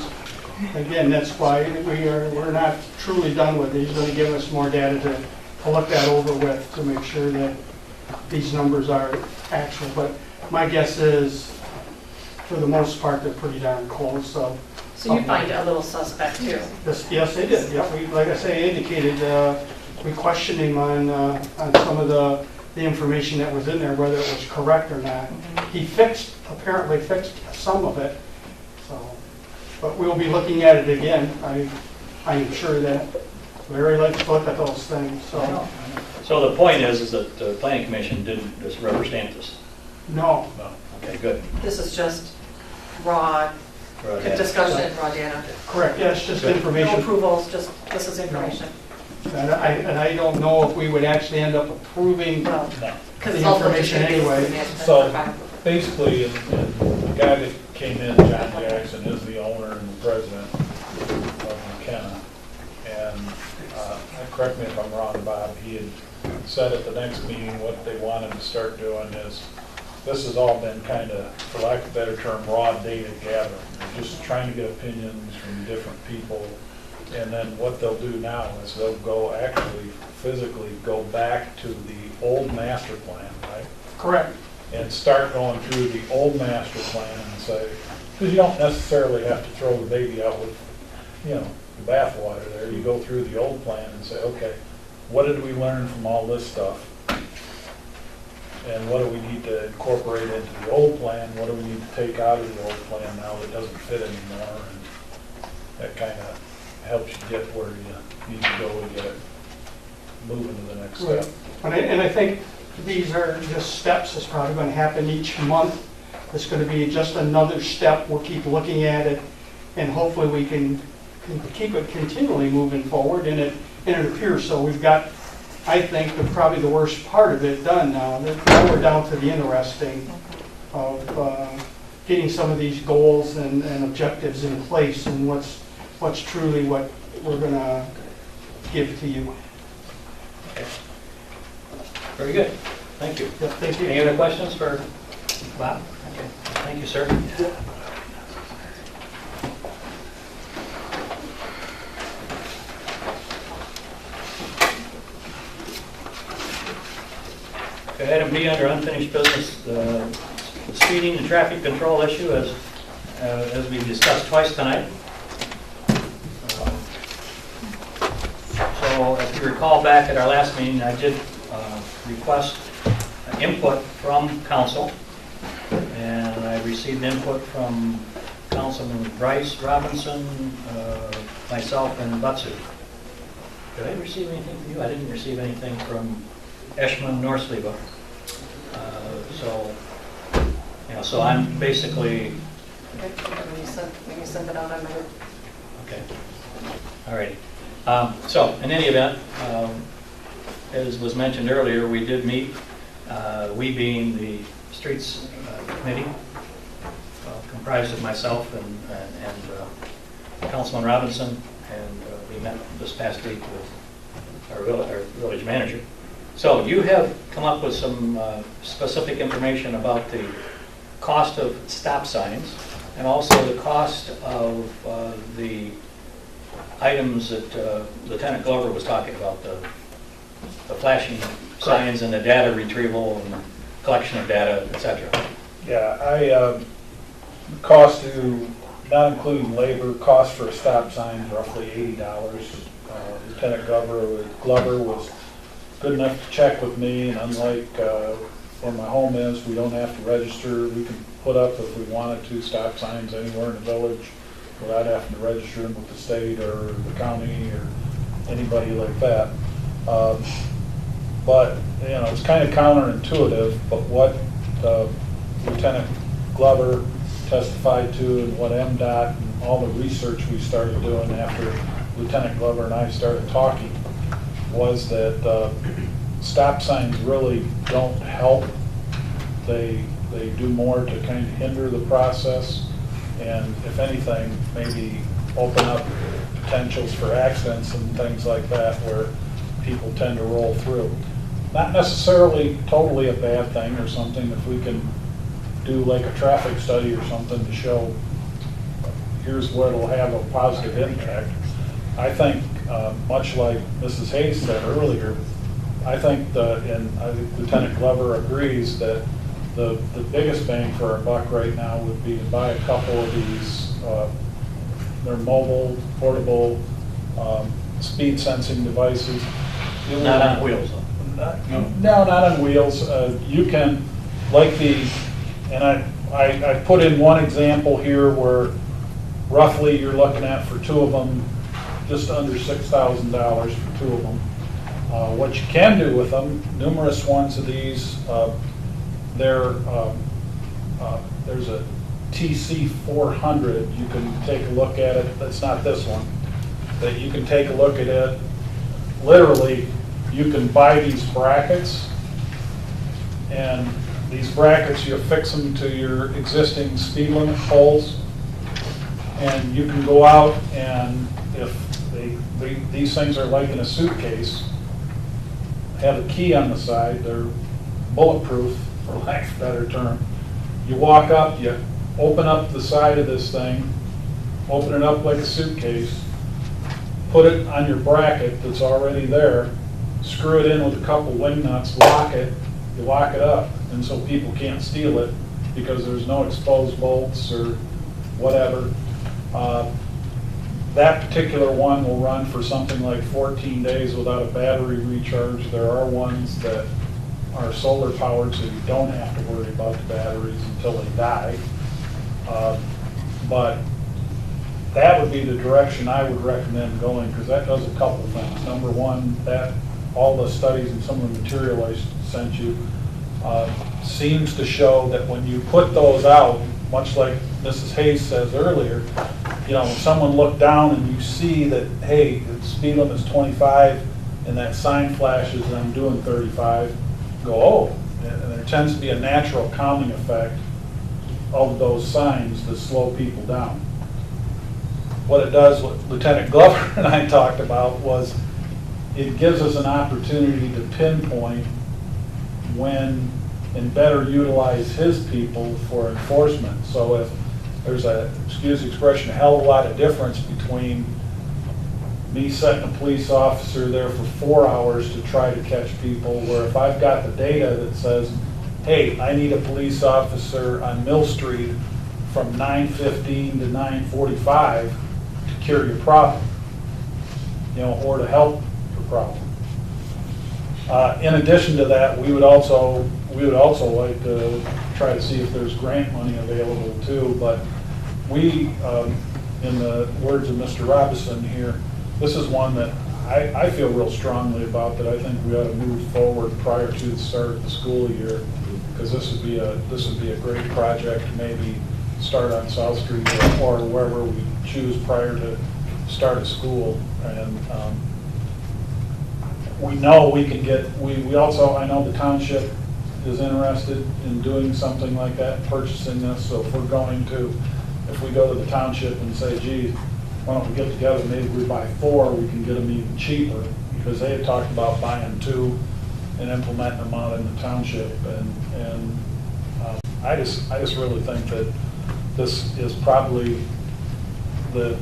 [SPEAKER 10] Again, that's why we're not truly done with it. He's going to give us more data to look that over with, to make sure that these numbers are actual. But my guess is, for the most part, they're pretty darn close, so.
[SPEAKER 3] So you find it a little suspect too.
[SPEAKER 10] Yes, they did. Yep, like I say, indicated,
[SPEAKER 12] we questioned him on some of the information that was in there, whether it was correct or not. He apparently fixed some of it, so, but we'll be looking at it again. I'm sure that Larry likes to look at those things, so.
[SPEAKER 1] So the point is that the planning commission didn't just rubber stamp this?
[SPEAKER 12] No.
[SPEAKER 1] Okay, good.
[SPEAKER 3] This is just raw
[SPEAKER 1] Raw data.
[SPEAKER 3] discussion, raw data.
[SPEAKER 12] Correct, yeah, it's just
[SPEAKER 1] Good.
[SPEAKER 3] No
[SPEAKER 12] information.
[SPEAKER 3] approvals, just, this is information.
[SPEAKER 12] And I don't know if we would actually end up approving
[SPEAKER 3] Well,
[SPEAKER 1] No.
[SPEAKER 3] because
[SPEAKER 12] the
[SPEAKER 3] it's also just
[SPEAKER 12] information anyway.
[SPEAKER 4] So basically, and the guy that came in, John Jackson, is the owner and the president of McKenna. And correct me if I'm wrong, Bob, he had said at the next meeting what they wanted to start doing is, this has all been kind of, for lack of a better term, raw data gathering. They're just trying to get opinions from different people. And then what they'll do now is they'll go actually physically go back to the old master plan, right?
[SPEAKER 12] Correct.
[SPEAKER 4] And start going through the old master plan and say, because you don't necessarily have to throw the baby out with, you know, the bathwater there. You go through the old plan and say, okay, what did we learn from all this stuff? And what do we need to incorporate into the old plan? What do we need to take out of the old plan now that doesn't fit anymore? And that kind of helps you get where you need to go to get it moving to the next step.
[SPEAKER 12] And I think these are just steps. It's probably going to happen each month. It's going to be just another step. We'll keep looking at it, and hopefully we can keep it continually moving forward. And it appears so. We've got, I think, probably the worst part of it done now. Now we're down to the interesting of getting some of these goals and objectives in place, and what's truly what we're going to give to you.
[SPEAKER 1] Okay. Very good. Thank you.
[SPEAKER 12] Yeah, thank you.
[SPEAKER 1] Any other questions for Bob? Okay. Thank you, sir. Okay, item B under unfinished business, the speeding and traffic control issue as we discussed twice tonight. So if you recall back at our last meeting, I did request input from council, and I received input from Councilman Bryce Robinson, myself, and Butzer. Did I receive anything from you? I didn't receive anything from Eshman nor Sleva. So I'm basically...
[SPEAKER 3] Okay, when you send it out, I'm going to...
[SPEAKER 1] Okay. All righty. So, in any event, as was mentioned earlier, we did meet, we being the Streets Committee, comprised of myself and Councilman Robinson, and we met this past week with our village manager. So, you have come up with some specific information about the cost of stop signs, and also the cost of the items that Lieutenant Glover was talking about, the flashing signs and the data retrieval and the collection of data, etc.
[SPEAKER 4] Yeah, cost to, not including labor, cost for a stop sign is roughly $80. Lieutenant Glover was good enough to check with me, and unlike where my home is, we don't have to register. We can put up, if we wanted to, stop signs anywhere in the village without having to register them with the state or the county or anybody like that. But, you know, it's kind of counterintuitive, but what Lieutenant Glover testified to and what MDOT and all the research we started doing after Lieutenant Glover and I started talking was that stop signs really don't help. They do more to kind of hinder the process, and if anything, maybe open up potentials for accidents and things like that where people tend to roll through. Not necessarily totally a bad thing or something if we can do like a traffic study or something to show here's where it'll have a positive impact. I think, much like Mrs. Hayes said earlier, I think and I think Lieutenant Glover agrees that the biggest bang for our buck right now would be to buy a couple of these, they're mobile, portable, speed sensing devices.
[SPEAKER 1] Not on wheels, though.
[SPEAKER 4] No, not on wheels. You can, like and I put in one example here where roughly you're looking at for two of them, just under $6,000 for two of them. What you can do with them, numerous ones of these, there's a TC 400, you can take a look at it, that's not this one, that you can take a look at it. Literally, you can buy these brackets, and these brackets, you affix them to your existing speed limit poles, and you can go out and if these things are like in a suitcase, have a key on the side, they're bulletproof, for lack of a better term. You walk up, you open up the side of this thing, open it up like a suitcase, put it on your bracket that's already there, screw it in with a couple wing nuts, lock it, you lock it up, and so people can't steal it because there's no exposed bolts or whatever. That particular one will run for something like 14 days without a battery recharge. There are ones that are solar powered, so you don't have to worry about the batteries until they die. But that would be the direction I would recommend going, because that does a couple things. Number one, that all the studies and some of the material I sent you seems to show that when you put those out, much like Mrs. Hayes says earlier, you know, when someone looked down and you see that, hey, the speed limit is 25 and that sign flashes and I'm doing 35, go, oh, and there tends to be a natural calming effect of those signs that slow people down. What it does, what Lieutenant Glover and I talked about, was it gives us an opportunity to pinpoint when and better utilize his people for enforcement. So if there's a, excuse the expression, a hell of a lot of difference between me setting a police officer there for 4 hours to try to catch people, where if I've got the data that says, hey, I need a police officer on Mill Street from 9:15 to 9:45 to cure your problem, you know, or to help your problem. In addition to that, we would also like to try to see if there's grant money available too. But we, in the words of Mr. Robinson here, this is one that I feel real strongly about, that I think we ought to move forward prior to the start of the school year, because this would be a great project to maybe start on South Street or wherever we choose prior to start of school. And we know we can get, we also, I know the township is interested in doing something like that, purchasing this. So if we go to the township and say, gee, why don't we get together, maybe we buy 4, we can get them even cheaper, because they had talked about buying 2 and implementing them out in the township. And I just really think that this is probably the,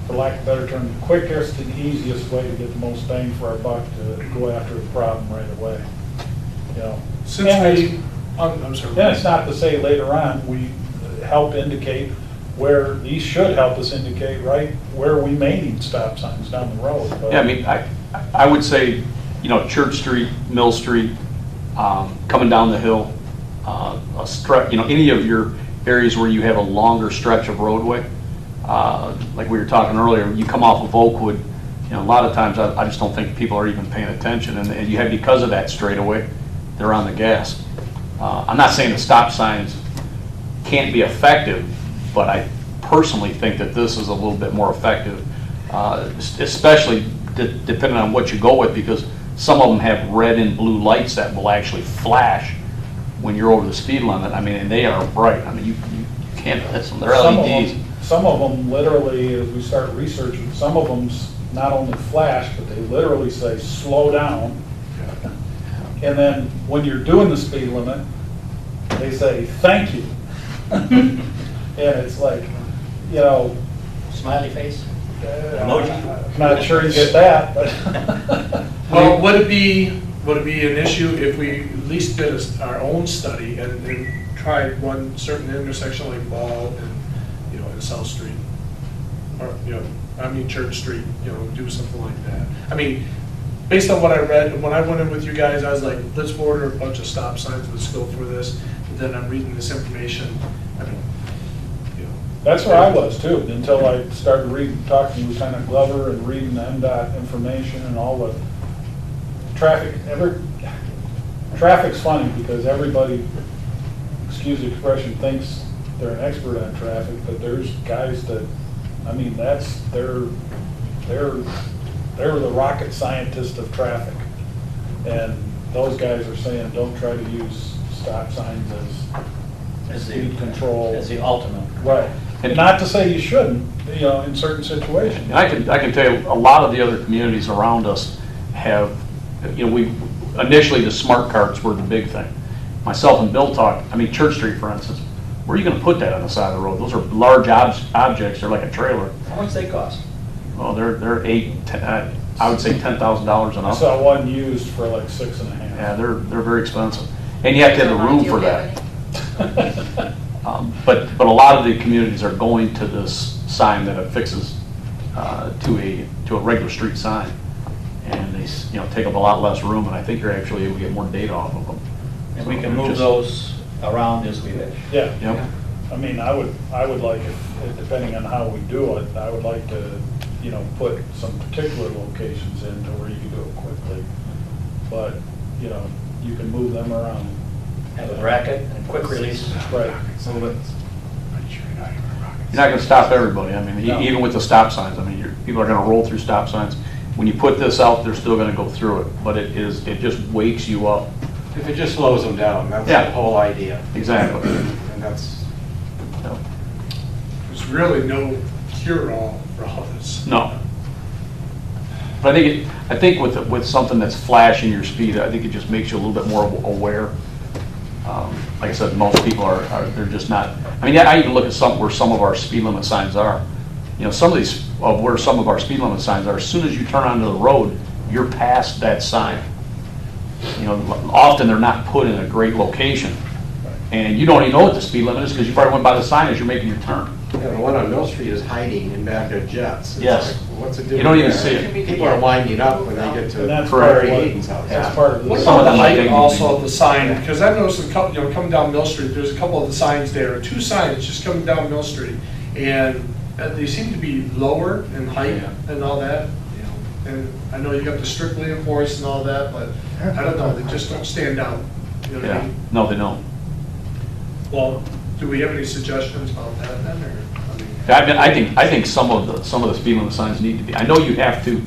[SPEAKER 4] for lack of a better term, the quickest and easiest way to get the most bang for our buck to go after the problem right away. You know,
[SPEAKER 10] I'm sorry.
[SPEAKER 4] then it's not to say later on we help indicate where, these should help us indicate right where we may need stop signs down the road. But
[SPEAKER 5] Yeah, I mean, I would say, you know, Church Street, Mill Street, coming down the hill, a stretch, you know, any of your areas where you have a longer stretch of roadway, like we were talking earlier, you come off of Oakwood, you know, a lot of times I just don't think people are even paying attention, and you have, because of that straightaway, they're on the gas. I'm not saying the stop signs can't be effective, but I personally think that this is a little bit more effective, especially depending on what you go with, because some of them have red and blue lights that will actually flash when you're over the speed limit. I mean, and they are bright. I mean, you can't miss them. They're LEDs.
[SPEAKER 4] Some of them literally, as we start researching, some of them not only flash, but they literally say, slow down. And then when you're doing the speed limit, they say, thank you. And it's like, you know.
[SPEAKER 1] Smiley face? Emoji?
[SPEAKER 4] I'm not sure you get that, but.
[SPEAKER 10] Well, would it be an issue if we at least did our own study and tried one certain intersection like Ball and, you know, in South Street, or, you know, I mean Church Street, you know, do something like that? I mean, based on what I read, and when I went in with you guys, I was like, let's order a bunch of stop signs, let's go for this. But then I'm reading this information, I mean, you know.
[SPEAKER 4] That's where I was too, until I started reading, talking to Lieutenant Glover and reading the MDOT information and all the traffic. Traffic's funny because everybody, excuse the expression, thinks they're an expert on traffic, but there's guys that, I mean, they're the rocket scientist of traffic. And those guys are saying, don't try to use stop signs as speed control.
[SPEAKER 1] As the ultimate.
[SPEAKER 4] Right. And not to say you shouldn't, you know, in certain situations.
[SPEAKER 5] And I can tell you, a lot of the other communities around us have, you know, initially the smart carts were the big thing. Myself and Bill talked, I mean, Church Street, for instance, where are you gonna put that on the side of the road? Those are large objects, they're like a trailer.
[SPEAKER 1] How much they cost?
[SPEAKER 5] Well, they're I would say $10,000 and
[SPEAKER 4] I
[SPEAKER 5] up.
[SPEAKER 4] saw one used for like 6.5.
[SPEAKER 5] Yeah, they're very expensive. And you have to have the room for that. But a lot of the communities are going to this sign that affixes to a regular street sign. And they, you know, take up a lot less room, and I think you're actually able to get more data off of them.
[SPEAKER 1] And we can move those around as we wish.
[SPEAKER 4] Yeah.
[SPEAKER 5] Yep.
[SPEAKER 4] I mean, I would like, if depending on how we do it, I would like to, you know, put some particular locations in to where you can do it quickly. But, you know, you can move them around.
[SPEAKER 1] Have a bracket and quick release.
[SPEAKER 4] Right.
[SPEAKER 5] You're not gonna stop everybody. I mean,
[SPEAKER 4] No.
[SPEAKER 5] even with the stop signs, I mean, people are gonna roll through stop signs. When you put this out, they're still gonna go through it, but it just wakes you up.
[SPEAKER 9] If it just slows them down, that's
[SPEAKER 5] Yeah.
[SPEAKER 9] the whole idea.
[SPEAKER 5] Exactly.
[SPEAKER 9] And that's,
[SPEAKER 10] There's really no cure-all for all this.
[SPEAKER 5] No. But I think with something that's flashing your speed, I think it just makes you a little bit more aware. Like I said, most people they're just not, I mean, I even look at where some of our speed limit signs are. You know, some of these, where some of our speed limit signs are, as soon as you turn onto the road, you're past that sign. You know, often they're not put in a great location. And you don't even know what the speed limit is because you probably went by the sign as you're making your turn.
[SPEAKER 9] yeah, the one on Mill Street is hiding in back of Jets. It's
[SPEAKER 5] Yes.
[SPEAKER 9] like, what's it doing?
[SPEAKER 5] You don't even
[SPEAKER 9] there?
[SPEAKER 5] see it.
[SPEAKER 9] People are winding up when they get to
[SPEAKER 4] And that's
[SPEAKER 5] Correct.
[SPEAKER 9] Barry
[SPEAKER 4] part of
[SPEAKER 9] Hayden's house.
[SPEAKER 4] That's part of
[SPEAKER 10] What
[SPEAKER 4] this.
[SPEAKER 5] Some of
[SPEAKER 10] about the
[SPEAKER 5] them I
[SPEAKER 10] height
[SPEAKER 5] think-
[SPEAKER 10] also of the sign? Because I've noticed a couple, you know, coming down Mill Street, there's a couple of the signs there, 2 signs just coming down Mill Street. And they seem to be lower in height and all that, you know. And I know you got the strictly enforced and all that, but I don't know, they just don't stand out. You know what I
[SPEAKER 5] Yeah,
[SPEAKER 10] mean?
[SPEAKER 5] no, they don't.
[SPEAKER 10] Well, do we have any suggestions about that then, or? I mean,
[SPEAKER 5] I think some of the speed limit signs need to be, I know you have to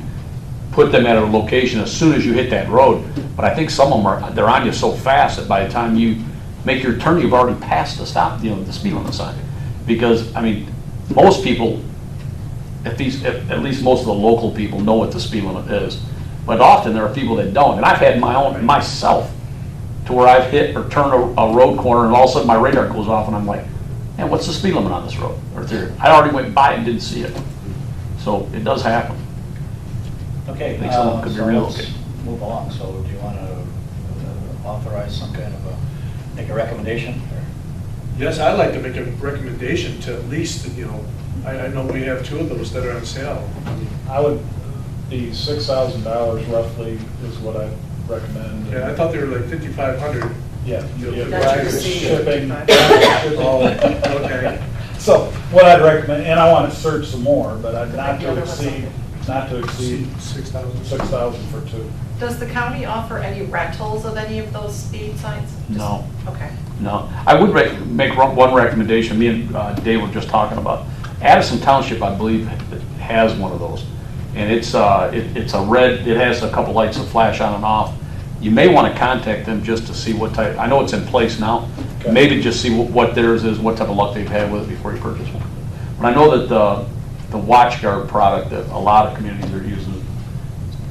[SPEAKER 5] put them at a location as soon as you hit that road, but I think some of them they're on you so fast that by the time you make your turn, you've already passed the stop, you know, the speed limit sign. Because, I mean, most people, at least most of the local people know what the speed limit is. But often there are people that don't, and I've had myself, to where I've hit or turned a road corner and all of a sudden my radar goes off and I'm like, man, what's the speed limit on this road? Or there, I already went by and didn't see it. So it does happen.
[SPEAKER 1] Okay,
[SPEAKER 5] I think some of them could be
[SPEAKER 1] so
[SPEAKER 5] real
[SPEAKER 1] let's
[SPEAKER 5] okay.
[SPEAKER 1] move along. So do you want to authorize some kind of make a recommendation? or-
[SPEAKER 10] yes, I'd like to make a recommendation to at least, you know, I know we have 2 of those that are on sale. I mean,
[SPEAKER 4] I would be $6,000 roughly is what I recommend.
[SPEAKER 10] yeah, I thought they were like 5,500.
[SPEAKER 4] Yeah. yeah,
[SPEAKER 3] That's your fee,
[SPEAKER 4] shipping.
[SPEAKER 3] 55.
[SPEAKER 10] Oh, okay.
[SPEAKER 4] So what I'd recommend, and I want to search some more, but I'd not to exceed
[SPEAKER 10] 6,000.
[SPEAKER 4] 6,000 for 2.
[SPEAKER 3] Does the county offer any rentals of any of those speed signs?
[SPEAKER 5] No.
[SPEAKER 3] Okay.
[SPEAKER 5] No, I would make one recommendation. Me and Dave were just talking about. Addison Township, I believe, has one of those, and it's a red. It has a couple lights that flash on and off. You may want to contact them just to see what type. I know it's in place now.
[SPEAKER 4] Okay.
[SPEAKER 5] Maybe just see what theirs is, what type of luck they've had with it before you purchase one. But I know that the WatchGuard product that a lot of communities are using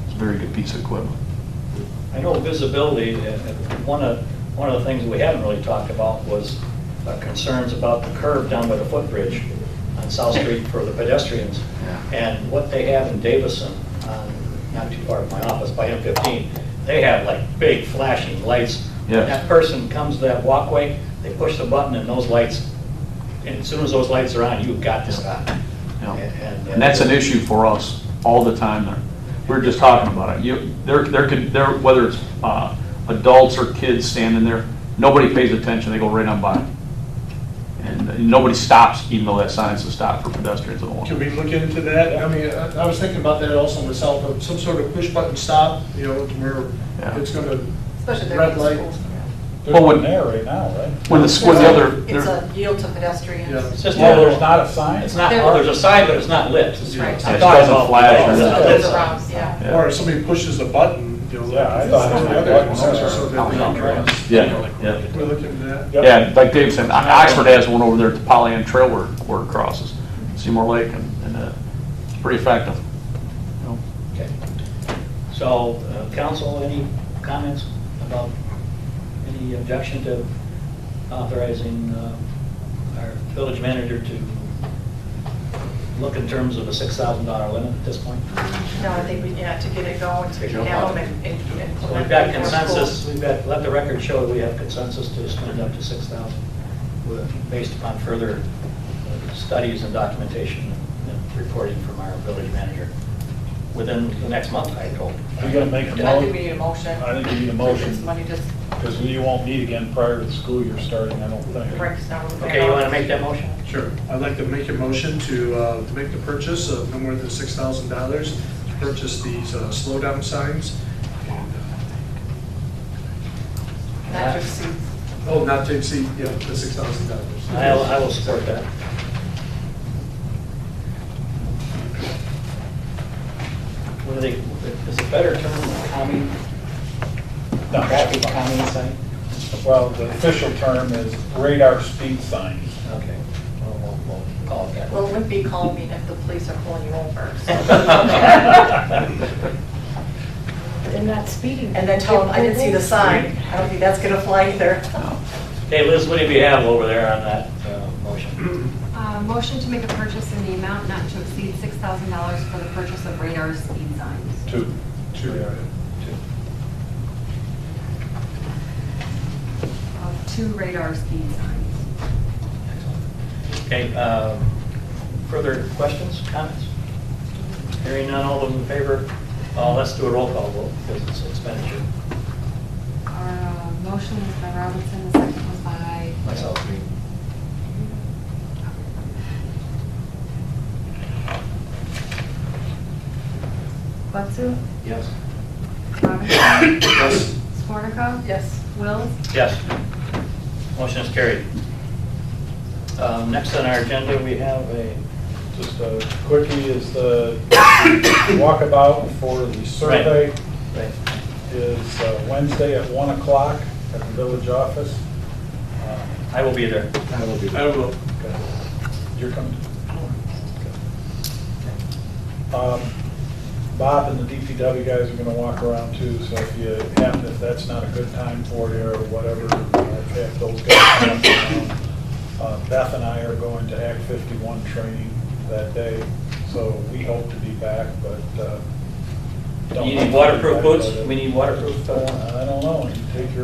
[SPEAKER 5] is a very good piece of equipment.
[SPEAKER 1] I know visibility, one of the things we haven't really talked about was concerns about the curve down by the footbridge on South Street for the pedestrians. And what they have in Davison, not too far from my office, by M15, they have like big flashing lights.
[SPEAKER 5] Yes.
[SPEAKER 1] When that person comes to that walkway, they push the button and those lights, and as soon as those lights are on, you've got to stop.
[SPEAKER 5] Yeah.
[SPEAKER 1] And
[SPEAKER 5] And that's an issue for us all the time there. we were just talking about it. Whether it's adults or kids standing there, nobody pays attention, they go right on by. And nobody stops, even though that sign says stop for pedestrians and all.
[SPEAKER 10] Can we look into that? I mean, I was thinking about that also myself, of some sort of push button stop, you know, where
[SPEAKER 5] Yeah.
[SPEAKER 10] it's gonna,
[SPEAKER 3] Especially there
[SPEAKER 10] red
[SPEAKER 3] in
[SPEAKER 10] light.
[SPEAKER 3] schools.
[SPEAKER 4] There's
[SPEAKER 5] Well,
[SPEAKER 4] one there right now, right?
[SPEAKER 5] When the other,
[SPEAKER 3] It's a yield to pedestrians.
[SPEAKER 10] Yeah.
[SPEAKER 1] It's just,
[SPEAKER 4] Oh, there's not a sign?
[SPEAKER 1] it's not, oh, there's a sign, but it's not lit.
[SPEAKER 3] Right.
[SPEAKER 1] I
[SPEAKER 5] It
[SPEAKER 1] thought
[SPEAKER 5] doesn't
[SPEAKER 1] about-
[SPEAKER 5] flash or
[SPEAKER 1] it's not
[SPEAKER 5] nothing.
[SPEAKER 1] lit
[SPEAKER 3] It's
[SPEAKER 1] sign.
[SPEAKER 3] around, yeah.
[SPEAKER 5] Yeah.
[SPEAKER 10] Or if somebody pushes a button, you know.
[SPEAKER 4] Yeah, I thought it was a button.
[SPEAKER 10] So that we can cross.
[SPEAKER 5] yeah, yeah.
[SPEAKER 10] We're looking at that.
[SPEAKER 4] Yep.
[SPEAKER 5] Yeah, like Dave said, Oxford has one over there at the Pollyant Trail where it crosses Seymour Lake, and it's pretty effective. You know.
[SPEAKER 1] Okay. So, council, any comments about, any objection to authorizing our village manager to look in terms of a $6,000 limit at this point?
[SPEAKER 3] No, I think we, yeah, to get it going, so we can have them and implement.
[SPEAKER 1] So we've got
[SPEAKER 3] it in our
[SPEAKER 1] consensus,
[SPEAKER 3] schools.
[SPEAKER 1] we've got, let the record show that we have consensus to spend up to $6,000 based upon further studies and documentation and reporting from our village manager within the next month, I hope.
[SPEAKER 4] Are you gonna make a
[SPEAKER 3] I think we
[SPEAKER 4] motion?
[SPEAKER 3] need a motion.
[SPEAKER 4] I think you need a
[SPEAKER 3] It's
[SPEAKER 4] motion,
[SPEAKER 3] money just
[SPEAKER 4] because you won't meet again prior to the school year starting, I don't think.
[SPEAKER 3] breaks down.
[SPEAKER 1] Okay, you want to make that motion?
[SPEAKER 10] Sure. I'd like to make a motion to make the purchase of no more than $6,000 to purchase these slow down signs.
[SPEAKER 3] Not to exceed.
[SPEAKER 10] Oh, not to exceed, yeah, the $6,000.
[SPEAKER 1] I will support that. What are they, is a better term calming,
[SPEAKER 4] No.
[SPEAKER 1] traffic calming sign?
[SPEAKER 4] Well, the official term is radar speed signs.
[SPEAKER 1] Okay, we'll call it that.
[SPEAKER 3] Well, it wouldn't be calming if the police are pulling you over. so.
[SPEAKER 11] They're not speeding.
[SPEAKER 3] And then tell them, I didn't see the sign. I don't think that's gonna fly either.
[SPEAKER 1] Okay, Liz, what do we have over there on that motion?
[SPEAKER 6] Motion to make a purchase in the amount not to exceed $6,000 for the purchase of radar speed signs.
[SPEAKER 4] Two.
[SPEAKER 6] Of 2 radar speed signs.
[SPEAKER 1] Okay, further questions, comments? Hearing none, all those in favor? Let's do a roll call vote because it's expenditure.
[SPEAKER 6] Our motion was by Robinson, the second was by
[SPEAKER 1] Myself.
[SPEAKER 6] Butsu,
[SPEAKER 1] Yes.
[SPEAKER 6] Robinson,
[SPEAKER 10] Yes.
[SPEAKER 6] Swarnaco,
[SPEAKER 3] Yes.
[SPEAKER 6] Wills.
[SPEAKER 1] Yes. Motion is carried. Next on our agenda, we have a,
[SPEAKER 4] Just a quickie is the walkabout for the survey
[SPEAKER 1] right,
[SPEAKER 4] is Wednesday at 1 o'clock at the village office.
[SPEAKER 1] I will be there.
[SPEAKER 10] I don't know.
[SPEAKER 4] Okay. You're coming? Bob and the DPW guys are gonna walk around too, so if that's not a good time for you or whatever, have those guys come around. Beth and I are going to Act 51 training that day, so we hope to be back, but, don't
[SPEAKER 1] You
[SPEAKER 4] know
[SPEAKER 1] need
[SPEAKER 4] if
[SPEAKER 1] waterproof
[SPEAKER 4] we'll be
[SPEAKER 1] boots?
[SPEAKER 4] back by then.
[SPEAKER 1] We need waterproof.
[SPEAKER 4] I don't know, you take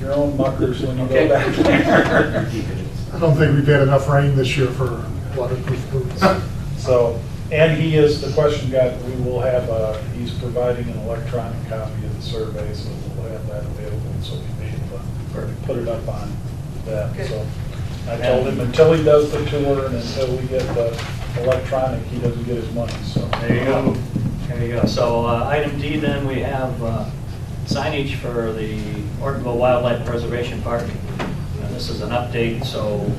[SPEAKER 4] your own muckers when you
[SPEAKER 1] Okay.
[SPEAKER 4] go back there.
[SPEAKER 7] I don't think we've had enough rain this year for waterproof boots.
[SPEAKER 4] So, and he is, the question guy, we will have, he's providing an electronic copy of the survey, so we'll have that available, so we'll be able to put it up on that.
[SPEAKER 3] Good.
[SPEAKER 4] So I told him until he does the tour and until we get the electronic, he doesn't get his money, so.
[SPEAKER 1] There you go. There you go. So item D then, we have signage for the Ortonville Wildlife Preservation Park. And this is an update, so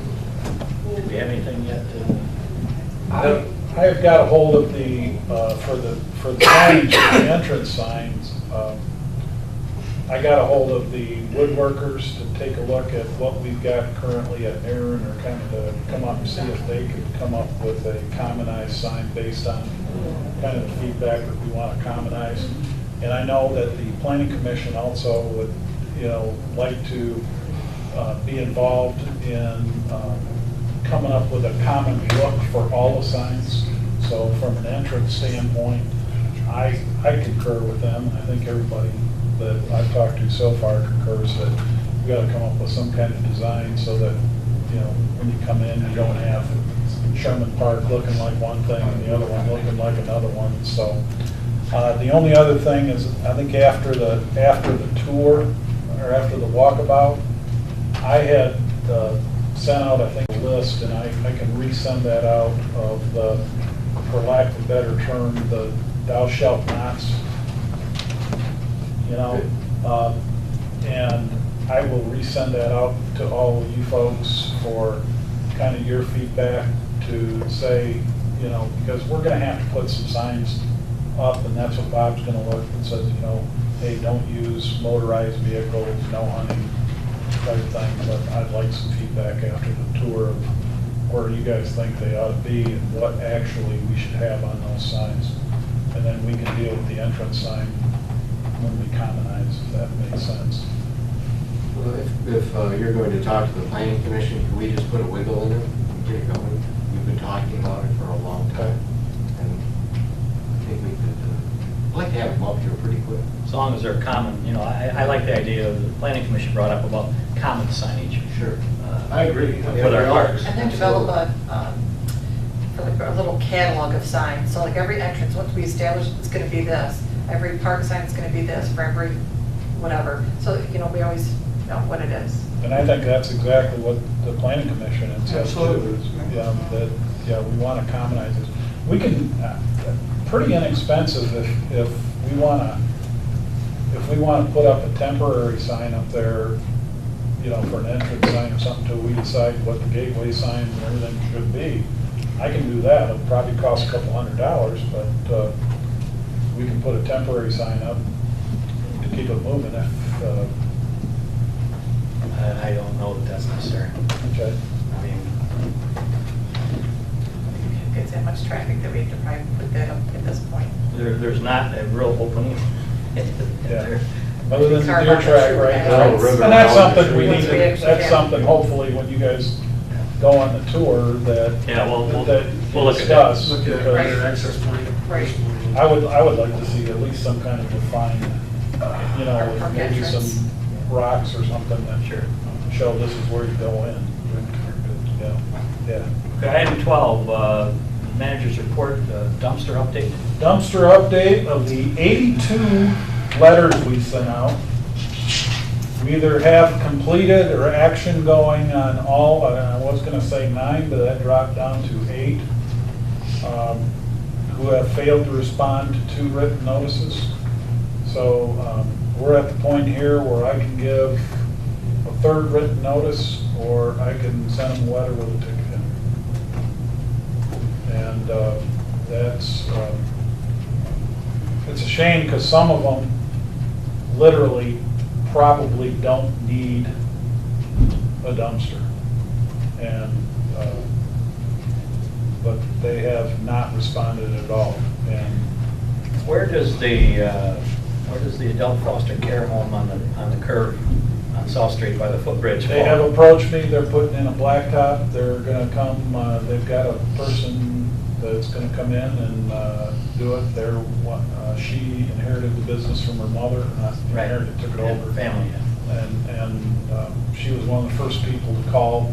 [SPEAKER 1] do we have anything yet to?
[SPEAKER 4] I have got a hold of the, for the signage, the entrance signs, I got a hold of the woodworkers to take a look at what we've got currently at Aaron, or kind of to come up and see if they could come up with a commonized sign based on kind of the feedback that we want to commonize. And I know that the planning commission also would, like to be involved in coming up with a common look for all the signs. So from an entrance standpoint, I concur with them. I think everybody that I've talked to so far concurs that we got to come up with some kind of design so that, when you come in, you don't have Sherman Park looking like one thing and the other one looking like another one. So the only other thing is, I think after the tour, or after the walkabout, I had sent out, I think, a list, and I can resend that out of the, for lack of a better term, the thou shalt nots, you know, and I will resend that out to all of you folks for kind of your feedback to say, you know, because we're going to have to put some signs up, and that's what Bob's going to look and says, you know, hey, don't use motorized vehicles, no hunting, type thing. But I'd like some feedback after the tour of where you guys think they ought to be and what actually we should have on those signs. And then we can deal with the entrance sign when we commonize, if that makes sense.
[SPEAKER 9] Well, if you're going to talk to the planning commission, can we just put a wiggle in it and get it going? We've been talking about it for a long time, and I think we could, I'd like to have them up here pretty quick.
[SPEAKER 1] As long as they're common, you know, I like the idea of the planning commission brought up about common signage.
[SPEAKER 9] Sure.
[SPEAKER 10] I agree.
[SPEAKER 1] With our parks.
[SPEAKER 3] And then develop a little catalog of signs. So like every entrance, once we establish it's going to be this, every park sign is going to be this for every whatever. So, you know, we always know what it is.
[SPEAKER 4] And I think that's exactly what the planning commission had said too.
[SPEAKER 10] Absolutely.
[SPEAKER 4] is, that, we want to commonize this. We can, pretty inexpensive if we want to put up a temporary sign up there, you know, for an entrance sign or something till we decide what the gateway signs and everything should be. I can do that. It'll probably cost a couple $100, but we can put a temporary sign up to keep it moving if,
[SPEAKER 1] I don't know that that's necessary.
[SPEAKER 4] okay.
[SPEAKER 1] I mean,
[SPEAKER 3] If it's that much traffic that we have to probably put that up at this point.
[SPEAKER 1] there's not a real opening in there.
[SPEAKER 4] Other than the
[SPEAKER 3] Carve
[SPEAKER 4] deer
[SPEAKER 3] out the
[SPEAKER 4] track
[SPEAKER 3] true
[SPEAKER 4] right now.
[SPEAKER 3] entrance.
[SPEAKER 4] And that's something we need
[SPEAKER 3] Once we
[SPEAKER 4] to,
[SPEAKER 3] actually
[SPEAKER 4] that's
[SPEAKER 3] have-
[SPEAKER 4] something hopefully when you guys go on the tour that,
[SPEAKER 1] Yeah, we'll
[SPEAKER 4] that
[SPEAKER 1] we'll
[SPEAKER 4] you
[SPEAKER 1] look at that.
[SPEAKER 4] discuss.
[SPEAKER 10] Look at
[SPEAKER 4] because
[SPEAKER 10] their access point.
[SPEAKER 3] Right.
[SPEAKER 4] I would like to see at least some kind of defined, you know,
[SPEAKER 3] Park
[SPEAKER 4] maybe
[SPEAKER 3] entrance.
[SPEAKER 4] some rocks or something that show this is where you go in. Yeah.
[SPEAKER 1] Okay, item 12, manager's report, dumpster update.
[SPEAKER 4] Dumpster update of the 82 letters we sent out. We either have completed or action going on all, I was going to say 9, but that dropped down to 8, who have failed to respond to 2 written notices. So we're at the point here where I can give a 3rd written notice, or I can send them a letter with a ticket in. And that's, it's a shame because some of them literally probably don't need a dumpster. And, but they have not responded at all. And
[SPEAKER 1] Where does the adult foster care home on the curve on South Street by the footbridge
[SPEAKER 4] they have approached me, they're putting in a blacktop, they're gonna come, they've got a person that's gonna come in and do it. She inherited the business from her mother, not
[SPEAKER 1] Right.
[SPEAKER 4] inherited, took it over.
[SPEAKER 1] Family, yeah.
[SPEAKER 4] And she was one of the first people to call.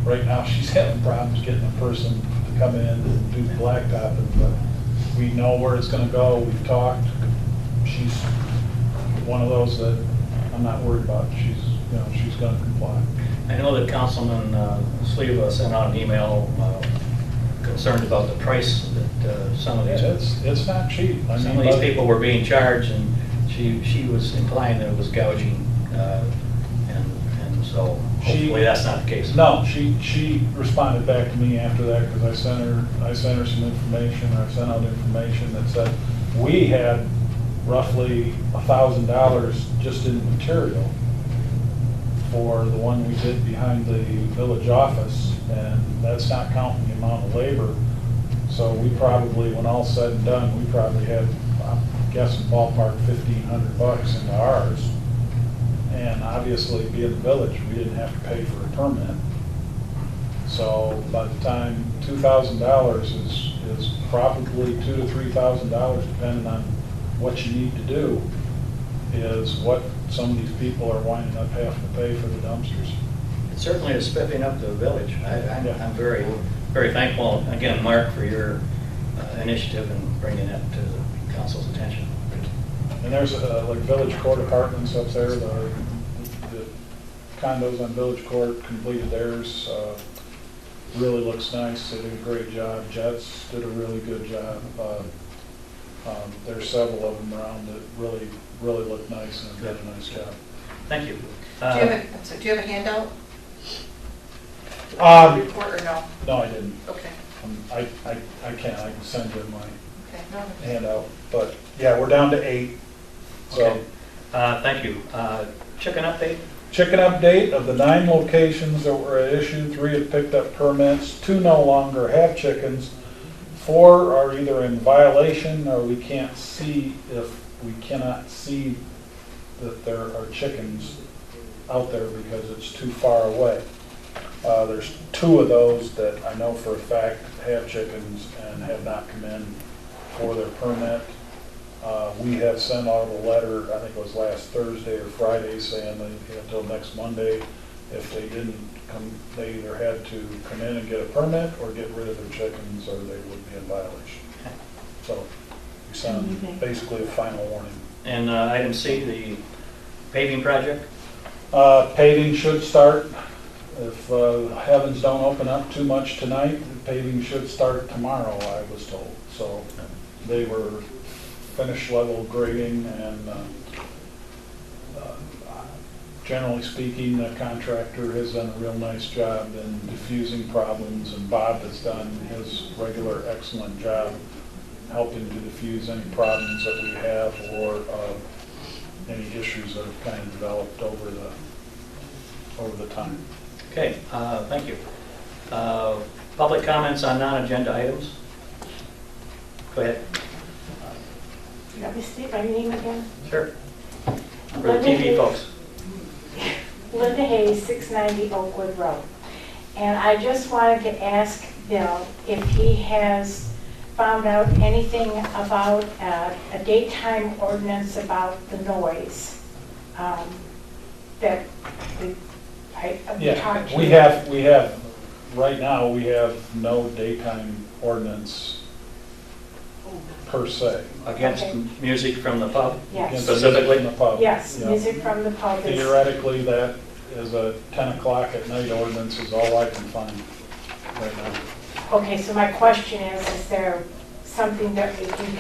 [SPEAKER 4] Right now, she's having problems getting a person to come in and do the blacktopping, but we know where it's gonna go, we've talked. She's one of those that I'm not worried about. She's gonna comply.
[SPEAKER 1] I know that Councilman Sleva sent out an email concerned about the price that some of these,
[SPEAKER 4] It's not cheap. I
[SPEAKER 1] some
[SPEAKER 4] mean,
[SPEAKER 1] of these
[SPEAKER 4] but-
[SPEAKER 1] people were being charged, and she was implying that it was gouging, and so hopefully that's not the case.
[SPEAKER 4] No, she responded back to me after that because I sent her some information, or I sent out information that said we had roughly $1,000 just in material for the one we did behind the village office, and that's not counting the amount of labor. So we probably, when all's said and done, we probably had, I'm guessing ballpark $1,500 into ours. And obviously, being the village, we didn't have to pay for a permit. So by the time $2,000 is probably $2,000 to $3,000, depending on what you need to do, is what some of these people are winding up having to pay for the dumpsters.
[SPEAKER 1] It certainly is spiffing up the village. I'm very very thankful, again, Mark, for your initiative in bringing that to the council's attention.
[SPEAKER 4] And there's like Village Court Apartments up there, the condos on Village Court completed theirs. Really looks nice, they did a great job. Jets did a really good job. There's several of them around that really look nice and did a nice job.
[SPEAKER 1] Thank you.
[SPEAKER 3] Do you have a handout? Report or no?
[SPEAKER 4] No, I didn't.
[SPEAKER 3] Okay.
[SPEAKER 4] I can send you my
[SPEAKER 3] Okay. No.
[SPEAKER 4] handout, but yeah, we're down to 8. So,
[SPEAKER 1] Okay. Thank you. Chicken update?
[SPEAKER 4] chicken update, of the 9 locations that were issued, 3 have picked up permits, 2 no longer have chickens, 4 are either in violation or we cannot see that there are chickens out there because it's too far away. There's 2 of those that I know for a fact have chickens and have not come in for their permit. We have sent out a letter, I think it was last Thursday or Friday, saying they had until next Monday. If they didn't come, they either had to come in and get a permit or get rid of their chickens, or they would be in violation. So we sent basically a final warning.
[SPEAKER 1] And item C, the paving project?
[SPEAKER 4] Paving should start, if heavens don't open up too much tonight, paving should start tomorrow, I was told. So they were finished level grading, and generally speaking, the contractor has done a real nice job in diffusing problems, and Bob has done his regular excellent job helping to diffuse any problems that we have, or any issues that have kind of developed over the time.
[SPEAKER 1] Okay, thank you. Public comments on non-agenda items? Go ahead.
[SPEAKER 11] You got me state my name again?
[SPEAKER 1] Sure. For the TV folks.
[SPEAKER 11] Linda Hayes, 690 Oakwood Road. And I just wanted to ask Bill if he has found out anything about a daytime ordinance about the noise that we talked to.
[SPEAKER 4] We have, right now, we have no daytime ordinance per se.
[SPEAKER 1] Against
[SPEAKER 11] Okay.
[SPEAKER 1] music from the pub?
[SPEAKER 11] Yes.
[SPEAKER 4] Against
[SPEAKER 1] Specifically?
[SPEAKER 4] music in the pub.
[SPEAKER 11] Yes,
[SPEAKER 4] Yeah.
[SPEAKER 11] music from the pub is.
[SPEAKER 4] Theoretically, that is a 10 o'clock at night ordinance is all I can find right now.
[SPEAKER 11] Okay, so my question is there something that we can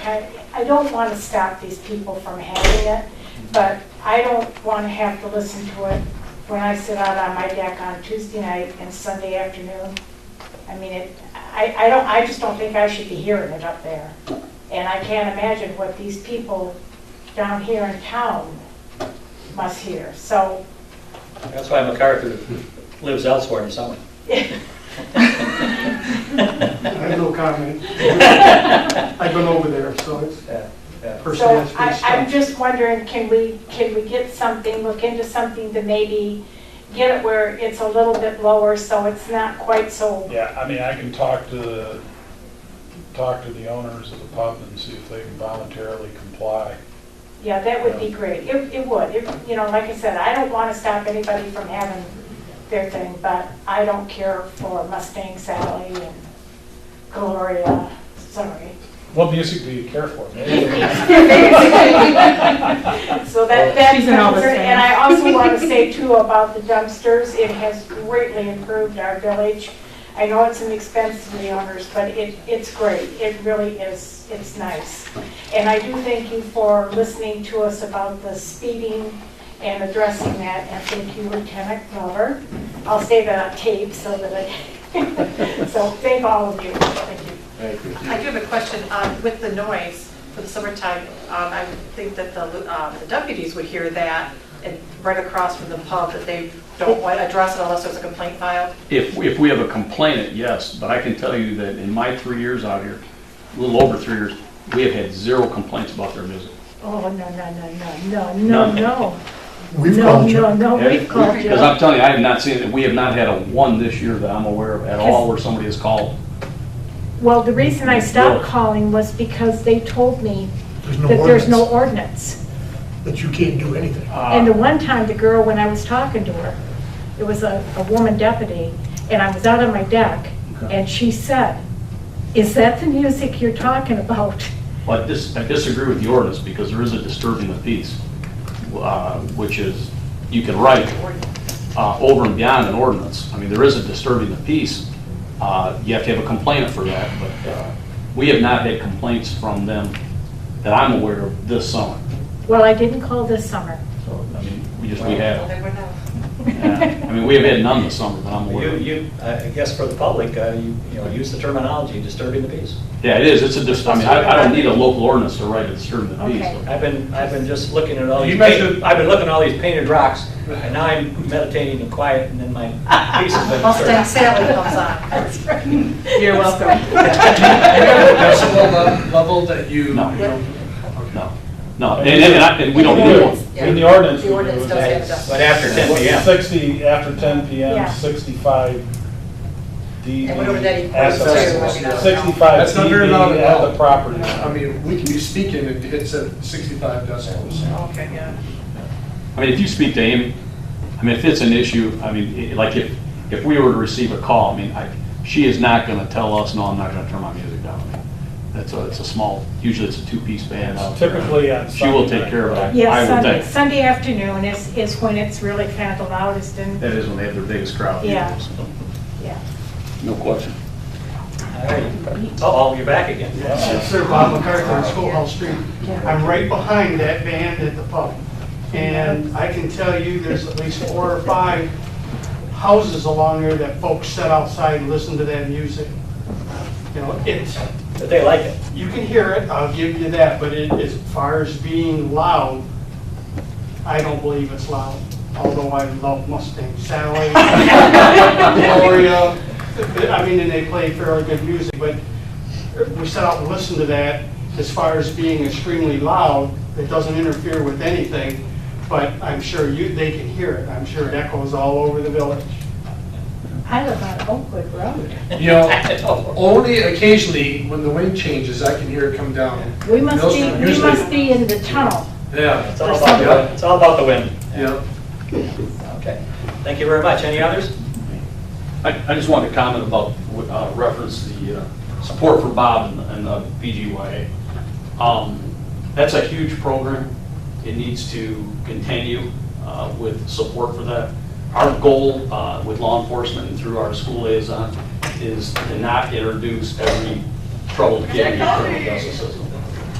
[SPEAKER 11] I don't want to stop these people from having it, but I don't want to have to listen to it when I sit out on my deck on Tuesday night and Sunday afternoon. I mean, I just don't think I should be hearing it up there. And I can't imagine what these people down here in town must hear. So.
[SPEAKER 1] That's why MacArthur lives elsewhere in summer.
[SPEAKER 10] I have no comment. I've been over there, so it's per
[SPEAKER 11] So
[SPEAKER 10] se, it's pretty
[SPEAKER 11] I'm
[SPEAKER 10] stuff.
[SPEAKER 11] just wondering, can we get something, look into something to maybe get it where it's a little bit lower so it's not quite so.
[SPEAKER 4] Yeah, I mean, I can talk to the owners of the pub and see if they can voluntarily comply.
[SPEAKER 11] Yeah, that would be great. It would. You know, like I said, I don't want to stop anybody from having their thing, but I don't care for Mustang Sally and Gloria. Sorry.
[SPEAKER 4] What music do you care for?
[SPEAKER 11] So that's
[SPEAKER 13] She's an Elvis fan.
[SPEAKER 11] and I also want to say too about the dumpsters. It has greatly improved our village. I know it's an expense to the owners, but it's great. It really is. It's nice. And I do thank you for listening to us about the speeding and addressing that. And thank you, Lieutenant Glover. I'll save that on tape so that so thank all of you. Thank you.
[SPEAKER 3] I do have a question with the noise for the summertime. I would think that the deputies would hear that and right across from the pub that they don't want to address it unless there's a complaint filed.
[SPEAKER 5] If we have a complainant, yes, but I can tell you that in my 3 years out here, a little over 3 years, we have had 0 complaints about their music.
[SPEAKER 11] Oh, no.
[SPEAKER 5] None.
[SPEAKER 11] We've called you. No, we've called you.
[SPEAKER 5] Because I'm telling you, I have not seen it, we have not had a one this year that I'm aware of at all where somebody has called.
[SPEAKER 11] Well, the reason I stopped calling was because they told me that there's no ordinance.
[SPEAKER 10] That you can't do anything.
[SPEAKER 11] And the one time, the girl, when I was talking to her, it was a woman deputy, and I was out on my deck, And she said, "Is that the music you're talking about?"
[SPEAKER 5] Well, I disagree with the ordinance because there is a disturbing the peace, which is, you can write over and beyond an ordinance. I mean, there is a disturbing the peace. You have to have a complainant for that, but we have not had complaints from them that I'm aware of this summer.
[SPEAKER 11] Well, I didn't call this summer.
[SPEAKER 5] So, I mean, we have.
[SPEAKER 3] They would know.
[SPEAKER 5] Yeah. I mean, we have had none this summer that I'm aware of.
[SPEAKER 1] I guess for the public, you use the terminology disturbing the peace.
[SPEAKER 5] Yeah, it is. It's a I mean, I don't need a local ordinance to write a disturbing the peace.
[SPEAKER 11] Okay.
[SPEAKER 1] I've been just looking at all
[SPEAKER 10] You
[SPEAKER 1] these,
[SPEAKER 10] mentioned-
[SPEAKER 1] I've been looking at all these painted rocks, and now I'm meditating and quiet, and then my peace has been
[SPEAKER 3] Mustang
[SPEAKER 1] disturbed.
[SPEAKER 3] Sally comes on. That's right.
[SPEAKER 13] You're welcome.
[SPEAKER 10] You have a decibel level that you?
[SPEAKER 5] No.
[SPEAKER 10] you know-
[SPEAKER 5] No, and we don't need one.
[SPEAKER 3] Yeah.
[SPEAKER 4] In the ordinance,
[SPEAKER 3] The ordinance does have a decibel.
[SPEAKER 1] But after 10 p.m.
[SPEAKER 4] 60, after 10 p.m.,
[SPEAKER 11] Yeah.
[SPEAKER 4] 65 dB.
[SPEAKER 3] And whatever that equals
[SPEAKER 4] at the-
[SPEAKER 3] to, I mean, I don't know.
[SPEAKER 4] 65
[SPEAKER 10] That's not very loud
[SPEAKER 4] dB
[SPEAKER 10] at
[SPEAKER 4] at
[SPEAKER 10] all.
[SPEAKER 4] the property.
[SPEAKER 10] I mean, we can be speaking and it's at 65 decibels.
[SPEAKER 3] Okay, yeah.
[SPEAKER 5] I mean, if you speak to Amy, I mean, if it's an issue, I mean, like if we were to receive a call, I mean, she is not going to tell us, no, I'm not going to turn my music down. I mean, it's a small, usually it's a two-piece band out there.
[SPEAKER 4] Typically on
[SPEAKER 5] She will
[SPEAKER 4] Sunday
[SPEAKER 5] take care of
[SPEAKER 4] night.
[SPEAKER 5] it.
[SPEAKER 11] Yes,
[SPEAKER 5] I would
[SPEAKER 11] Sunday,
[SPEAKER 5] think.
[SPEAKER 11] Sunday afternoon is when it's really kind of the loudest and,
[SPEAKER 5] That is when they have their biggest crowd.
[SPEAKER 11] Yeah. yeah.
[SPEAKER 5] No question.
[SPEAKER 1] All right. Uh-oh, you're back again.
[SPEAKER 12] Yes, sir, Bob McCarthy on Schoolhouse Street. I'm right behind that band at the pub. And I can tell you, there's at least 4 or 5 houses along there that folks sit outside and listen to that music. You know,
[SPEAKER 1] But they like it.
[SPEAKER 12] you can hear it, I'll give you that, but as far as being loud, I don't believe it's loud. Although I love Mustang Sally, Gloria, I mean, and they play fairly good music, but we set out and listen to that. As far as being extremely loud, it doesn't interfere with anything, but I'm sure they can hear it. I'm sure it echoes all over the village.
[SPEAKER 11] I live on Oakwood Road.
[SPEAKER 10] You know, only occasionally, when the wind changes, I can hear it come down.
[SPEAKER 11] We must
[SPEAKER 10] Usually-
[SPEAKER 11] be in the tunnel.
[SPEAKER 10] Yeah.
[SPEAKER 1] It's all about the wind. It's all about the wind.
[SPEAKER 10] Yeah.
[SPEAKER 1] Okay. Thank you very much. Any others?
[SPEAKER 5] I just wanted to comment about, reference the support for Bob and the PGYA. That's a huge program. It needs to continue with support for that. Our goal with law enforcement and through our school liaison is to not introduce every troubled kid in the criminal justice system.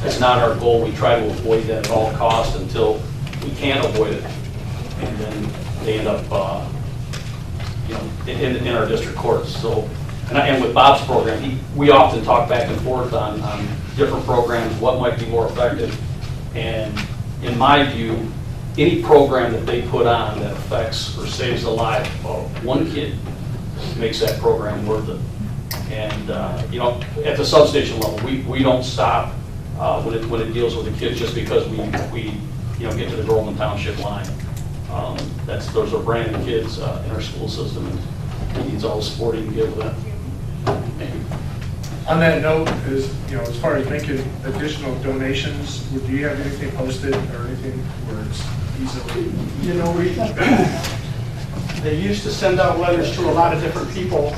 [SPEAKER 5] It's not our goal. We try to avoid that at all costs until we can avoid it. And then they end up, in our district courts. So, and with Bob's program, we often talk back and forth on different programs, what might be more effective. And in my view, any program that they put on that affects or saves the life of one kid makes that program worth it. And, at the substation level, we don't stop when it deals with the kids just because we get to the Groveland Township line. Those are brand new kids in our school system, and he needs all the support he can give with that. Thank you.
[SPEAKER 10] On that note, as far as making additional donations, do you have anything posted or anything where it's easily?
[SPEAKER 12] You know, they used to send out letters to a lot of different people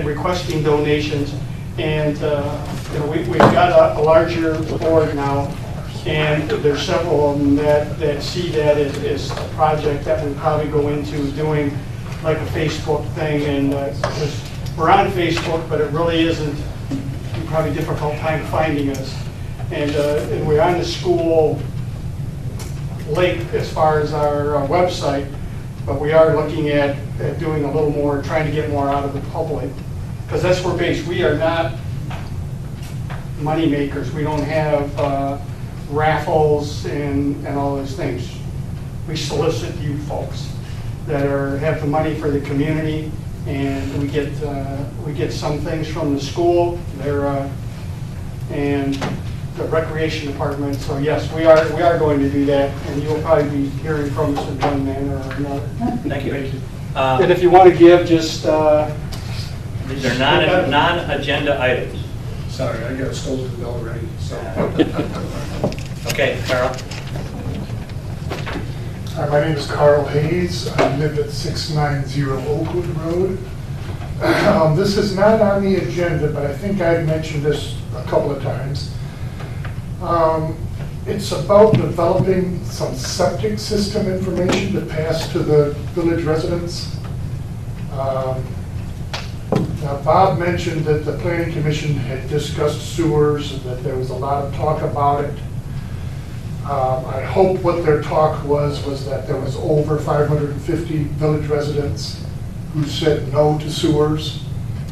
[SPEAKER 12] requesting donations, and we've got a larger board now, and there's several of them that see that as a project that we probably go into doing like a Facebook thing, and because we're on Facebook, but it really isn't probably difficult time finding us, and we're on the school link as far as our website, but we are looking at doing a little more, trying to get more out of the public, because that's where based. We are not money makers. We don't have raffles and all those things. We solicit you folks that have the money for the community, and we get some things from the school. And the recreation department. So yes, we are going to do that, and you'll probably be hearing from us in one manner or another.
[SPEAKER 1] Thank you.
[SPEAKER 12] And if you want to give, just
[SPEAKER 1] These are non-agenda items.
[SPEAKER 10] Sorry, I got scolded already, so.
[SPEAKER 1] Okay, Carol.
[SPEAKER 7] Hi, my name is Carl Hayes. I live at 690 Oakwood Road. This is not on the agenda, but I think I've mentioned this a couple of times. It's about developing some septic system information to pass to the village residents. Now, Bob mentioned that the planning commission had discussed sewers and that there was a lot of talk about it. I hope what their talk was that there was over 550 village residents who said no to sewers,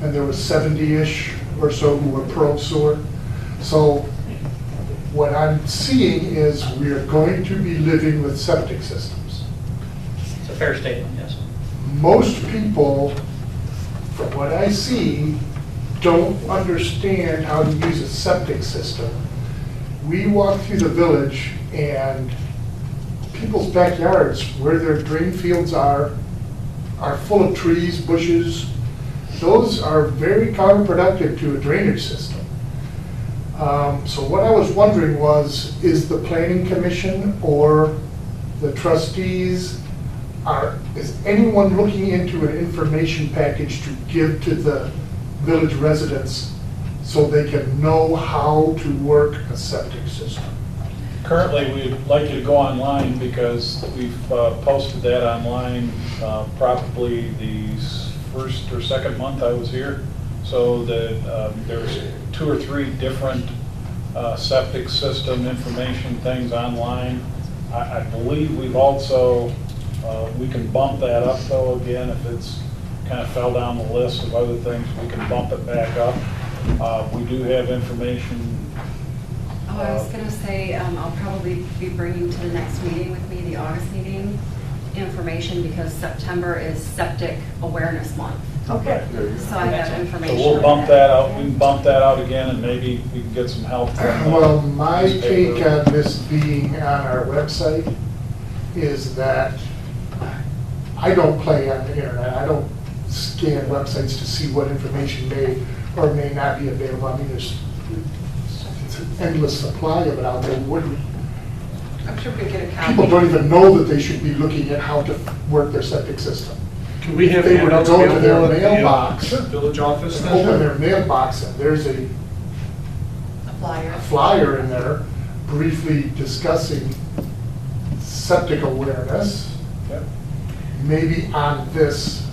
[SPEAKER 7] and there was 70-ish or so who were pro-sewer. So what I'm seeing is we are going to be living with septic systems.
[SPEAKER 1] It's a fair statement, yes.
[SPEAKER 7] Most people, from what I see, don't understand how to use a septic system. We walk through the village and people's backyards, where their drain fields are full of trees, bushes. Those are very counterproductive to a drainage system. So what I was wondering was, is the planning commission or the trustees, is anyone looking into an information package to give to the village residents so they can know how to work a septic system?
[SPEAKER 4] Currently, we'd like you to go online because we've posted that online probably the first or second month I was here. So that there's 2 or 3 different septic system information things online. I believe we've also, we can bump that up though again if it's kind of fell down the list of other things, we can bump it back up. We do have information.
[SPEAKER 6] Oh, I was gonna say, I'll probably be bringing to the next meeting with me, the August meeting, information because September is Septic Awareness Month.
[SPEAKER 11] Okay.
[SPEAKER 6] So I have
[SPEAKER 4] So
[SPEAKER 6] information.
[SPEAKER 4] we'll
[SPEAKER 6] on
[SPEAKER 4] bump that out, we can bump that out again and maybe we can get some help. from,
[SPEAKER 7] Well, my
[SPEAKER 4] newspaper.
[SPEAKER 7] take on this being on our website is that I don't play on the internet. I don't scan websites to see what information may or may not be available. I mean, there's it's an endless supply of it out there.
[SPEAKER 3] I'm sure we could get a copy.
[SPEAKER 7] People don't even know that they should be looking at how to work their septic system.
[SPEAKER 10] Can we have
[SPEAKER 7] They would
[SPEAKER 10] handouts
[SPEAKER 7] go to their
[SPEAKER 10] available at the
[SPEAKER 7] mailbox.
[SPEAKER 10] village office
[SPEAKER 7] And
[SPEAKER 10] then?
[SPEAKER 7] open their mailbox and there's a
[SPEAKER 3] A flyer.
[SPEAKER 7] flyer in there briefly discussing septic awareness.
[SPEAKER 4] Yep.
[SPEAKER 7] Maybe on this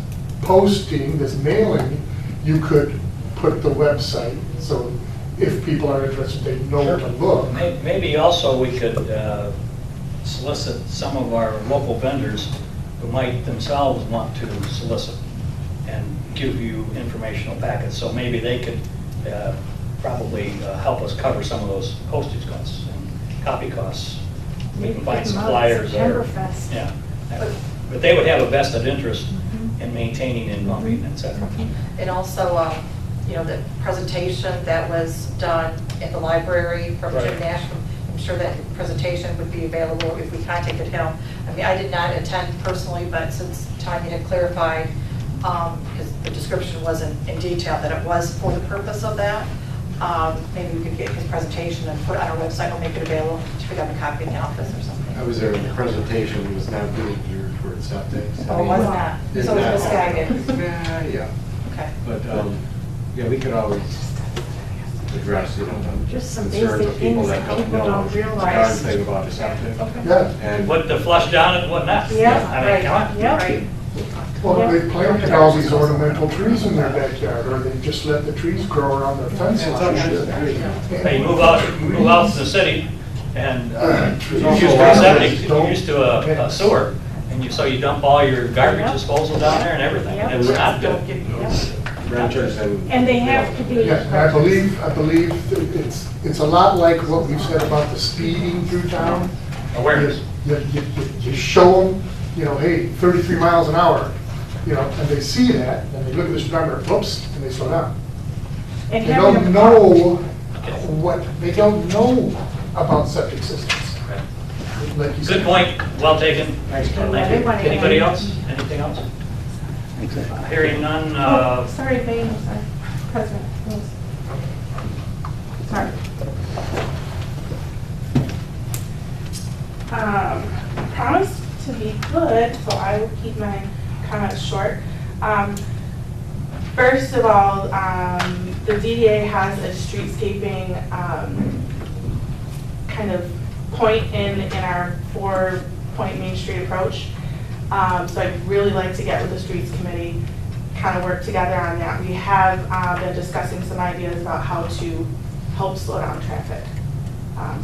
[SPEAKER 7] posting, this mailing, you could put the website, so if people are interested, they know where to look.
[SPEAKER 1] Maybe also we could solicit some of our local vendors who might themselves want to solicit and give you informational packets. So maybe they could probably help us cover some of those postage costs and copy costs. We
[SPEAKER 11] Maybe
[SPEAKER 1] can find
[SPEAKER 11] get
[SPEAKER 1] some
[SPEAKER 11] them out at
[SPEAKER 1] flyers there.
[SPEAKER 11] Septemberfest.
[SPEAKER 1] Yeah. But they would have a vested interest in maintaining and pumping, et cetera.
[SPEAKER 3] And also, you know, the presentation that was done at the library from Jim
[SPEAKER 4] Right.
[SPEAKER 3] Nash, I'm sure that presentation would be available if we contacted him. I mean, I did not attend personally, but since Tanya had clarified, because the description wasn't in detail, that it was for the purpose of that, maybe we could get his presentation and put it on our website or make it available to pick up a copy in the office or something.
[SPEAKER 9] I was there, the presentation was not really geared towards septic.
[SPEAKER 3] Oh, it was not?
[SPEAKER 9] It's
[SPEAKER 3] So it was
[SPEAKER 9] not.
[SPEAKER 3] misguided?
[SPEAKER 9] Yeah,
[SPEAKER 3] Okay.
[SPEAKER 9] but, yeah, we could always address, you know,
[SPEAKER 11] Just some
[SPEAKER 9] concerns
[SPEAKER 11] basic
[SPEAKER 9] of people
[SPEAKER 11] things
[SPEAKER 9] that
[SPEAKER 11] that
[SPEAKER 9] don't
[SPEAKER 11] people
[SPEAKER 9] know
[SPEAKER 11] don't
[SPEAKER 9] the darn
[SPEAKER 11] realize.
[SPEAKER 9] thing about a septic.
[SPEAKER 7] Yeah,
[SPEAKER 9] And
[SPEAKER 1] What to flush down and what not.
[SPEAKER 11] Yeah,
[SPEAKER 1] I mean, come on.
[SPEAKER 11] Yep.
[SPEAKER 3] Right.
[SPEAKER 7] well, they planted all these ornamental trees in their backyard, or they just let the trees grow around their fence line.
[SPEAKER 1] Hey, move out to the city and you're
[SPEAKER 7] There's
[SPEAKER 1] used
[SPEAKER 7] also
[SPEAKER 1] to
[SPEAKER 7] a lot
[SPEAKER 1] a
[SPEAKER 7] of
[SPEAKER 1] septic,
[SPEAKER 7] things
[SPEAKER 1] you're
[SPEAKER 7] don't-
[SPEAKER 1] used to a sewer. And so you dump all your garbage
[SPEAKER 11] Yep.
[SPEAKER 1] disposal down there and everything.
[SPEAKER 11] Yep.
[SPEAKER 1] And it's not good.
[SPEAKER 9] renters and.
[SPEAKER 11] And they have to be.
[SPEAKER 7] Yeah, and I believe that it's a lot like what we've said about the speeding through town.
[SPEAKER 1] Awareness.
[SPEAKER 7] You show them, you know, hey, 33 miles an hour, you know, and they see that, and they look at the speedometer, whoops, and they slow down.
[SPEAKER 11] And
[SPEAKER 7] They
[SPEAKER 11] having
[SPEAKER 7] don't
[SPEAKER 11] a
[SPEAKER 7] know they don't know about septic systems. Like you said.
[SPEAKER 1] Good point, well taken.
[SPEAKER 9] Thanks, Carl.
[SPEAKER 1] Thank you.
[SPEAKER 11] Everybody-
[SPEAKER 1] Anybody else? Anything else? Hearing none,
[SPEAKER 13] Oh, sorry, Fay, I'm sorry. President, Rose. Sorry. I promised to be good, so I will keep my comments short. First of all, the DDA has a streetscaping kind of point in our 4-point Main Street approach. So I'd really like to get with the Streets Committee, kind of work together on that. We have been discussing some ideas about how to help slow down traffic.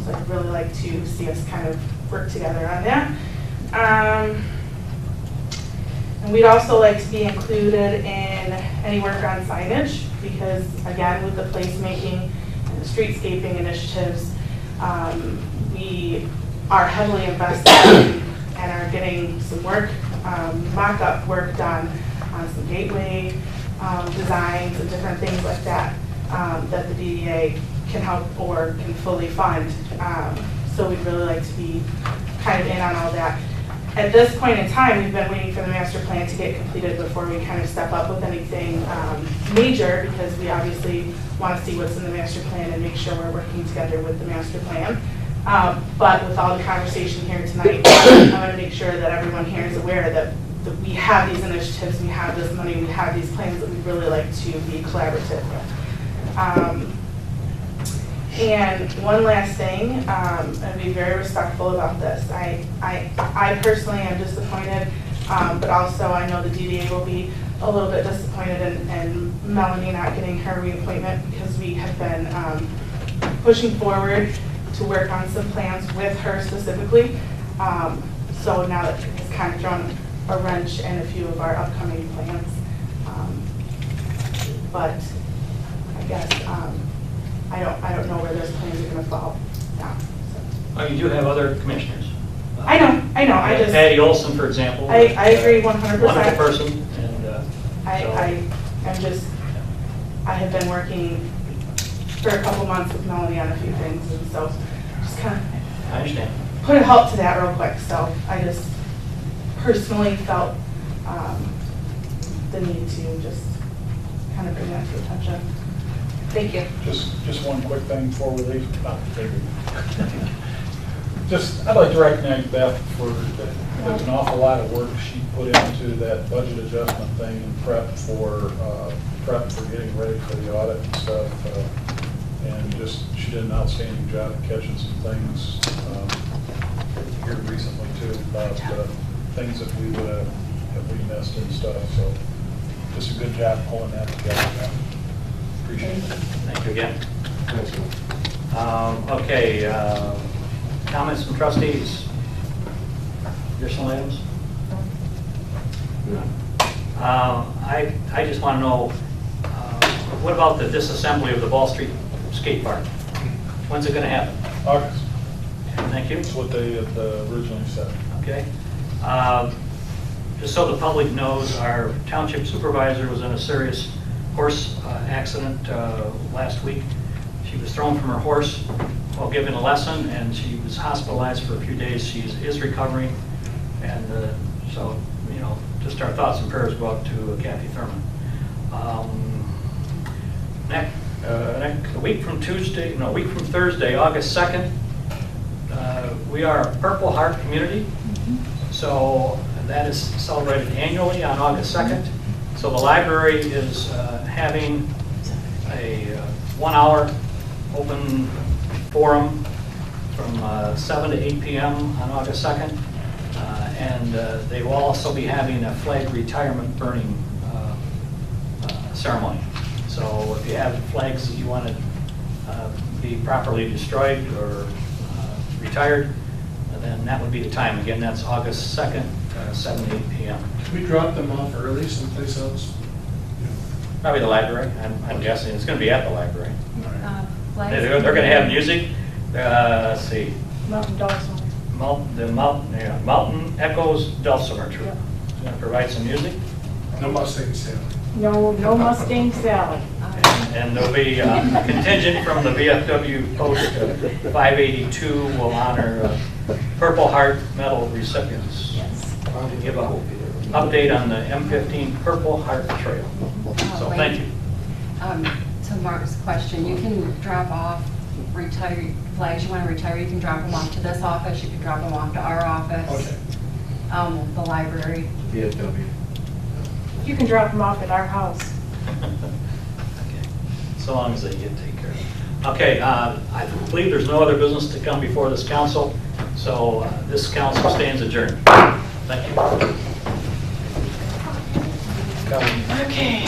[SPEAKER 13] So I'd really like to see us kind of work together on that. And we'd also like to be included in any work on signage because, again, with the placemaking and the streetscaping initiatives, we are heavily invested and are getting some work, mock-up work done on some gateway designs and different things like that that the DDA can help or can fully fund. So we'd really like to be kind of in on all that. At this point in time, we've been waiting for the master plan to get completed before we kind of step up with anything major because we obviously want to see what's in the master plan and make sure we're working together with the master plan. But with all the conversation here tonight, I want to make sure that everyone here is aware that we have these initiatives, we have this money, we have these plans that we'd really like to be collaborative with. And one last thing, and be very respectful about this. I personally am disappointed, but also I know the DDA will be a little bit disappointed in Melanie not getting her reappointment because we have been pushing forward to work on some plans with her specifically. So now that it's kind of thrown a wrench in a few of our upcoming plans. But I guess I don't know where those plans are going to fall now. So.
[SPEAKER 1] Oh, you do have other commissioners.
[SPEAKER 13] I know. I just
[SPEAKER 1] Patty Olson, for example.
[SPEAKER 13] I agree 100%.
[SPEAKER 1] Wonderful person, and
[SPEAKER 13] I have been working for a couple months with Melanie on a few things, and so just kind of
[SPEAKER 1] I understand.
[SPEAKER 13] put a halt to that real quick. So I just personally felt the need to just kind of bring that to attention. Thank you.
[SPEAKER 4] Just one quick thing before we leave. I'd like to recognize Beth for, there's an awful lot of work she put into that budget adjustment thing and prep for getting ready for the audit and stuff. And she did an outstanding job of catching some things here recently too about things that we would have missed and stuff. So just a good job pulling that together. Appreciate it.
[SPEAKER 1] Thank you again. Okay, comments from trustees? Additional items? I just want to know, what about the disassembly of the Ball Street skate park? When's it going to happen?
[SPEAKER 4] August.
[SPEAKER 1] Thank you.
[SPEAKER 4] That's what they had originally said.
[SPEAKER 1] Okay. Just so the public knows, our township supervisor was in a serious horse accident last week. She was thrown from her horse while giving a lesson, and she was hospitalized for a few days. She is recovering, and so, you know, just our thoughts and prayers go out to Kathy Thurman. A week from Thursday, August 2nd, we are a Purple Heart community, so that is celebrated annually on August 2nd. So the library is having a 1-hour open forum from 7 to 8 p.m. on August 2nd. And they will also be having a flag retirement burning ceremony. So if you have flags that you want to be properly destroyed or retired, then that would be the time. Again, that's August 2nd, 7 to 8 p.m.
[SPEAKER 10] Can we drop them off early someplace else?
[SPEAKER 1] Probably the library, I'm guessing. It's going to be at the library. They're
[SPEAKER 6] Flags.
[SPEAKER 1] going to have music. Let's see.
[SPEAKER 11] Mountain Dawson.
[SPEAKER 1] Mountain Echoes Dulcimer Troupe. Going to provide some music.
[SPEAKER 10] No Mustang sale.
[SPEAKER 11] No Mustang Sally.
[SPEAKER 1] And there'll be a contingent from the VFW Post 582 will honor Purple Heart Medal recipients.
[SPEAKER 11] Yes.
[SPEAKER 1] To give an update on the M15 Purple Heart Trail. So thank you.
[SPEAKER 6] To Mark's question, you can drop off retired flags you want to retire. You can drop them off to this office. You can drop them off to our office.
[SPEAKER 10] Okay.
[SPEAKER 6] The library.
[SPEAKER 9] VFW.
[SPEAKER 11] You can drop them off at our house.
[SPEAKER 1] So long as they get taken care of. Okay, I believe there's no other business to come before this council, so this council stands adjourned. Thank you.
[SPEAKER 11] Okay.